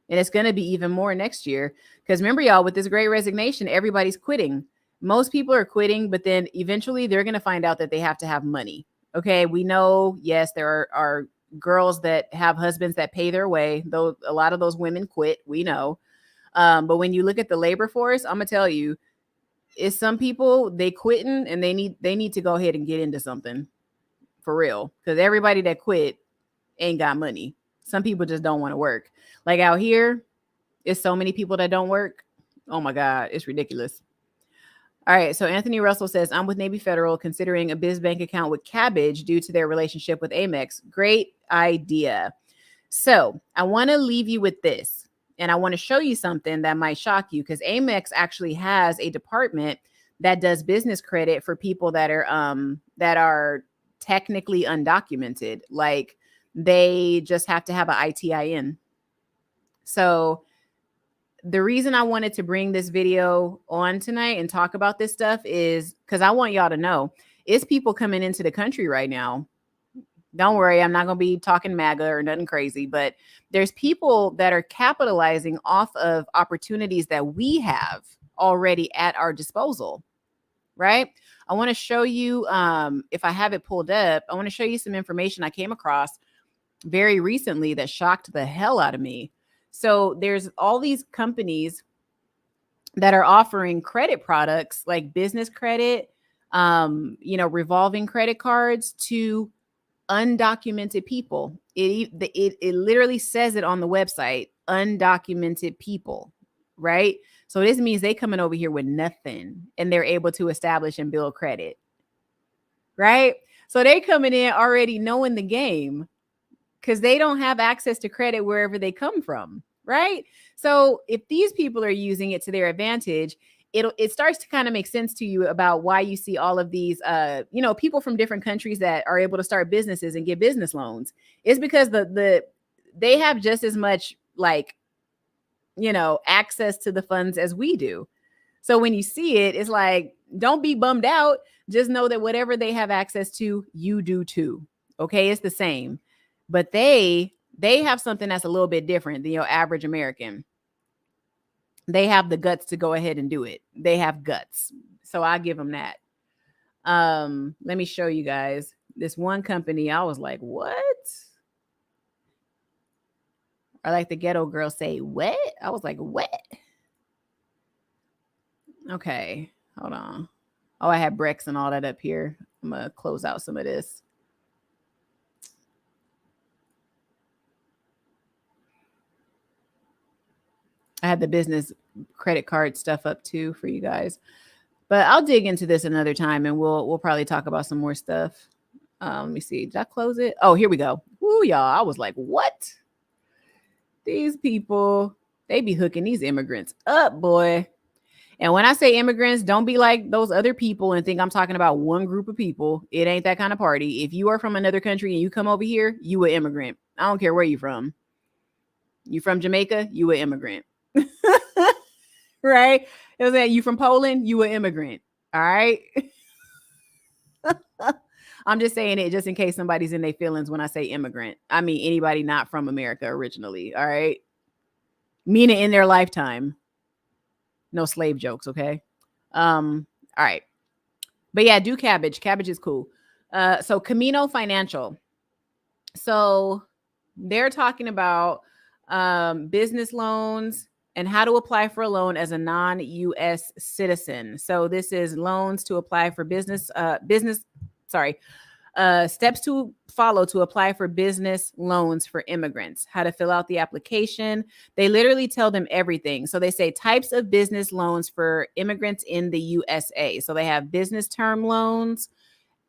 And it's going to be even more next year. Because remember, y'all, with this great resignation, everybody's quitting. Most people are quitting, but then eventually they're going to find out that they have to have money. Okay. We know, yes, there are girls that have husbands that pay their way, though a lot of those women quit. We know. But when you look at the labor force, I'm going to tell you, it's some people, they quitting and they need to go ahead and get into something for real. Because everybody that quit ain't got money. Some people just don't want to work. Like out here, it's so many people that don't work. Oh my God, it's ridiculous. All right. So Anthony Russell says, I'm with Navy Federal considering a biz bank account with Cabbage due to their relationship with Amex. Great idea. So I want to leave you with this. And I want to show you something that might shock you because Amex actually has a department that does business credit for people that are technically undocumented. Like they just have to have an ITIN. So the reason I wanted to bring this video on tonight and talk about this stuff is because I want y'all to know it's people coming into the country right now. Don't worry, I'm not going to be talking MAGA or nothing crazy, but there's people that are capitalizing off of opportunities that we have already at our disposal, right? I want to show you, if I have it pulled up, I want to show you some information I came across very recently that shocked the hell out of me. So there's all these companies that are offering credit products like business credit, revolving credit cards to undocumented people. It literally says it on the website, undocumented people, right? So this means they coming over here with nothing and they're able to establish and build credit, right? So they coming in already knowing the game because they don't have access to credit wherever they come from, right? So if these people are using it to their advantage, it starts to kind of make sense to you about why you see all of these, people from different countries that are able to start businesses and get business loans. It's because they have just as much access to the funds as we do. So when you see it, it's like, don't be bummed out. Just know that whatever they have access to, you do too. Okay, it's the same. But they have something that's a little bit different than your average American. They have the guts to go ahead and do it. They have guts. So I give them that. Let me show you guys this one company. I was like, what? Or like the ghetto girl say, what? I was like, what? Okay, hold on. Oh, I had Brex and all that up here. I'm going to close out some of this. I had the business credit card stuff up too for you guys. But I'll dig into this another time and we'll probably talk about some more stuff. Let me see. Did I close it? Oh, here we go. Ooh, y'all. I was like, what? These people, they be hooking these immigrants up, boy. And when I say immigrants, don't be like those other people and think I'm talking about one group of people. It ain't that kind of party. If you are from another country and you come over here, you an immigrant. I don't care where you're from. You from Jamaica, you an immigrant. Right? It was like, you from Poland, you an immigrant. All right. I'm just saying it just in case somebody's in their feelings when I say immigrant. I mean anybody not from America originally. All right. Meaning in their lifetime. No slave jokes, okay? All right. But yeah, do cabbage. Cabbage is cool. So Camino Financial. So they're talking about business loans and how to apply for a loan as a non-US citizen. So this is loans to apply for steps to follow to apply for business loans for immigrants, how to fill out the application. They literally tell them everything. So they say types of business loans for immigrants in the USA. So they have business term loans,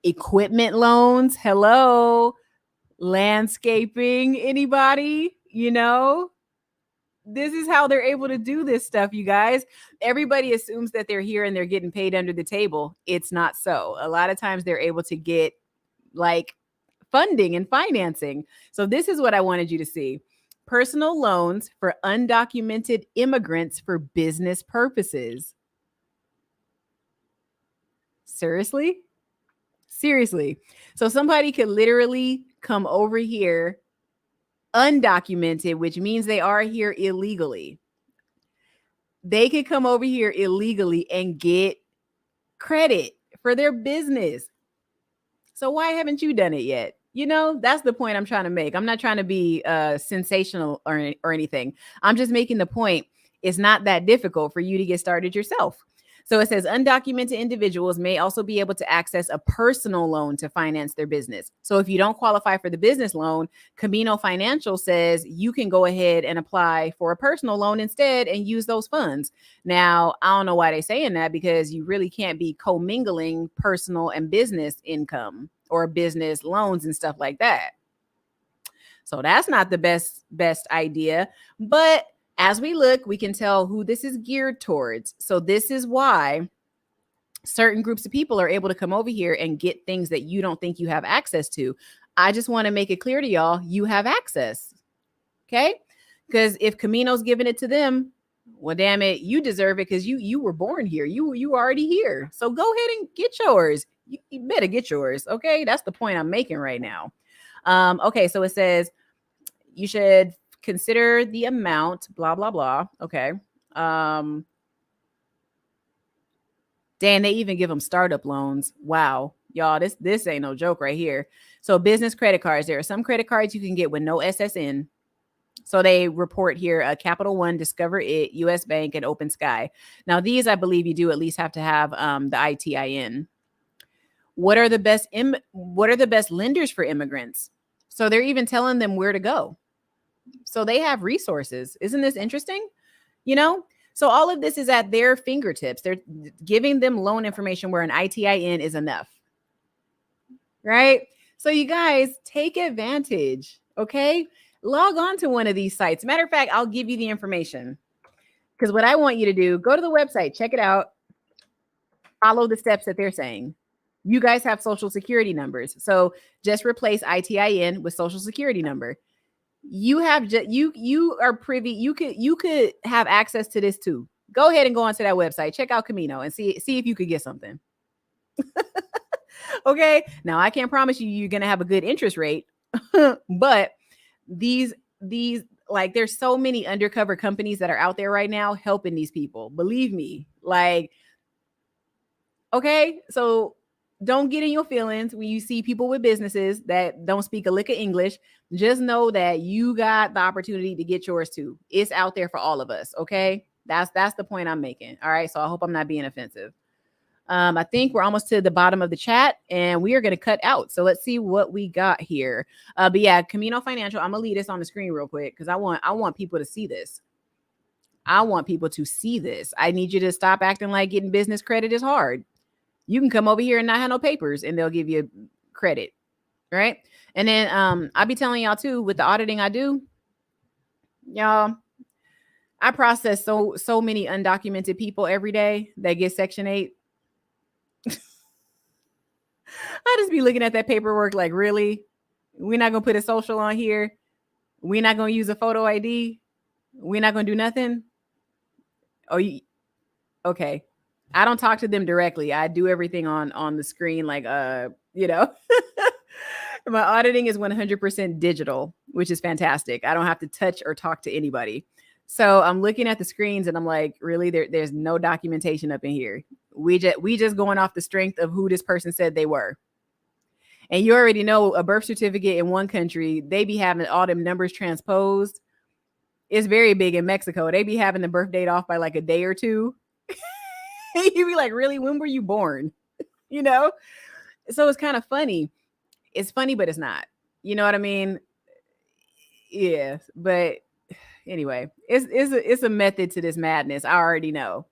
equipment loans, hello, landscaping, anybody, this is how they're able to do this stuff, you guys. Everybody assumes that they're here and they're getting paid under the table. It's not so. A lot of times they're able to get like funding and financing. So this is what I wanted you to see. Personal loans for undocumented immigrants for business purposes. Seriously? So somebody could literally come over here undocumented, which means they are here illegally. They could come over here illegally and get credit for their business. So why haven't you done it yet? That's the point I'm trying to make. I'm not trying to be sensational or anything. I'm just making the point. It's not that difficult for you to get started yourself. So it says undocumented individuals may also be able to access a personal loan to finance their business. So if you don't qualify for the business loan, Camino Financial says you can go ahead and apply for a personal loan instead and use those funds. Now, I don't know why they're saying that, because you really can't be commingling personal and business income or business loans and stuff like that. So that's not the best idea. But as we look, we can tell who this is geared towards. So this is why certain groups of people are able to come over here and get things that you don't think you have access to. I just want to make it clear to y'all, you have access. Okay? Because if Camino's giving it to them, well, damn it, you deserve it because you were born here. You already here. So go ahead and get yours. You better get yours. Okay? That's the point I'm making right now. Okay, so it says you should consider the amount, blah, blah, blah. Okay. Dan, they even give them startup loans. Wow. Y'all, this ain't no joke right here. So business credit cards, there are some credit cards you can get with no SSN. So they report here, Capital One, Discover It, US Bank, and Open Sky. Now these, I believe you do at least have to have the ITIN. What are the best lenders for immigrants? So they're even telling them where to go. So they have resources. Isn't this interesting? So all of this is at their fingertips. They're giving them loan information where an ITIN is enough. Right? So you guys take advantage. Okay? Log on to one of these sites. Matter of fact, I'll give you the information. Because what I want you to do, go to the website, check it out, follow the steps that they're saying. You guys have social security numbers. So just replace ITIN with social security number. You have you are privy. You could have access to this too. go ahead and go onto that website. Check out Camino and see if you could get something. Okay. Now I can't promise you're going to have a good interest rate, but these, like, there's so many undercover companies that are out there right now helping these people. Believe me, like, okay. So don't get in your feelings when you see people with businesses that don't speak a lick of English. Just know that you got the opportunity to get yours too. It's out there for all of us. Okay. That's the point I'm making. All right. So I hope I'm not being offensive. I think we're almost to the bottom of the chat and we are going to cut out. So let's see what we got here. But yeah, Camino Financial, I'm gonna leave this on the screen real quick because I want people to see this. I want people to see this. I need you to stop acting like getting business credit is hard. You can come over here and not have no papers and they'll give you credit. Right. And then I'll be telling y'all too, with the auditing I do, y'all, I process so many undocumented people every day that get Section 8. I just be looking at that paperwork like, really? We're not going to put a social on here. We're not going to use a photo ID. We're not going to do nothing. Oh, okay. I don't talk to them directly. I do everything on the screen. Like, you know, my auditing is 100% digital, which is fantastic. I don't have to touch or talk to anybody. So I'm looking at the screens and I'm like, really, there's no documentation up in here. We just going off the strength of who this person said they were. And you already know a birth certificate in one country, they be having all them numbers transposed. It's very big in Mexico. They be having the birth date off by like a day or two. You be like, really? When were you born? You know? So it's kind of funny. It's funny, but it's not. You know what I mean? Yeah. But anyway, it's a method to this madness. I already know.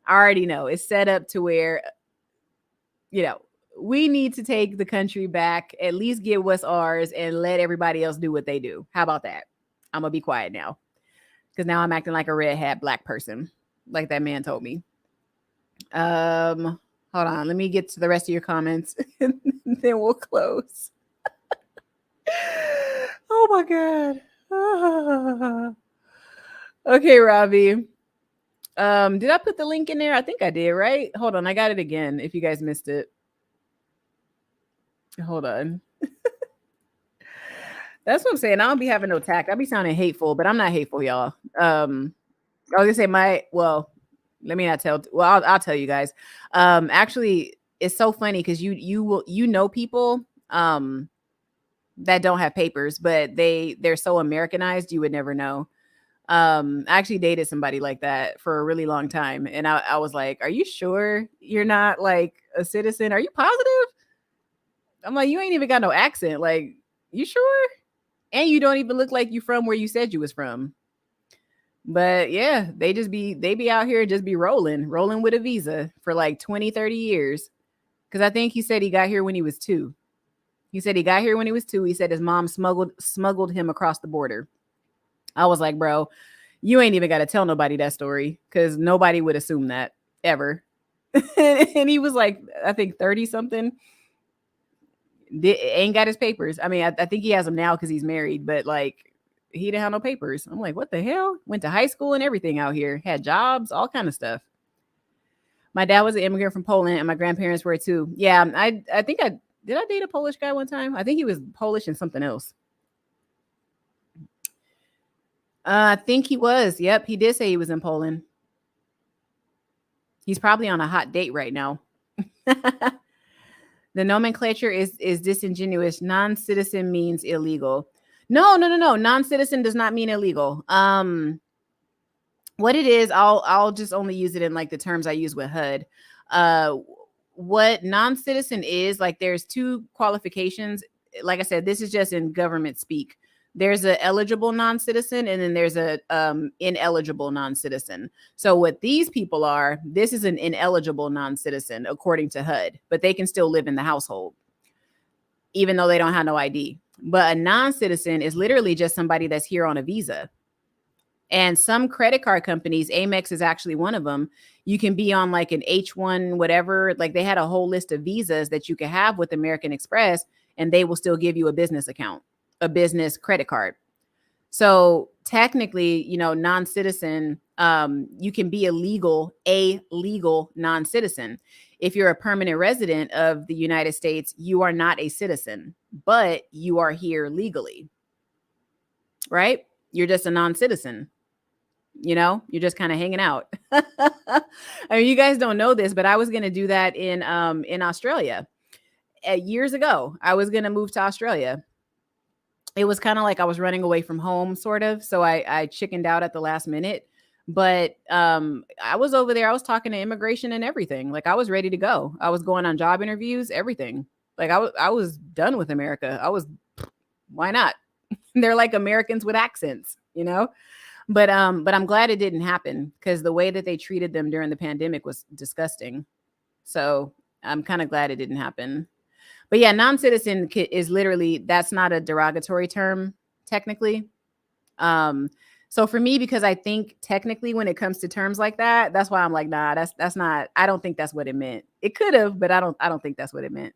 It's set up to where, you know, we need to take the country back, at least get what's ours and let everybody else do what they do. How about that? I'm going to be quiet now because now I'm acting like a red hat black person, like that man told me. Hold on. Let me get to the rest of your comments and then we'll close. Oh my God. Okay, Robbie. Did I put the link in there? I think I did, right? Hold on. I got it again if you guys missed it. Hold on. That's what I'm saying. I don't be having no tact. I be sounding hateful, but I'm not hateful, y'all. I was gonna say let me not tell. Well, I'll tell you guys. Actually, it's so funny because you know people that don't have papers, but they're so Americanized you would never know. I actually dated somebody like that for a really long time, and I was like, "Are you sure you're not like a citizen? Are you positive?" I'm like, "You ain't even got no accent. Like, you sure? And you don't even look like you from where you said you was from." But yeah, they be out here just be rolling with a visa for like 20, 30 years. Cause I think he said he got here when he was 2. He said he got here when he was 2. He said his mom smuggled him across the border. I was like, bro, you ain't even got to tell nobody that story because nobody would assume that ever. And he was like, I think 30 something. Ain't got his papers. I mean, I think he has them now because he's married, but like he didn't have no papers. I'm like, what the hell? Went to high school and everything out here, had jobs, all kind of stuff. My dad was an immigrant from Poland and my grandparents were too. Yeah, I think did I date a Polish guy one time? I think he was Polish and something else. I think he was. Yep, he did say he was in Poland. He's probably on a hot date right now. The nomenclature is disingenuous. Non-citizen means illegal. No. Non-citizen does not mean illegal. What it is, I'll just only use it in like the terms I use with HUD. What non-citizen is, like there's 2 qualifications. Like I said, this is just in government speak. There's an eligible non-citizen and then there's a ineligible non-citizen. So what these people are, this is an ineligible non-citizen according to HUD, but they can still live in the household even though they don't have no ID. But a non-citizen is literally just somebody that's here on a visa. And some credit card companies, Amex is actually one of them. You can be on like an H1 whatever. Like they had a whole list of visas that you could have with American Express and they will still give you a business account, a business credit card. So technically, you know, non-citizen, You can be a legal non-citizen. If you're a permanent resident of the United States, you are not a citizen, but you are here legally, right? You're just a non-citizen. You're just kind of hanging out. I mean, you guys don't know this, but I was going to do that in Australia. Years ago, I was going to move to Australia. It was kind of like I was running away from home, sort of. So I chickened out at the last minute. But I was over there. I was talking to immigration and everything. Like, I was ready to go. I was going on job interviews, everything. Like, I was done with America. Why not? They're like Americans with accents, But I'm glad it didn't happen, because the way that they treated them during the pandemic was disgusting. So I'm kind of glad it didn't happen. But yeah, non-citizen is literally, that's not a derogatory term, technically. So for me, because I think technically when it comes to terms like that, that's why I'm like, nah, that's not, I don't think that's what it meant. It could have, but I don't think that's what it meant.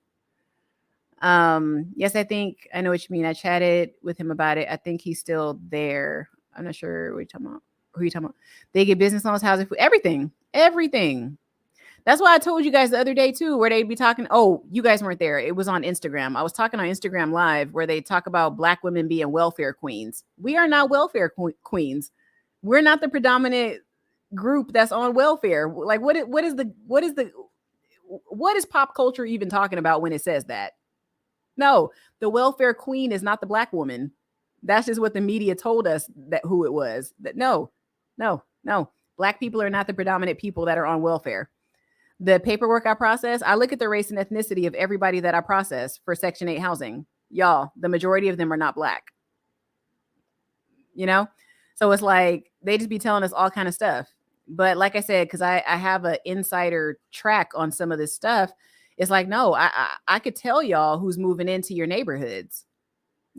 Yes, I think I know what you mean. I chatted with him about it. I think he's still there. I'm not sure what you're talking about. Who are you talking about? They get business loans, housing, food, everything. That's why I told you guys the other day too, where they'd be talking. Oh, you guys weren't there. It was on Instagram. I was talking on Instagram Live where they talk about Black women being welfare queens. We are not welfare queens. We're not the predominant group that's on welfare. Like, what is pop culture even talking about when it says that? No, the welfare queen is not the Black woman. That's just what the media told us that who it was. That no. Black people are not the predominant people that are on welfare. The paperwork I process, I look at the race and ethnicity of everybody that I process for Section 8 housing. Y'all, the majority of them are not Black. So it's like they just be telling us all kind of stuff. But like I said, because I have an insider track on some of this stuff, it's like, no, I could tell y'all who's moving into your neighborhoods.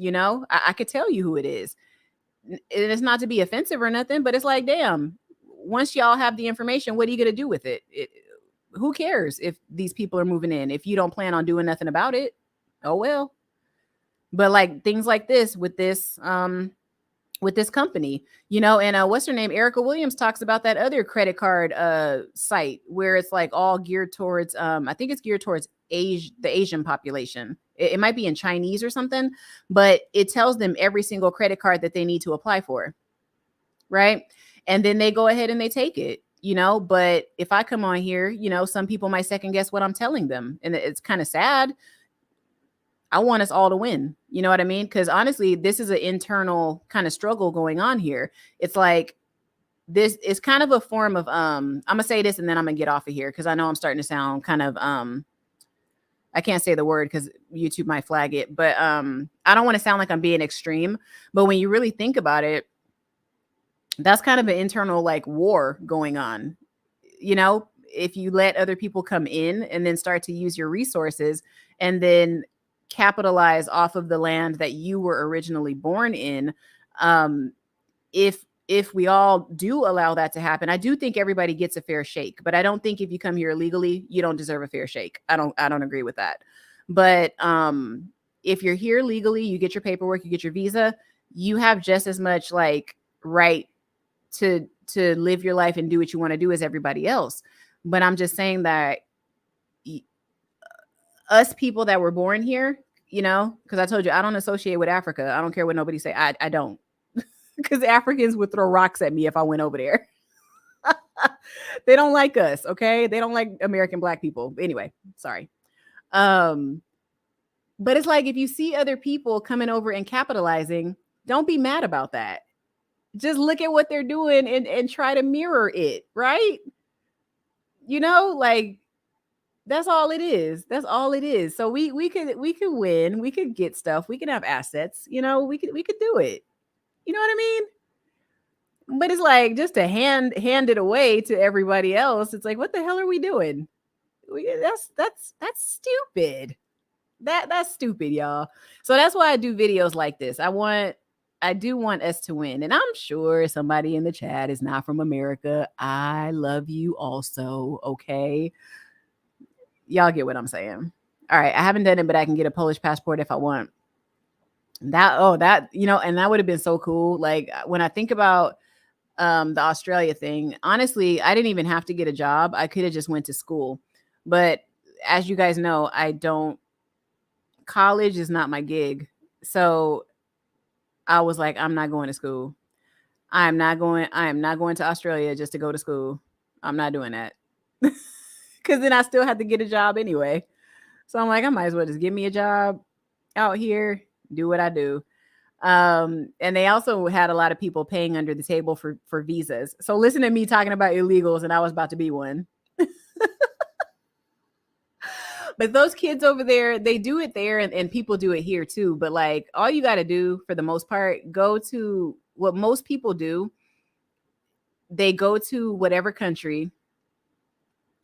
I could tell you who it is. And it's not to be offensive or nothing, but it's like, damn, once y'all have the information, what are you going to do with it? Who cares if these people are moving in? If you don't plan on doing nothing about it, oh well. But like things like this with this company, and what's her name? Erica Williams talks about that other credit card site where it's like all geared towards, I think it's geared towards the Asian population. It might be in Chinese or something, but it tells them every single credit card that they need to apply for. Right. And then they go ahead and they take it. But if I come on here, some people might second guess what I'm telling them. And it's kind of sad. I want us all to win. You know what I mean? Because honestly, this is an internal kind of struggle going on here. It's like this is kind of a form of, I'm going to say this and then I'm going to get off of here because I know I'm starting to sound kind of, I can't say the word because YouTube might flag it. But I don't want to sound like I'm being extreme. But when you really think about it, that's kind of an internal like war going on. If you let other people come in and then start to use your resources and then capitalize off of the land that you were originally born in, if we all do allow that to happen, I do think everybody gets a fair shake. But I don't think if you come here illegally, you don't deserve a fair shake. I don't agree with that. But if you're here legally, you get your paperwork, you get your visa, you have just as much like right to live your life and do what you want to do as everybody else. But I'm just saying that us people that were born here, because I told you I don't associate with Africa. I don't care what nobody say. I don't, because Africans would throw rocks at me if I went over there. They don't like us. Okay. They don't like American Black people. Anyway, sorry. But it's like, if you see other people coming over and capitalizing, don't be mad about that. Just look at what they're doing and try to mirror it, right? Like that's all it is. That's all it is. So we could win. We could get stuff. We can have assets. We could do it. You know what I mean? But it's like just to hand it away to everybody else. It's like, what the hell are we doing? That's stupid. That's stupid, y'all. So that's why I do videos like this. I do want us to win. And I'm sure somebody in the chat is not from America. I love you also. Okay. Y'all get what I'm saying. All right. I haven't done it, but I can get a Polish passport if I want. And that would have been so cool. Like when I think about the Australia thing. Honestly, I didn't even have to get a job. I could have just went to school. But as you guys know, college is not my gig. So I was like, I'm not going to school. I am not going to Australia just to go to school. I'm not doing that. Because then I still had to get a job anyway. So I'm like, I might as well just give me a job out here, do what I do. And they also had a lot of people paying under the table for visas. So listen to me talking about illegals, and I was about to be one. But those kids over there, they do it there, and people do it here too. But like, all you got to do for the most part, go to what most people do. They go to whatever country,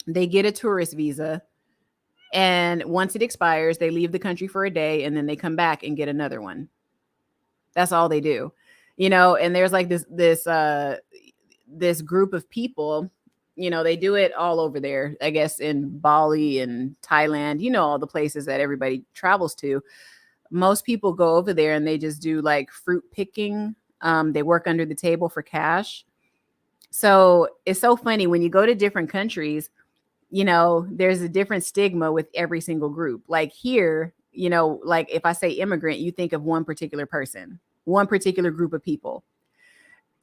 they get a tourist visa, and once it expires, they leave the country for a day, and then they come back and get another one. That's all they do, and there's like this group of people, they do it all over there, I guess, in Bali and Thailand, all the places that everybody travels to. Most people go over there and they just do like fruit picking. They work under the table for cash. So it's so funny when you go to different countries, there's a different stigma with every single group. Like here, like if I say immigrant, you think of one particular person, one particular group of people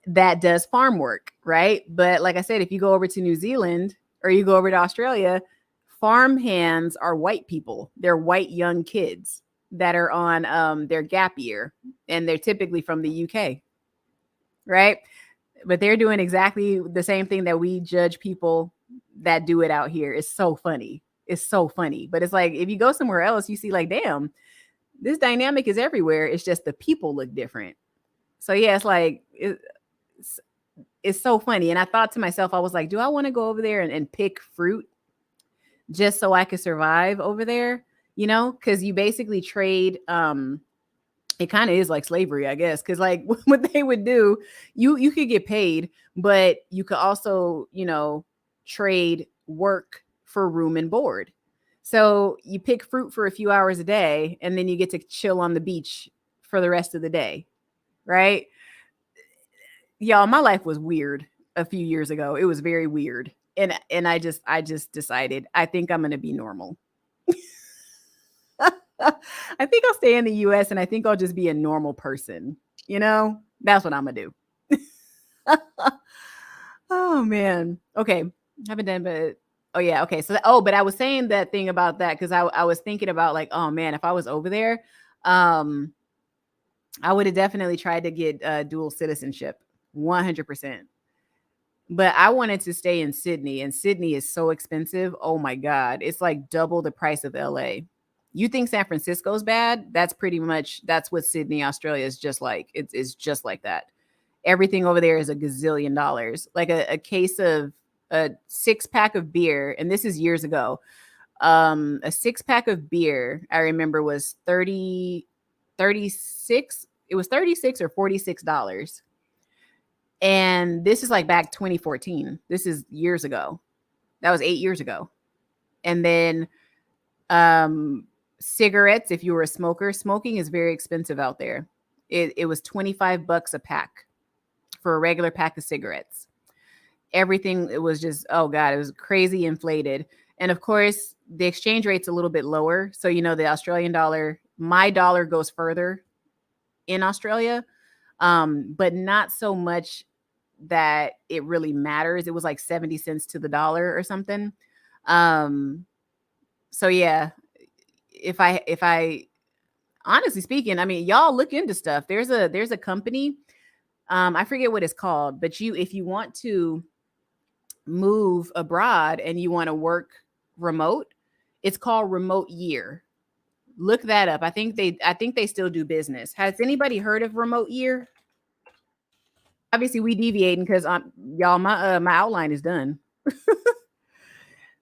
that does farm work, right? But like I said, if you go over to New Zealand or you go over to Australia, farm hands are white people. They're white young kids that are on their gap year, and they're typically from the UK, right? But they're doing exactly the same thing that we judge people that do it out here. It's so funny. It's so funny. But it's like, if you go somewhere else, you see like, damn, this dynamic is everywhere. It's just the people look different. So yeah, it's like, it's so funny. And I thought to myself, I was like, do I want to go over there and pick fruit just so I could survive over there? Because you basically trade. It kind of is like slavery, I guess. Because like what they would do, you could get paid, but you could also, trade work for room and board. So you pick fruit for a few hours a day, and then you get to chill on the beach for the rest of the day, right? Y'all, my life was weird a few years ago. It was very weird. And I just decided, I think I'm going to be normal. I think I'll stay in the US, and I think I'll just be a normal person. That's what I'm going to do. Oh man. Okay. Haven't done, but oh yeah. Okay. So, but I was saying that thing about that, cause I was thinking about like, oh man, if I was over there, I would have definitely tried to get dual citizenship. 100%. But I wanted to stay in Sydney, and Sydney is so expensive. Oh my God. It's like double the price of LA. You think San Francisco's bad? That's what Sydney, Australia is just like. It's just like that. Everything over there is a gazillion dollars. Like a case of a 6-pack of beer. And this is years ago. A 6-pack of beer, I remember, was 36. It was $36 or $46. And this is like back 2014. This is years ago. That was 8 years ago. And then cigarettes, if you were a smoker, smoking is very expensive out there. It was $25 a pack for a regular pack of cigarettes. Everything, it was just, oh God, it was crazy inflated. And of course, the exchange rate's a little bit lower. So, the Australian dollar, my dollar goes further in Australia, but not so much that it really matters. It was like 70 cents to the dollar or something. So yeah, if I honestly speaking, I mean, y'all look into stuff. There's a company, I forget what it's called, but if you want to move abroad and you want to work remote, it's called Remote Year. Look that up. I think they still do business. Has anybody heard of Remote Year? Obviously, we deviating because y'all, my outline is done.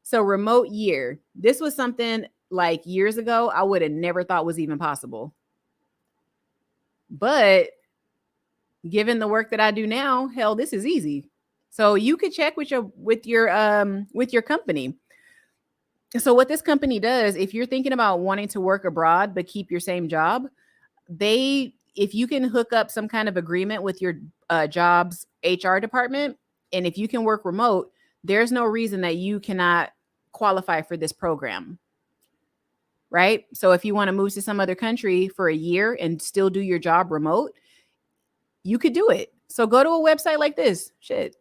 So Remote Year. This was something like years ago I would have never thought was even possible. But given the work that I do now, hell, this is easy. So you could check with your company. So what this company does, if you're thinking about wanting to work abroad but keep your same job, they if you can hook up some kind of agreement with your job's HR department, and if you can work remote, there's no reason that you cannot qualify for this program. Right? So if you want to move to some other country for a year and still do your job remote, you could do it. So go to a website like this. Shoot.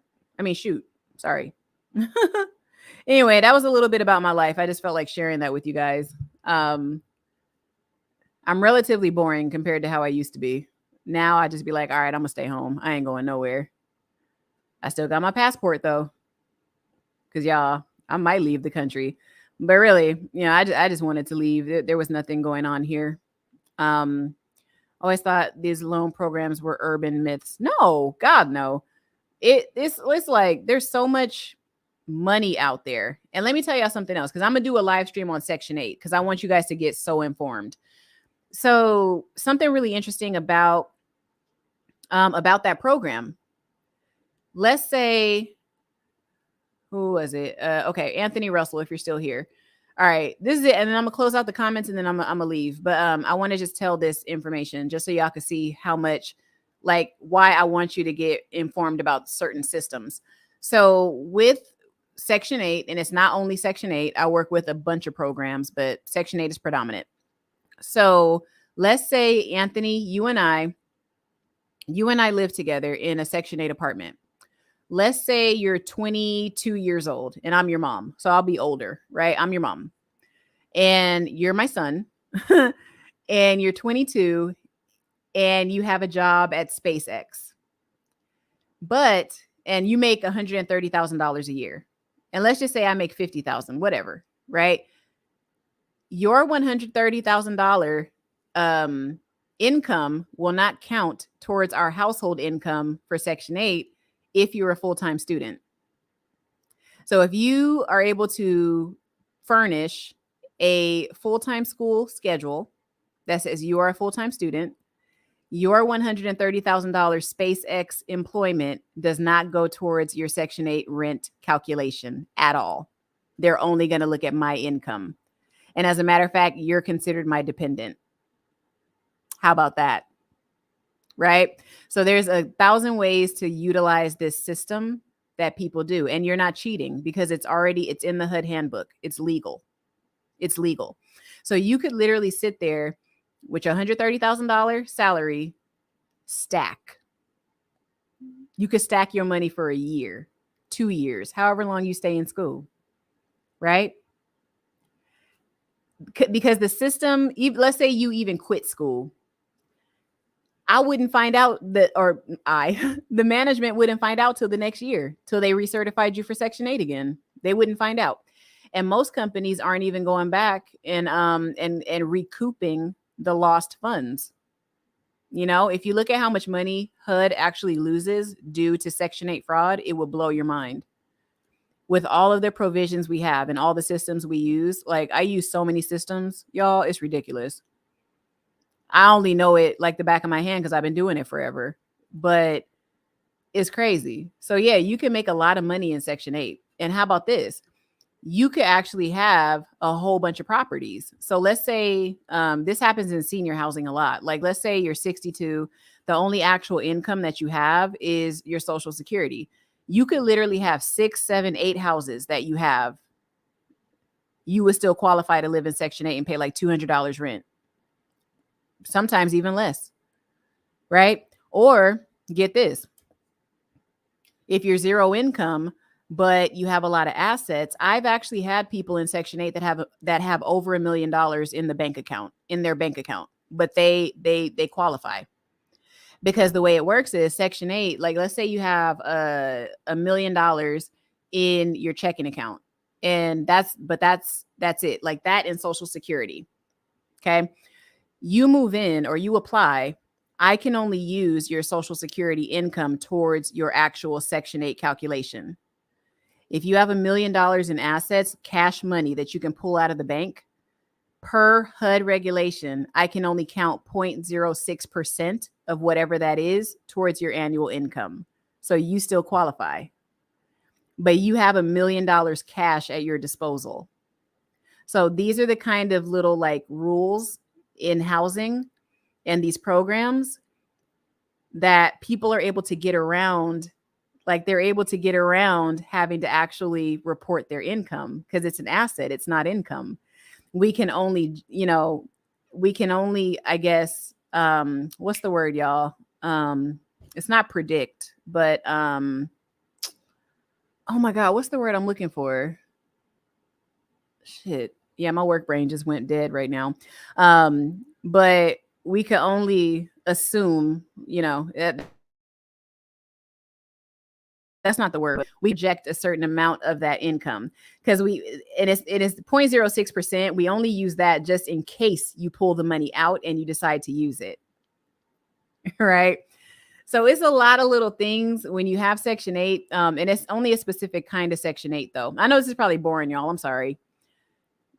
Sorry. Anyway, that was a little bit about my life. I just felt like sharing that with you guys. I'm relatively boring compared to how I used to be. Now I just be like, all right, I'm gonna stay home. I ain't going nowhere. I still got my passport though. Cause y'all, I might leave the country. But really, I just wanted to leave. There was nothing going on here. Always thought these loan programs were urban myths. No, God, no. It's like there's so much money out there. And let me tell y'all something else, because I'm gonna do a live stream on Section 8 because I want you guys to get so informed. So something really interesting about that program. Let's say, who was it? Okay, Anthony Russell, if you're still here. All right, this is it. And then I'm gonna close out the comments and then I'm gonna leave. But I want to just tell this information just so y'all can see how much, like, why I want you to get informed about certain systems. So with Section 8, and it's not only Section 8, I work with a bunch of programs, but Section 8 is predominant. So let's say, Anthony, you and I live together in a Section 8 apartment. Let's say you're 22 years old and I'm your mom. So I'll be older, right? I'm your mom and you're my son and you're 22 and you have a job at SpaceX, and you make $130,000 a year. And let's just say I make $50,000, whatever, right? Your $130,000 income will not count towards our household income for Section 8 if you're a full-time student. So if you are able to furnish a full-time school schedule that says you are a full-time student, your $130,000 SpaceX employment does not go towards your Section 8 rent calculation at all. They're only going to look at my income. And as a matter of fact, you're considered my dependent. How about that? Right? So there's 1,000 ways to utilize this system that people do. And you're not cheating because it's in the HUD handbook. It's legal. It's legal. So you could literally sit there with your $130,000 salary, stack. You could stack your money for a year, 2 years, however long you stay in school, right? Because the system, let's say you even quit school, I wouldn't find out the management wouldn't find out till the next year, till they recertified you for Section 8 again. They wouldn't find out. And most companies aren't even going back and recouping the lost funds. If you look at how much money HUD actually loses due to Section 8 fraud, it will blow your mind. With all of the provisions we have and all the systems we use, like I use so many systems, y'all, it's ridiculous. I only know it like the back of my hand because I've been doing it forever, but it's crazy. So yeah, you can make a lot of money in Section 8. And how about this? You could actually have a whole bunch of properties. So let's say this happens in senior housing a lot. Like let's say you're 62, the only actual income that you have is your Social Security. You could literally have 6, 7, 8 houses that you have. You would still qualify to live in Section 8 and pay like $200 rent. Sometimes even less, right? Or get this. If you're zero income, but you have a lot of assets, I've actually had people in Section 8 that have over $1 million in their bank account, but they qualify. Because the way it works is Section 8, like let's say you have $1 million in your checking account, and that's it, like that in Social Security. Okay. You move in or you apply, I can only use your Social Security income towards your actual Section 8 calculation. If you have $1 million in assets, cash money that you can pull out of the bank, per HUD regulation, I can only count 0.06% of whatever that is towards your annual income. So you still qualify, but you have $1 million cash at your disposal. So these are the kind of little like rules in housing and these programs that people are able to get around. Like they're able to get around having to actually report their income because it's an asset. It's not income. We can only, I guess, what's the word, y'all? It's not predict, but, oh my God, what's the word I'm looking for? Shit. Yeah, my work brain just went dead right now. But we can only assume, that's not the word. We project a certain amount of that income because it is 0.06%. We only use that just in case you pull the money out and you decide to use it. Right. So it's a lot of little things when you have Section 8. And it's only a specific kind of Section 8, though. I know this is probably boring, y'all. I'm sorry.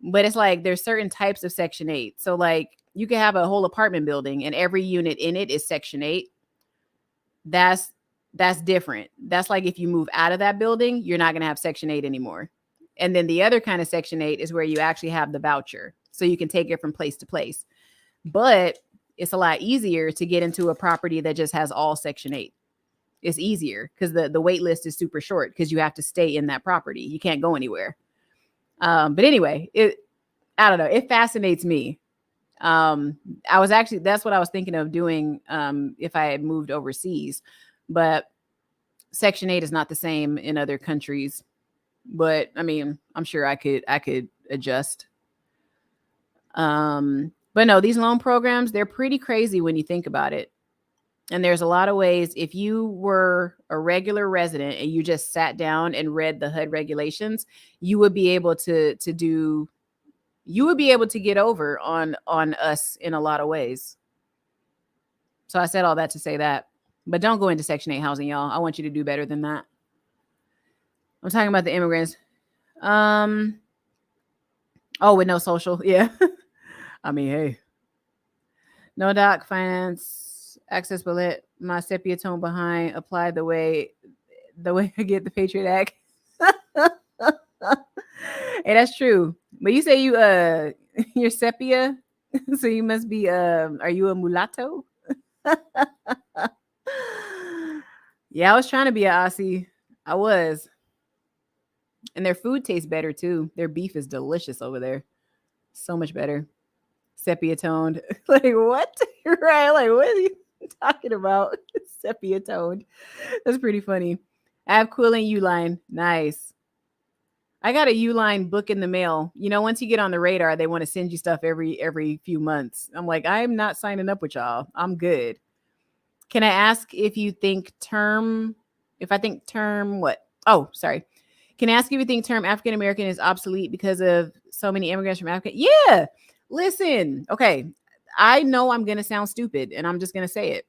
But it's like there's certain types of Section 8. So like you can have a whole apartment building and every unit in it is Section 8. That's different. That's like if you move out of that building, you're not going to have Section 8 anymore. And then the other kind of Section 8 is where you actually have the voucher. So you can take it from place to place. But it's a lot easier to get into a property that just has all Section 8. It's easier because the wait list is super short because you have to stay in that property. You can't go anywhere. But anyway, I don't know. It fascinates me. That's what I was thinking of doing if I had moved overseas. But Section 8 is not the same in other countries. But I mean, I'm sure I could adjust. But no, these loan programs, they're pretty crazy when you think about it. And there's a lot of ways. If you were a regular resident and you just sat down and read the HUD regulations, you would be able to get over on us in a lot of ways. So I said all that to say that. But don't go into Section 8 housing, y'all. I want you to do better than that. I'm talking about the immigrants. With no social. Yeah. I mean, hey. No doc, finance, access bullet, my sepia tone behind, apply the way I get the Patriot Act. Hey, that's true. But you say you're sepia, so you must be are you a mulatto? Yeah, I was trying to be an Aussie. I was. And their food tastes better too. Their beef is delicious over there. So much better. Sepia toned. Like what? Right? Like what are you talking about? Sepia toned. That's pretty funny. I have Quilling Uline. Nice. I got a Uline book in the mail. Once you get on the radar, they want to send you stuff every few months. I'm like, I'm not signing up with y'all. I'm good. Can I ask if you think what? Oh, sorry. Can I ask if you think term African American is obsolete because of so many immigrants from Africa? Yeah. Listen. Okay. I know I'm going to sound stupid and I'm just going to say it.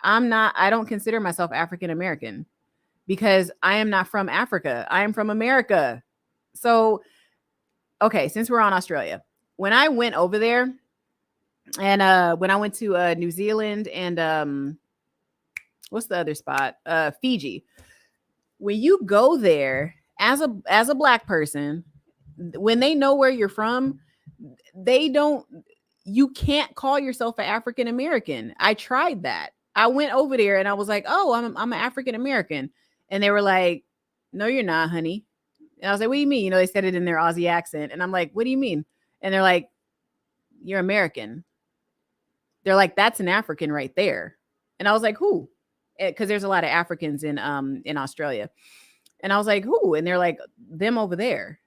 I don't consider myself African American because I am not from Africa. I am from America. So, okay, since we're on Australia, when I went over there and when I went to New Zealand and what's the other spot? Fiji. When you go there as a Black person, when they know where you're from, you can't call yourself an African American. I tried that. I went over there and I was like, oh, I'm an African American. And they were like, no, you're not, honey. And I was like, what do you mean? They said it in their Aussie accent. And I'm like, what do you mean? And they're like, you're American. They're like, that's an African right there. And I was like, who? Because there's a lot of Africans in Australia. And I was like, who? And they're like, them over there.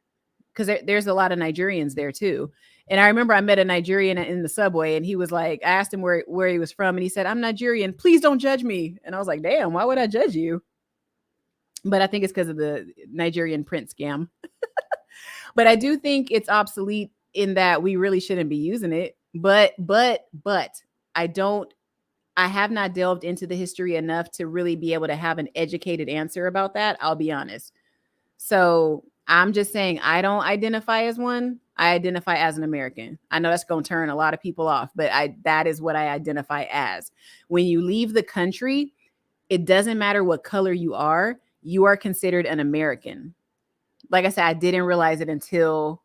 Because there's a lot of Nigerians there too. And I remember I met a Nigerian in the subway and he was like, I asked him where he was from. And he said, I'm Nigerian. Please don't judge me. And I was like, damn, why would I judge you? But I think it's because of the Nigerian print scam. But I do think it's obsolete in that we really shouldn't be using it. But I have not delved into the history enough to really be able to have an educated answer about that. I'll be honest. So I'm just saying I don't identify as one. I identify as an American. I know that's going to turn a lot of people off, but that is what I identify as. When you leave the country, it doesn't matter what color you are considered an American. Like I said, I didn't realize it until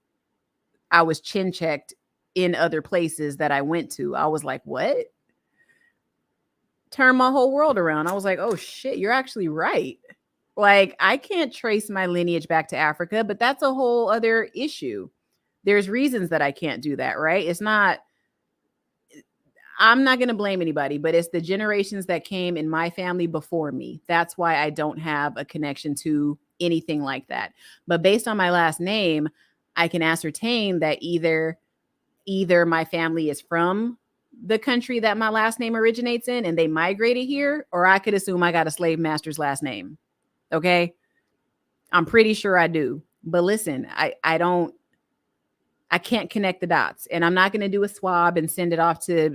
I was chin checked in other places that I went to. I was like, what? turned my whole world around. I was like, oh shit, you're actually right. Like, I can't trace my lineage back to Africa, but that's a whole other issue. There's reasons that I can't do that, right? It's not, I'm not going to blame anybody, but it's the generations that came in my family before me. That's why I don't have a connection to anything like that. But based on my last name, I can ascertain that either my family is from the country that my last name originates in and they migrated here, or I could assume I got a slave master's last name. Okay. I'm pretty sure I do. But listen, I can't connect the dots, and I'm not going to do a swab and send it off to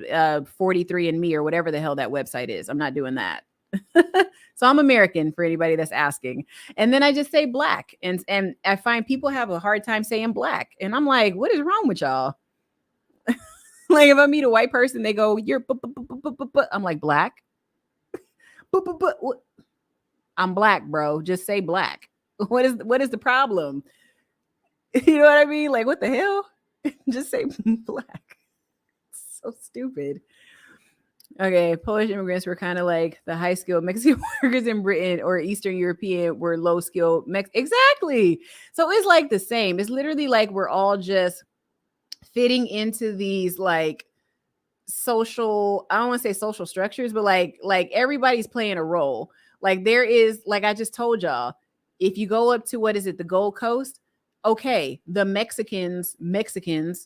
43andMe or whatever the hell that website is. I'm not doing that. So I'm American, for anybody that's asking. And then I just say black, and I find people have a hard time saying black. And I'm like, what is wrong with y'all? Like, if I meet a white person, they go, you're, I'm like, black? I'm black, bro. Just say black. What is the problem? You know what I mean? Like, what the hell? Just say black. It's so stupid. Okay, Polish immigrants were kind of like the high-skilled Mexican workers in Britain, or Eastern European were low-skilled. Exactly. So it's like the same. It's literally like we're all just fitting into these like social, I don't want to say social structures, but like everybody's playing a role. Like there is, like I just told y'all, if you go up to, what is it, the Gold Coast, okay, the Mexicans,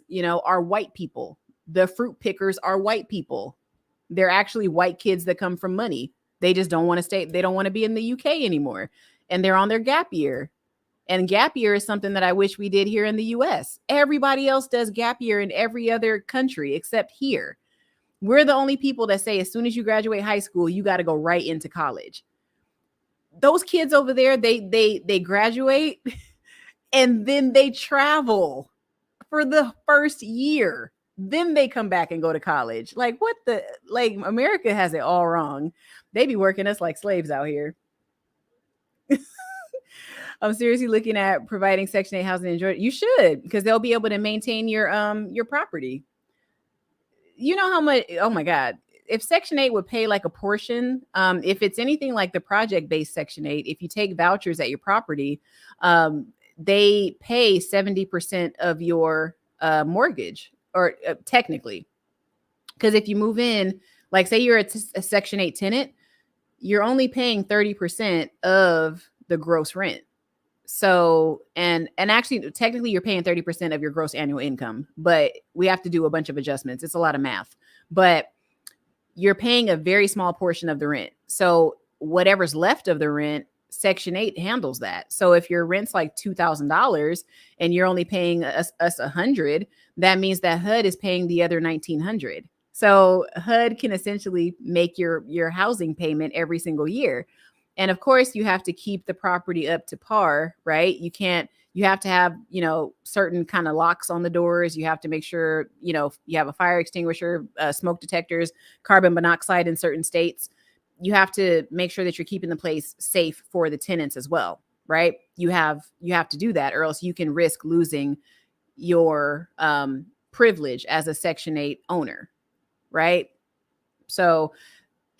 you know, are white people. The fruit pickers are white people. They're actually white kids that come from money. They just don't want to stay. They don't want to be in the UK anymore. And they're on their gap year. And gap year is something that I wish we did here in the US. Everybody else does gap year in every other country except here. We're the only people that say as soon as you graduate high school, you got to go right into college. Those kids over there, they graduate and then they travel for the first year. Then they come back and go to college. Like, what the, like, America has it all wrong. They be working us like slaves out here. I'm seriously looking at providing Section 8 housing in Georgia. You should, because they'll be able to maintain your property. You know how much, oh my God, if Section 8 would pay like a portion, if it's anything like the project-based Section 8, if you take vouchers at your property, they pay 70% of your mortgage, or technically. Because if you move in, like say you're a Section 8 tenant, you're only paying 30% of the gross rent. So, and actually, technically, you're paying 30% of your gross annual income, but we have to do a bunch of adjustments. It's a lot of math, but you're paying a very small portion of the rent. So whatever's left of the rent, Section 8 handles that. So if your rent's like $2,000 and you're only paying us $100, that means that HUD is paying the other $1,900. So HUD can essentially make your housing payment every single year. And of course, you have to keep the property up to par, right? You have to have, you know, certain kind of locks on the doors. You have to make sure, you know, you have a fire extinguisher, smoke detectors, carbon monoxide in certain states. You have to make sure that you're keeping the place safe for the tenants as well, right? You have to do that, or else you can risk losing your privilege as a Section 8 owner, right? So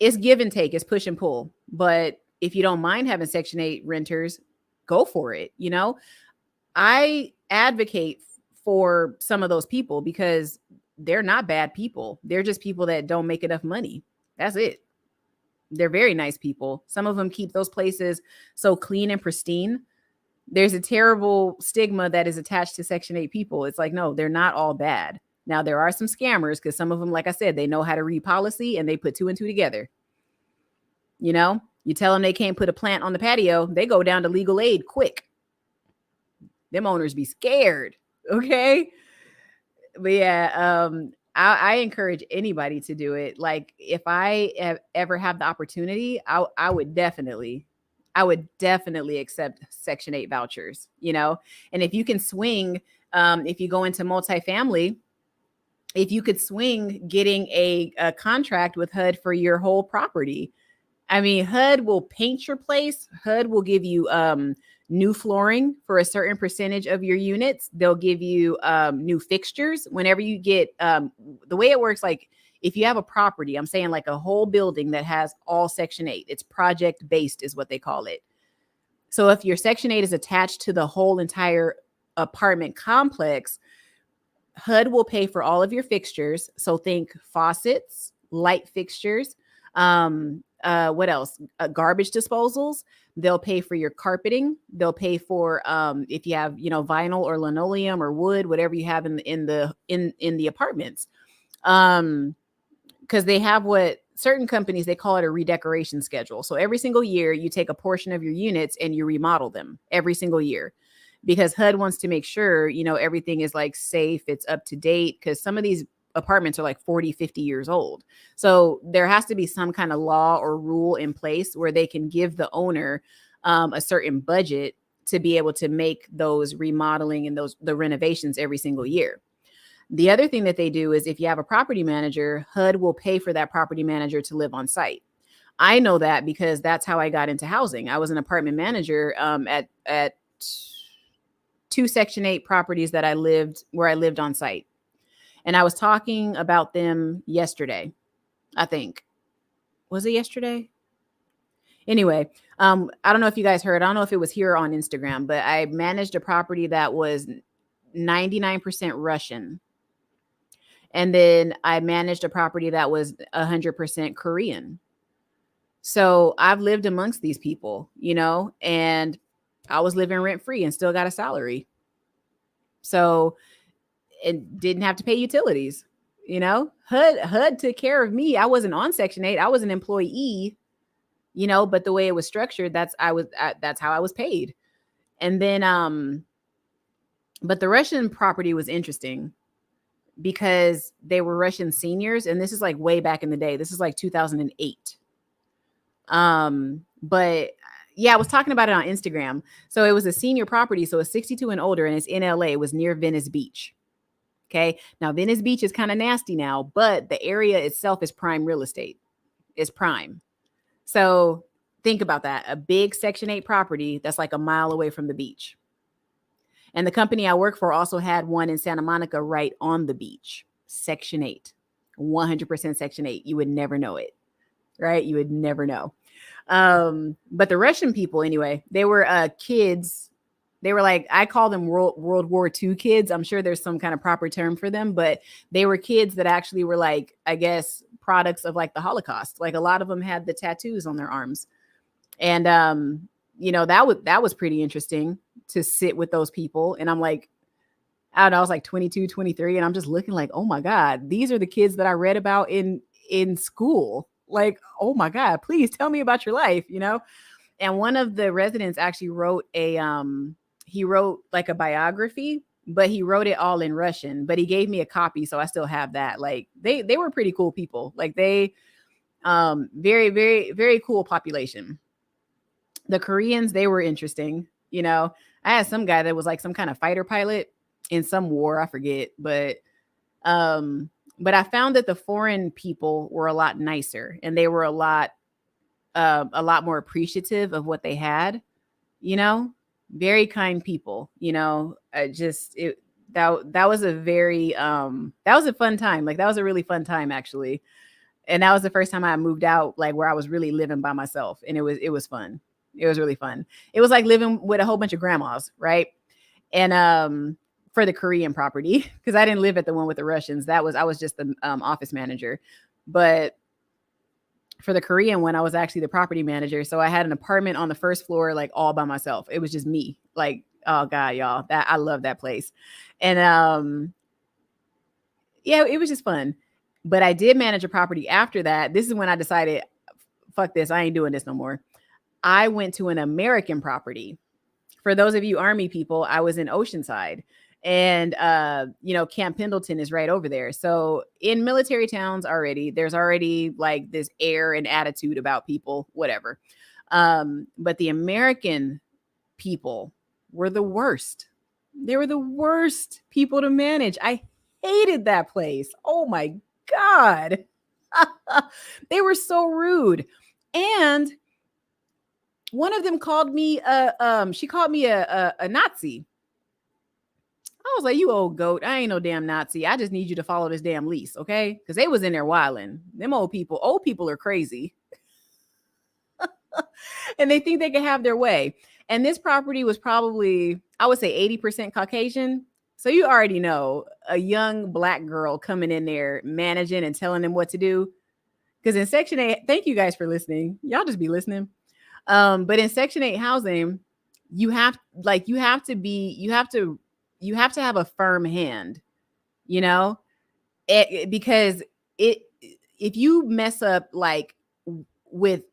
it's give and take, it's push and pull. But if you don't mind having Section 8 renters, go for it. You know, I advocate for some of those people because they're not bad people. They're just people that don't make enough money. That's it. They're very nice people. Some of them keep those places so clean and pristine. There's a terrible stigma that is attached to Section 8 people. It's like, no, they're not all bad. Now, there are some scammers because some of them, like I said, they know how to read policy and they put 2 and 2 together. You know, you tell them they can't put a plant on the patio, they go down to legal aid quick. Them owners be scared. Okay. But yeah, I encourage anybody to do it. Like if I ever have the opportunity, I would definitely accept Section 8 vouchers, you know. And if you can swing, if you go into multifamily, if you could swing getting a contract with HUD for your whole property. I mean, HUD will paint your place. HUD will give you new flooring for a certain percentage of your units. They'll give you new fixtures whenever you get the way it works. Like if you have a property, I'm saying like a whole building that has all Section 8, it's project based is what they call it. So if your Section 8 is attached to the whole entire apartment complex, HUD will pay for all of your fixtures. So think faucets, light fixtures, what else? Garbage disposals. They'll pay for your carpeting. They'll pay for if you have, vinyl or linoleum or wood, whatever you have in the apartments. Because they have what certain companies, they call it a redecoration schedule. So every single year you take a portion of your units and you remodel them every single year, because HUD wants to make sure, everything is like safe, it's up to date, because some of these apartments are like 40, 50 years old. So there has to be some kind of law or rule in place where they can give the owner a certain budget to be able to make those remodeling and the renovations every single year. The other thing that they do is if you have a property manager, HUD will pay for that property manager to live on site. I know that because that's how I got into housing. I was an apartment manager at 2 Section 8 properties that I lived on site. And I was talking about them yesterday, I think. Was it yesterday? Anyway, I don't know if you guys heard. I don't know if it was here on Instagram, but I managed a property that was 99% Russian. And then I managed a property that was 100% Korean. So I've lived amongst these people, and I was living rent free and still got a salary. So it didn't have to pay utilities, HUD took care of me. I wasn't on Section 8. I was an employee, but the way it was structured, that's how I was paid. And then, but the Russian property was interesting because they were Russian seniors. And this is like way back in the day. This is like 2008. But yeah, I was talking about it on Instagram. So it was a senior property. So it's 62 and older, and it's in LA. It was near Venice Beach. Okay. Now Venice Beach is kind of nasty now, but the area itself is prime real estate. It's prime. So think about that. A big Section 8 property that's like a mile away from the beach. And the company I work for also had one in Santa Monica right on the beach. Section 8, 100% Section 8. You would never know it, right? You would never know. But the Russian people, anyway, they were kids. They were like, I call them World War II kids. I'm sure there's some kind of proper term for them, but they were kids that actually were like, I guess, products of like the Holocaust. Like a lot of them had the tattoos on their arms. And, that was pretty interesting to sit with those people. And I'm like, I don't know, I was like 22, 23. And I'm just looking like, oh my God, these are the kids that I read about in school. Like, oh my God, please tell me about your life, And one of the residents actually wrote he wrote like a biography, but he wrote it all in Russian, but he gave me a copy. So I still have that. Like they were pretty cool people. Like they, very, very, very cool population. The Koreans, they were interesting. I had some guy that was like some kind of fighter pilot in some war. I forget, but I found that the foreign people were a lot nicer, and they were a lot more appreciative of what they had, very kind people, that was a very, that was a fun time. Like that was a really fun time actually. And that was the first time I moved out, like where I was really living by myself. And it was fun. It was really fun. It was like living with a whole bunch of grandmas. Right. And, for the Korean property, because I didn't live at the one with the Russians. I was just the office manager. But for the Korean one, I was actually the property manager. So I had an apartment on the first floor, like all by myself. It was just me. Like, oh God, y'all, I love that place. And yeah, it was just fun. But I did manage a property after that. This is when I decided, fuck this, I ain't doing this no more. I went to an American property. For those of you Army people, I was in Oceanside. And, Camp Pendleton is right over there. So in military towns already, there's already like this air and attitude about people, whatever. But the American people were the worst. They were the worst people to manage. I hated that place. Oh my God. They were so rude. And one of them called me, she called me a Nazi. I was like, you old goat. I ain't no damn Nazi. I just need you to follow this damn lease, okay? Because they was in there wilding. Them old people are crazy. And they think they can have their way. And this property was probably, I would say 80% Caucasian. So you already know a young black girl coming in there managing and telling them what to do. Because in Section 8, thank you guys for listening. Y'all just be listening. But in Section 8 housing, you have to have a firm hand, you know, because if you mess up like with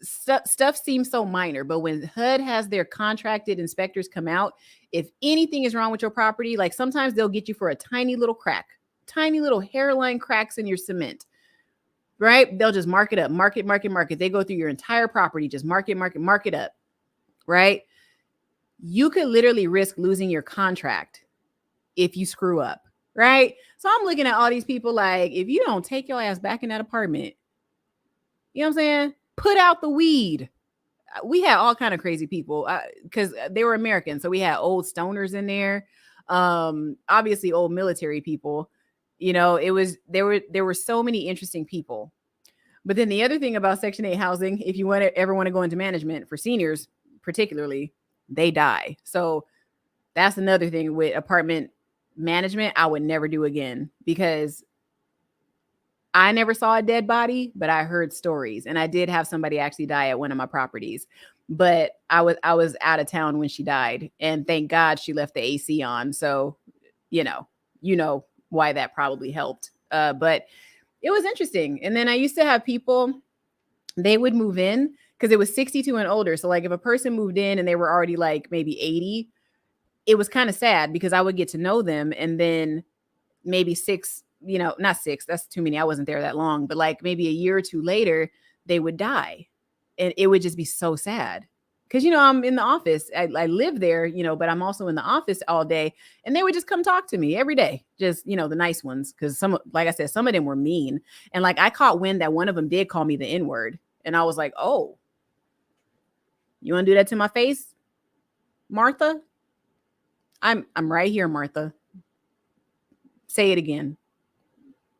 stuff seems so minor, but when HUD has their contracted inspectors come out, if anything is wrong with your property, like sometimes they'll get you for a tiny little crack, tiny little hairline cracks in your cement, right? They'll just mark it up, mark it. They go through your entire property, just mark it up, right? You could literally risk losing your contract if you screw up, right? So I'm looking at all these people like, if you don't take your ass back in that apartment, you know what I'm saying? Put out the weed. We had all kind of crazy people because they were American. So we had old stoners in there, obviously old military people. You know, there were so many interesting people. But then the other thing about Section 8 housing, if you ever want to go into management for seniors, particularly, they die. So that's another thing with apartment management I would never do again, because I never saw a dead body, but I heard stories, and I did have somebody actually die at one of my properties, but I was out of town when she died, and thank God she left the AC on. So, you know why that probably helped. But it was interesting. And then I used to have people, they would move in because it was 62 and older. So like if a person moved in and they were already like maybe 80, it was kind of sad because I would get to know them, and then maybe not 6, that's too many. I wasn't there that long, but like maybe a year or two later, they would die. And it would just be so sad. Cause I'm in the office. I live there, but I'm also in the office all day, and they would just come talk to me every day. Just, the nice ones. Cause like I said, some of them were mean. And like, I caught wind that one of them did call me the N-word. And I was like, oh, you want to do that to my face, Martha? I'm right here, Martha. Say it again.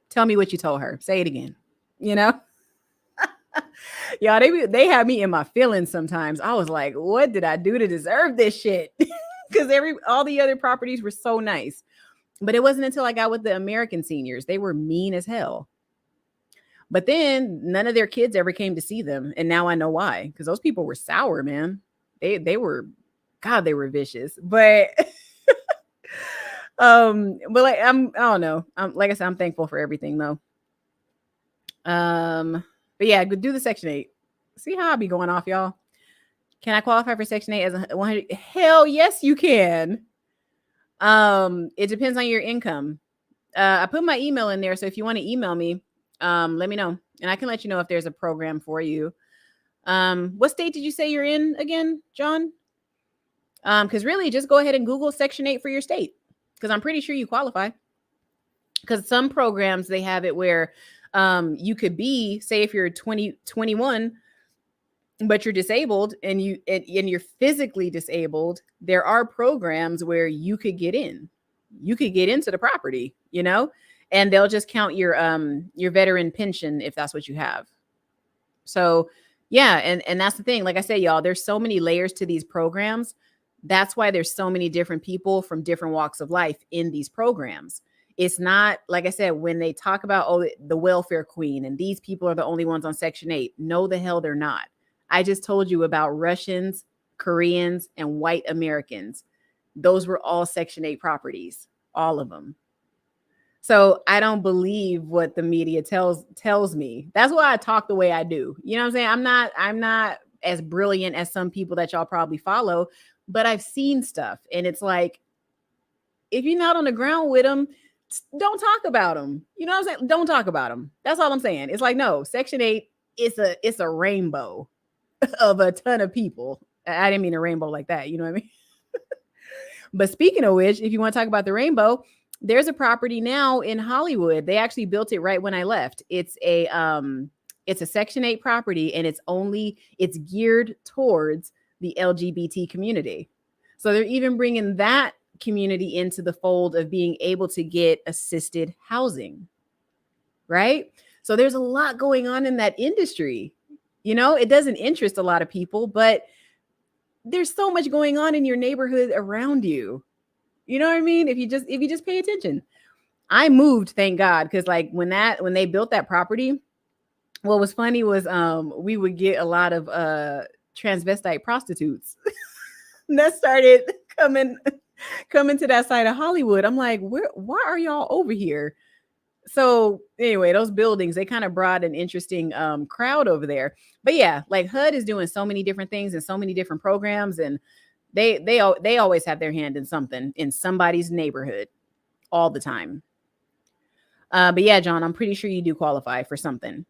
Tell me what you told her. Say it again. Y'all, they had me in my feelings sometimes. I was like, what did I do to deserve this shit? Because all the other properties were so nice. But it wasn't until I got with the American seniors. They were mean as hell. But then none of their kids ever came to see them. And now I know why. Because those people were sour, man. They were vicious. But but like I don't know. Like I said, I'm thankful for everything though. But yeah, do the Section 8. See how I be going off, y'all? Can I qualify for Section 8 as a 100? Hell yes, you can. It depends on your income. I put my email in there, so if you want to email me, let me know, and I can let you know if there's a program for you. What state did you say you're in again, John? Because really, just go ahead and Google Section 8 for your state, because I'm pretty sure you qualify. Because some programs, they have it where you could be, say if you're 21, but you're disabled and you're physically disabled, there are programs where you could get in. You could get into the property, and they'll just count your veteran pension if that's what you have. So yeah, and that's the thing. Like I say, y'all, there's so many layers to these programs. That's why there's so many different people from different walks of life in these programs. It's not, like I said, when they talk about, the welfare queen and these people are the only ones on Section 8. No, the hell they're not. I just told you about Russians, Koreans, and white Americans. Those were all Section 8 properties, all of them. So I don't believe what the media tells me. That's why I talk the way I do. You know what I'm saying? I'm not as brilliant as some people that y'all probably follow, but I've seen stuff, and it's like, if you're not on the ground with them, don't talk about them. You know what I'm saying? Don't talk about them. That's all I'm saying. It's like, no, Section 8, it's a rainbow of a ton of people. I didn't mean a rainbow like that. You know what I mean? But speaking of which, if you want to talk about the rainbow, there's a property now in Hollywood. They actually built it right when I left. It's a Section 8 property, and it's geared towards the LGBT community. So they're even bringing that community into the fold of being able to get assisted housing, right? So there's a lot going on in that industry. It doesn't interest a lot of people, but there's so much going on in your neighborhood around you. You know what I mean? If you just pay attention. I moved, thank God, because like when they built that property, what was funny was we would get a lot of transvestite prostitutes that started coming to that side of Hollywood. I'm like, why are y'all over here? So anyway, those buildings, they kind of brought an interesting crowd over there. But yeah, like HUD is doing so many different things and so many different programs, and they always have their hand in something in somebody's neighborhood all the time. But yeah, John, I'm pretty sure you do qualify for something.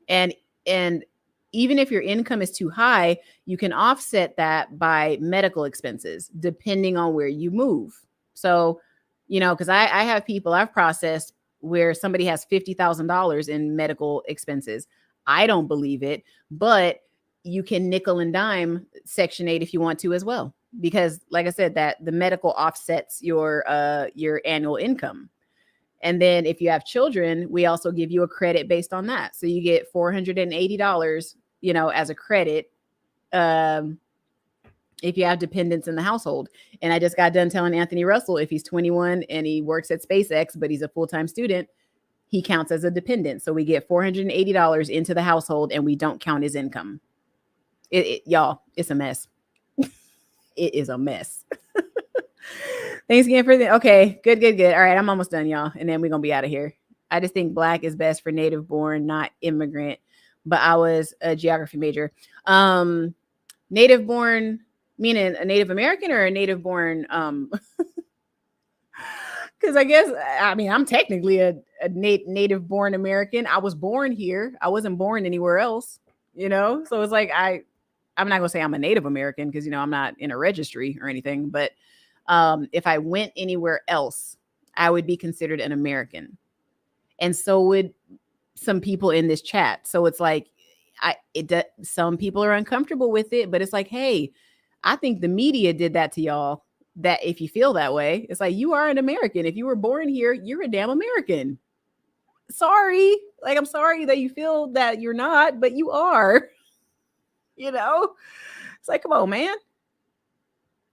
And even if your income is too high, you can offset that by medical expenses, depending on where you move. So, because I have people I've processed where somebody has $50,000 in medical expenses. I don't believe it, but you can nickel and dime Section 8 if you want to as well. Because like I said, that the medical offsets your annual income. And then if you have children, we also give you a credit based on that. So you get $480, as a credit if you have dependents in the household. And I just got done telling Anthony Russell, if he's 21 and he works at SpaceX, but he's a full-time student, he counts as a dependent. So we get $480 into the household and we don't count his income. Y'all, it's a mess. It is a mess. Thanks again for the, okay, good. All right, I'm almost done, y'all. And then we're going to be out of here. I just think Black is best for native born, not immigrant. But I was a geography major. Native born, meaning a Native American or a native born? Because I guess, I'm technically a native born American. I was born here. I wasn't born anywhere else, So it's like, I'm not going to say I'm a Native American because, I'm not in a registry or anything. But if I went anywhere else, I would be considered an American. And so would some people in this chat. So it's like, some people are uncomfortable with it, but it's like, hey, I think the media did that to y'all. That if you feel that way, it's like, you are an American. If you were born here, you're a damn American. Sorry. Like, I'm sorry that you feel that you're not, but you are, it's like, come on, man.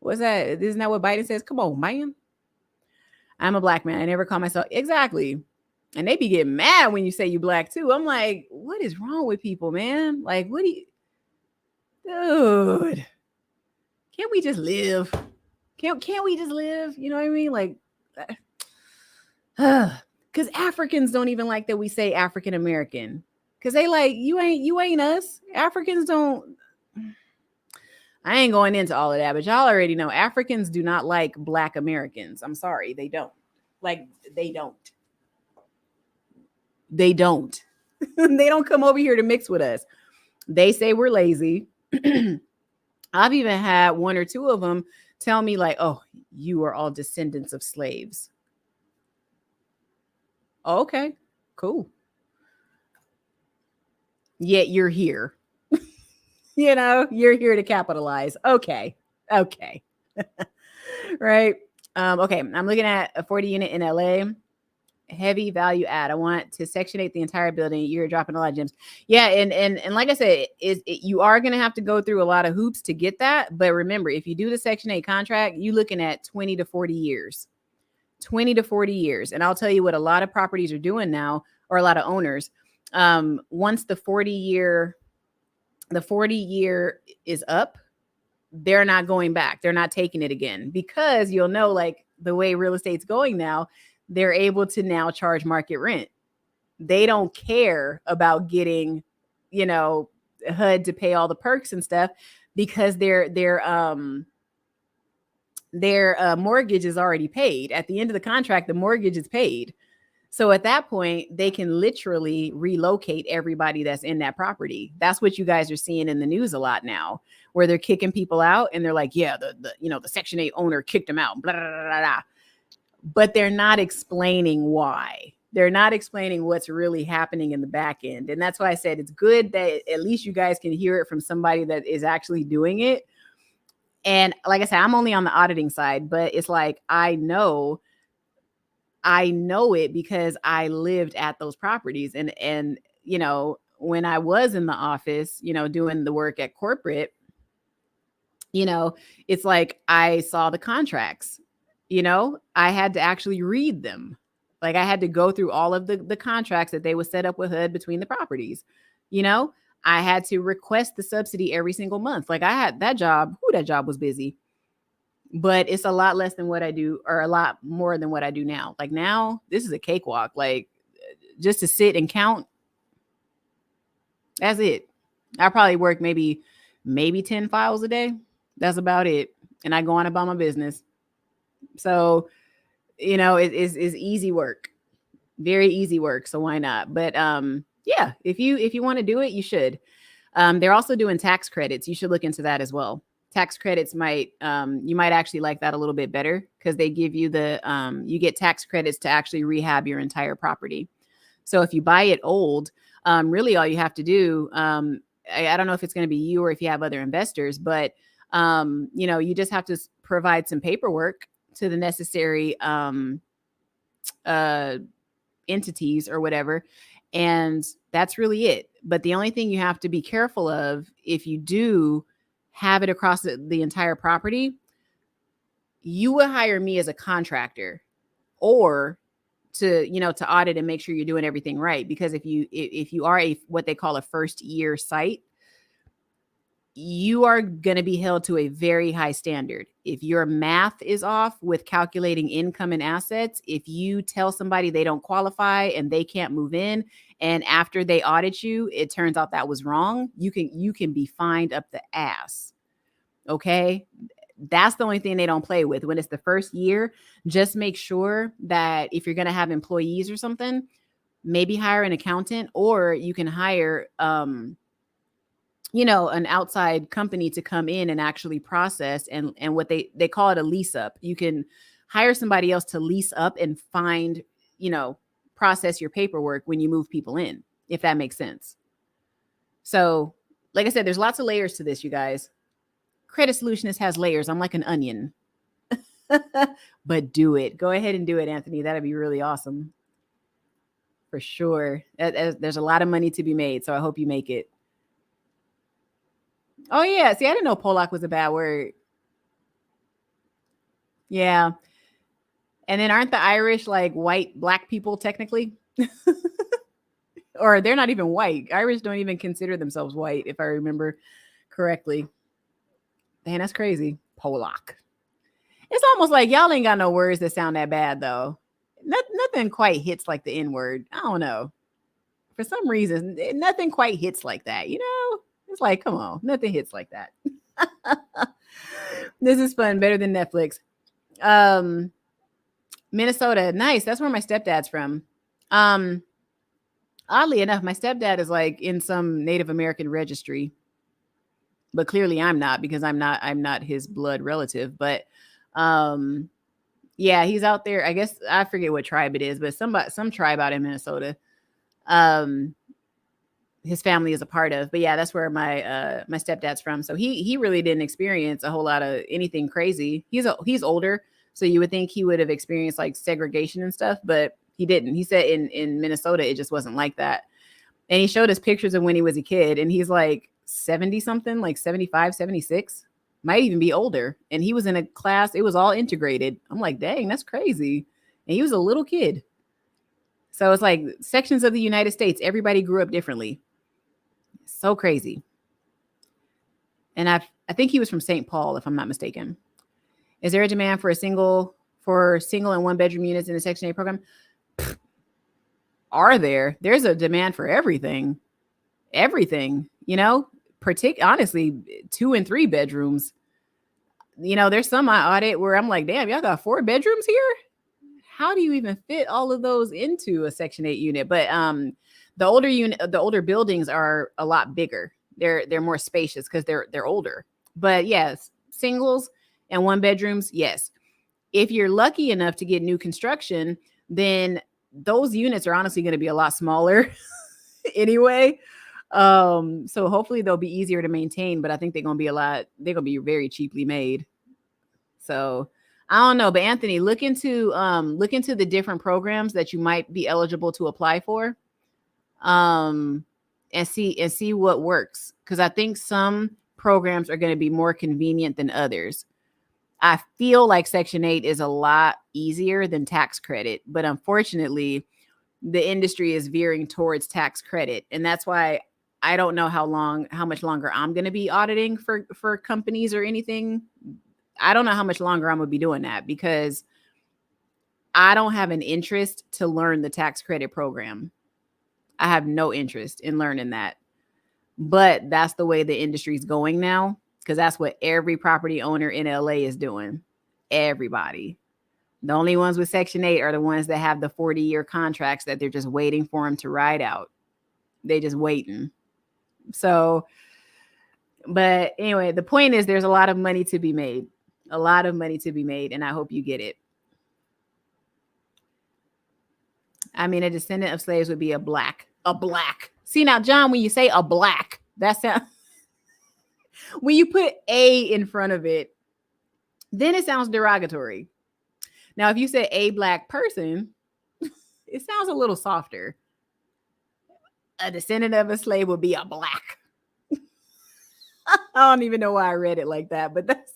What's that? Isn't that what Biden says? Come on, man. I'm a Black man. I never call myself. Exactly. And they be getting mad when you say you Black too. I'm like, what is wrong with people, man? Like, dude, can't we just live? Can't we just live? You know what I mean? Like, because Africans don't even like that we say African American. Because they like, you ain't us. Africans don't. I ain't going into all of that, but y'all already know Africans do not like Black Americans. I'm sorry, they don't. Like, they don't. They don't. They don't come over here to mix with us. They say we're lazy. I've even had one or two of them tell me like, oh, you are all descendants of slaves. Okay, cool. Yet you're here. You're here to capitalize. Okay. Right. Okay. I'm looking at a 40 unit in LA. Heavy value add. I want to Section 8 the entire building. You're dropping a lot of gems. Yeah. And like I said, you are going to have to go through a lot of hoops to get that. But remember, if you do the Section 8 contract, you're looking at 20 to 40 years. 20 to 40 years. And I'll tell you what a lot of properties are doing now, or a lot of owners. Once the 40 year is up, they're not going back. They're not taking it again, because you'll know, like the way real estate's going now, they're able to now charge market rent. They don't care about getting, HUD to pay all the perks and stuff, because their mortgage is already paid. At the end of the contract, the mortgage is paid. So at that point, they can literally relocate everybody that's in that property. That's what you guys are seeing in the news a lot now, where they're kicking people out and they're like, yeah, the Section 8 owner kicked them out, blah, blah, blah, blah, blah. But they're not explaining why. They're not explaining what's really happening in the back end. And that's why I said it's good that at least you guys can hear it from somebody that is actually doing it. And like I said, I'm only on the auditing side, but it's like, I know it because I lived at those properties. And, when I was in the office, doing the work at corporate, it's like I saw the contracts, I had to actually read them. Like I had to go through all of the contracts that they would set up with HUD between the properties. I had to request the subsidy every single month. Like I had that job. That job was busy, but it's a lot less than what I do, or a lot more than what I do now. Like now, this is a cakewalk. Like just to sit and count, that's it. I probably work maybe 10 files a day. That's about it. And I go on about my business. So, it's easy work, very easy work. So why not? But yeah, if you want to do it, you should. They're also doing tax credits. You should look into that as well. Tax credits you might actually like that a little bit better, because they give you you get tax credits to actually rehab your entire property. So if you buy it old, really all you have to do, I don't know if it's going to be you or if you have other investors, but you just have to provide some paperwork to the necessary entities or whatever. And that's really it. But the only thing you have to be careful of, if you do have it across the entire property, you would hire me as a contractor, or to audit and make sure you're doing everything right. Because if you are what they call a first year site, you are going to be held to a very high standard. If your math is off with calculating income and assets, if you tell somebody they don't qualify and they can't move in, and after they audit you, it turns out that was wrong, you can be fined up the ass. Okay? That's the only thing they don't play with. When it's the first year, just make sure that if you're going to have employees or something, maybe hire an accountant, or you can hire an outside company to come in and actually process and what they call it a lease up. You can hire somebody else to lease up and process your paperwork when you move people in, if that makes sense. So, like I said, there's lots of layers to this, you guys. Credit Solutionist has layers. I'm like an onion. But do it. Go ahead and do it, Anthony. That'd be really awesome. For sure. There's a lot of money to be made, so I hope you make it. Oh, yeah. See, I didn't know Polak was a bad word. Yeah. And then aren't the Irish like white black people technically? Or they're not even white. Irish don't even consider themselves white, if I remember correctly. Man, that's crazy. Polak. It's almost like y'all ain't got no words that sound that bad, though. Nothing quite hits like the N word. I don't know. For some reason, nothing quite hits like that, It's like, come on, nothing hits like that. This is fun, better than Netflix. Minnesota, nice. That's where my stepdad's from. Oddly enough, my stepdad is like in some Native American registry, but clearly I'm not, because I'm not his blood relative. But yeah, he's out there. I guess I forget what tribe it is, but some tribe out in Minnesota. His family is a part of. But yeah, that's where my stepdad's from. So he really didn't experience a whole lot of anything crazy. He's older, so you would think he would have experienced like segregation and stuff, but he didn't. He said in Minnesota, it just wasn't like that. And he showed us pictures of when he was a kid, and he's like 70 something, like 75, 76, might even be older. And he was in a class, it was all integrated. I'm like, dang, that's crazy. And he was a little kid. So it's like sections of the United States, everybody grew up differently. So crazy. And I think he was from St. Paul, if I'm not mistaken. Is there a demand for single and one bedroom units in the Section 8 program? Are there? There's a demand for everything. Everything, honestly, 2 and 3 bedrooms. There's some I audit where I'm like, damn, y'all got 4 bedrooms here? How do you even fit all of those into a Section 8 unit? But the older buildings are a lot bigger. They're more spacious because they're older. But yes, singles and 1 bedrooms, yes. If you're lucky enough to get new construction, then those units are honestly going to be a lot smaller anyway. So hopefully they'll be easier to maintain, but I think they're going to be very cheaply made. So I don't know, but Anthony, look into the different programs that you might be eligible to apply for. And see what works. Cause I think some programs are going to be more convenient than others. I feel like Section 8 is a lot easier than tax credit, but unfortunately, the industry is veering towards tax credit. And that's why I don't know how much longer I'm going to be auditing for companies or anything. I don't know how much longer I'm going to be doing that because I don't have an interest to learn the tax credit program. I have no interest in learning that. But that's the way the industry is going now, because that's what every property owner in LA is doing. Everybody. The only ones with Section 8 are the ones that have the 40-year contracts that they're just waiting for them to ride out. They just waiting. So, but anyway, the point is there's a lot of money to be made. A lot of money to be made, and I hope you get it. I mean, a descendant of slaves would be a black. See now, John, when you say a black, that sounds when you put a in front of it, then it sounds derogatory. Now, if you say a black person, it sounds a little softer. A descendant of a slave would be a black. I don't even know why I read it like that, but that's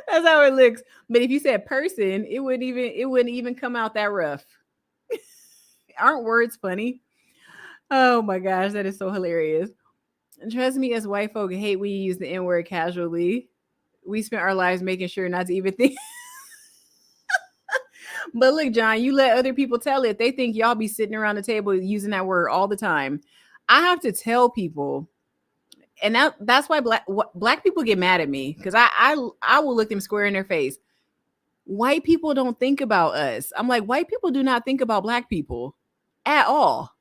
how it looks. But if you said person, it wouldn't even come out that rough. Aren't words funny? Oh my gosh, that is so hilarious. And trust me, as white folk hate when you use the N-word casually. We spent our lives making sure not to even think. But look, John, you let other people tell it. They think y'all be sitting around the table using that word all the time. I have to tell people, and that's why black people get mad at me, because I will look them square in their face. White people don't think about us. I'm like, white people do not think about black people at all.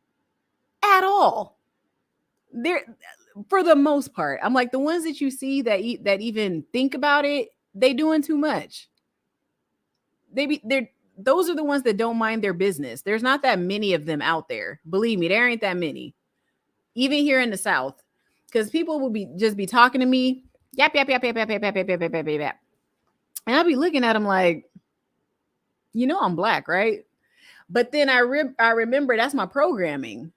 At all. They're, for the most part, I'm like, the ones that you see that even think about it, they doing too much. Those are the ones that don't mind their business. There's not that many of them out there. Believe me, there ain't that many. Even here in the South. Because people will just be talking to me. Yap, yap, yap, yap, yap, yap, yap, yap, yap, yap, yap. And I'll be looking at them like, you know I'm black, right? But then I remember that's my programming.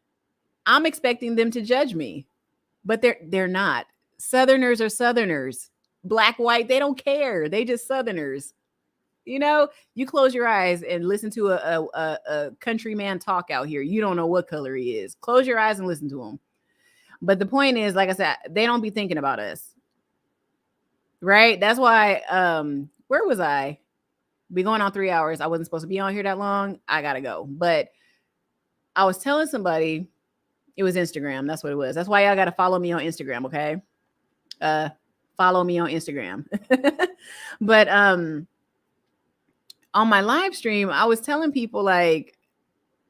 I'm expecting them to judge me. But they're not. Southerners are Southerners. Black, white, they don't care. They just Southerners. You know, you close your eyes and listen to a country man talk out here. You don't know what color he is. Close your eyes and listen to him. But the point is, like I said, they don't be thinking about us. Right? That's why, where was I? Be going on 3 hours. I wasn't supposed to be on here that long. I got to go. But I was telling somebody, it was Instagram. That's what it was. That's why y'all got to follow me on Instagram. Okay. Follow me on Instagram. But, on my live stream, I was telling people like,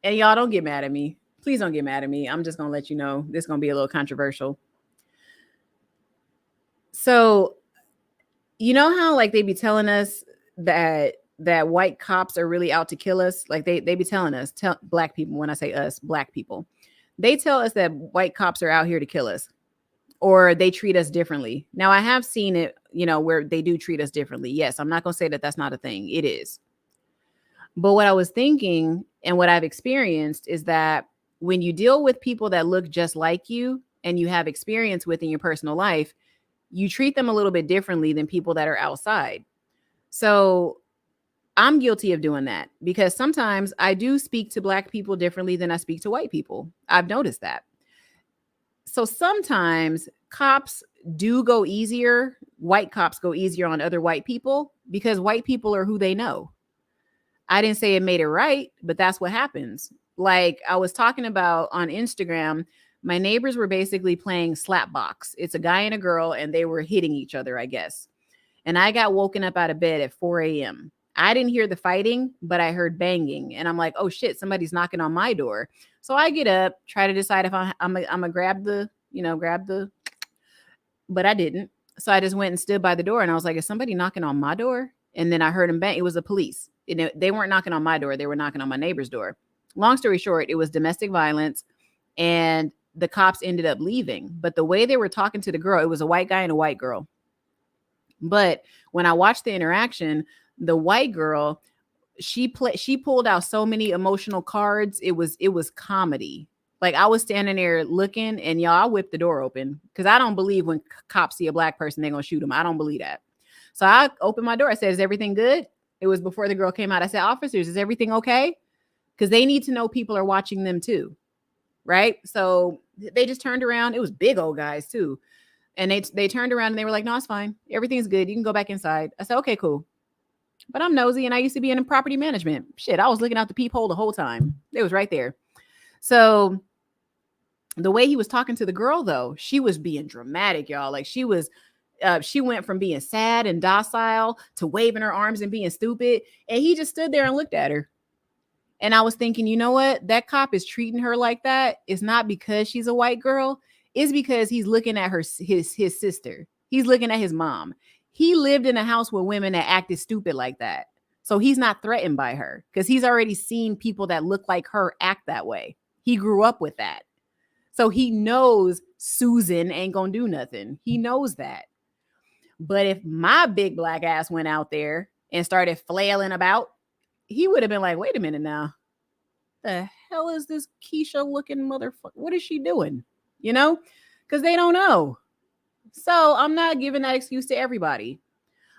and y'all don't get mad at me. Please don't get mad at me. I'm just going to let you know this is going to be a little controversial. So, you know how like they be telling us that white cops are really out to kill us? Like they be telling us, black people, when I say us, black people, they tell us that white cops are out here to kill us or they treat us differently. Now, I have seen it, you know, where they do treat us differently. Yes, I'm not going to say that that's not a thing. It is. But what I was thinking and what I've experienced is that when you deal with people that look just like you and you have experience with in your personal life, you treat them a little bit differently than people that are outside. So I'm guilty of doing that because sometimes I do speak to black people differently than I speak to white people. I've noticed that. So sometimes cops do go easier. White cops go easier on other white people because white people are who they know. I didn't say it made it right, but that's what happens. Like I was talking about on Instagram, my neighbors were basically playing slapbox. It's a guy and a girl, and they were hitting each other, I guess. And I got woken up out of bed at 4 a.m. I didn't hear the fighting, but I heard banging. And I'm like, oh shit, somebody's knocking on my door. So I get up, try to decide if I'm gonna grab the, but I didn't. So I just went and stood by the door and I was like, is somebody knocking on my door? And then I heard him bang. It was the police. They weren't knocking on my door. They were knocking on my neighbor's door. Long story short, it was domestic violence. And the cops ended up leaving. But the way they were talking to the girl, it was a white guy and a white girl. But when I watched the interaction, the white girl, she pulled out so many emotional cards. It was comedy. Like, I was standing there looking, and y'all, I whipped the door open because I don't believe when cops see a black person, they're going to shoot them. I don't believe that. So I opened my door. I said, is everything good? It was before the girl came out. I said, officers, is everything okay? Because they need to know people are watching them too. Right? So they just turned around. It was big old guys too. And they turned around and they were like, no, it's fine. Everything's good. You can go back inside. I said, okay, cool. But I'm nosy and I used to be in property management. Shit, I was looking out the peephole the whole time. It was right there. So the way he was talking to the girl, though, she was being dramatic, y'all. Like, she went from being sad and docile to waving her arms and being stupid. And he just stood there and looked at her. And I was thinking, you know what? That cop is treating her like that. It's not because she's a white girl. It's because he's looking at his sister. He's looking at his mom. He lived in a house with women that acted stupid like that. So he's not threatened by her because he's already seen people that look like her act that way. He grew up with that. So he knows Susan ain't gonna do nothing. He knows that. But if my big black ass went out there and started flailing about, he would have been like, wait a minute now. The hell is this Keisha looking motherfucker? What is she doing? You know, because they don't know. So I'm not giving that excuse to everybody.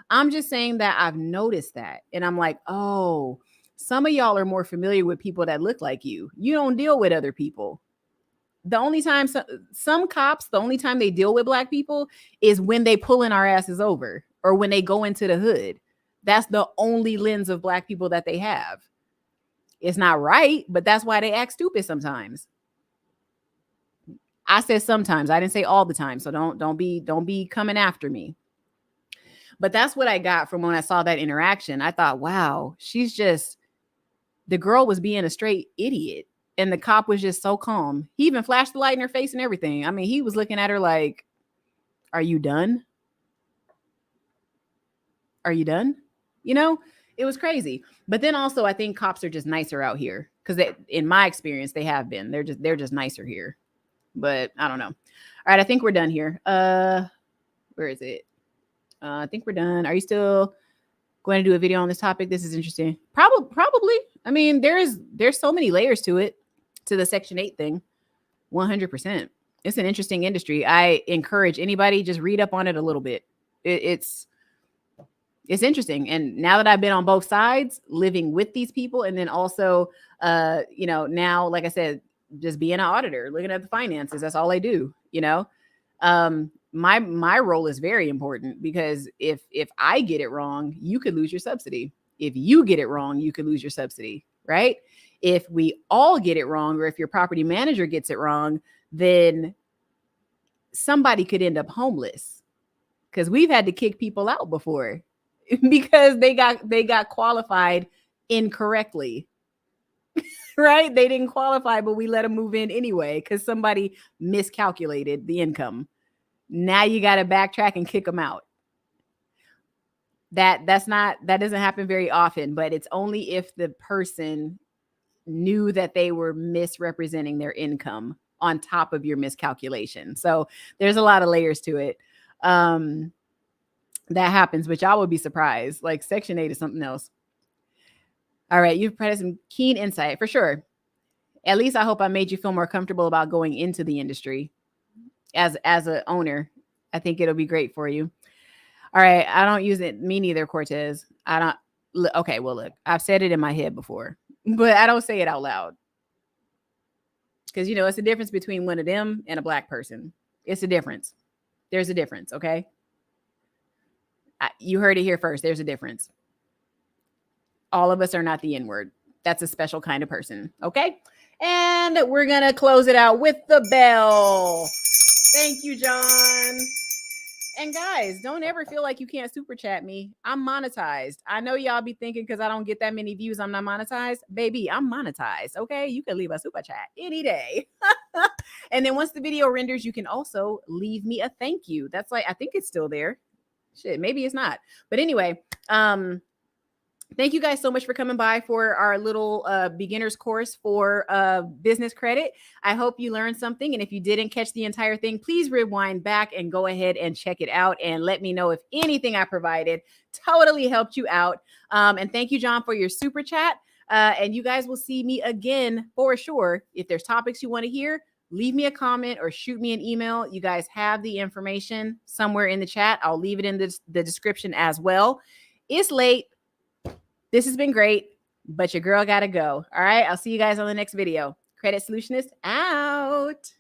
I'm just saying that I've noticed that. And I'm like, oh, some of y'all are more familiar with people that look like you. You don't deal with other people. The only time some cops, the only time they deal with black people is when they pulling our asses over or when they go into the hood. That's the only lens of black people that they have. It's not right, but that's why they act stupid sometimes. I said sometimes. I didn't say all the time. So don't be coming after me. But that's what I got from when I saw that interaction. I thought, wow, the girl was being a straight idiot. And the cop was just so calm. He even flashed the light in her face and everything. I mean, he was looking at her like, are you done? Are you done? You know, it was crazy. But then also, I think cops are just nicer out here because in my experience, they have been. They're just nicer here. But I don't know. All right, I think we're done here. Where is it? I think we're done. Are you still going to do a video on this topic? This is interesting. Probably. I mean, there's so many layers to it, to the Section 8 thing. 100%. It's an interesting industry. I encourage anybody, just read up on it a little bit. It's interesting. And now that I've been on both sides, living with these people, and then also, now, like I said, just being an auditor, looking at the finances. That's all I do. My role is very important because if I get it wrong, you could lose your subsidy. If you get it wrong, you could lose your subsidy, right? If we all get it wrong, or if your property manager gets it wrong, then somebody could end up homeless because we've had to kick people out before because they got qualified incorrectly. Right? They didn't qualify, but we let them move in anyway because somebody miscalculated the income. Now you got to backtrack and kick them out. That doesn't happen very often, but it's only if the person knew that they were misrepresenting their income on top of your miscalculation. So there's a lot of layers to it. That happens, but y'all would be surprised. Like, Section 8 is something else. All right, you've provided some keen insight for sure. At least I hope I made you feel more comfortable about going into the industry as an owner. I think it'll be great for you. All right, I don't use it. Me neither, Cortez. I don't. Okay, well, look, I've said it in my head before, but I don't say it out loud because it's a difference between one of them and a black person. It's a difference. There's a difference. Okay, you heard it here first. There's a difference. All of us are not the N-word. That's a special kind of person. Okay. And we're going to close it out with the bell. Thank you, John. And guys, don't ever feel like you can't super chat me. I'm monetized. I know y'all be thinking because I don't get that many views, I'm not monetized. Baby, I'm monetized. Okay. You can leave a super chat any day. And then once the video renders, you can also leave me a thank you. That's like, I think it's still there. Shit, maybe it's not. But anyway, Thank you guys so much for coming by for our little beginner's course for business credit. I hope you learned something. And if you didn't catch the entire thing, please rewind back and go ahead and check it out and let me know if anything I provided totally helped you out. And thank you, John, for your super chat. And you guys will see me again for sure. If there's topics you want to hear, leave me a comment or shoot me an email. You guys have the information somewhere in the chat. I'll leave it in the description as well. It's late. This has been great, but your girl got to go. All right. I'll see you guys on the next video. Credit Solutionist out.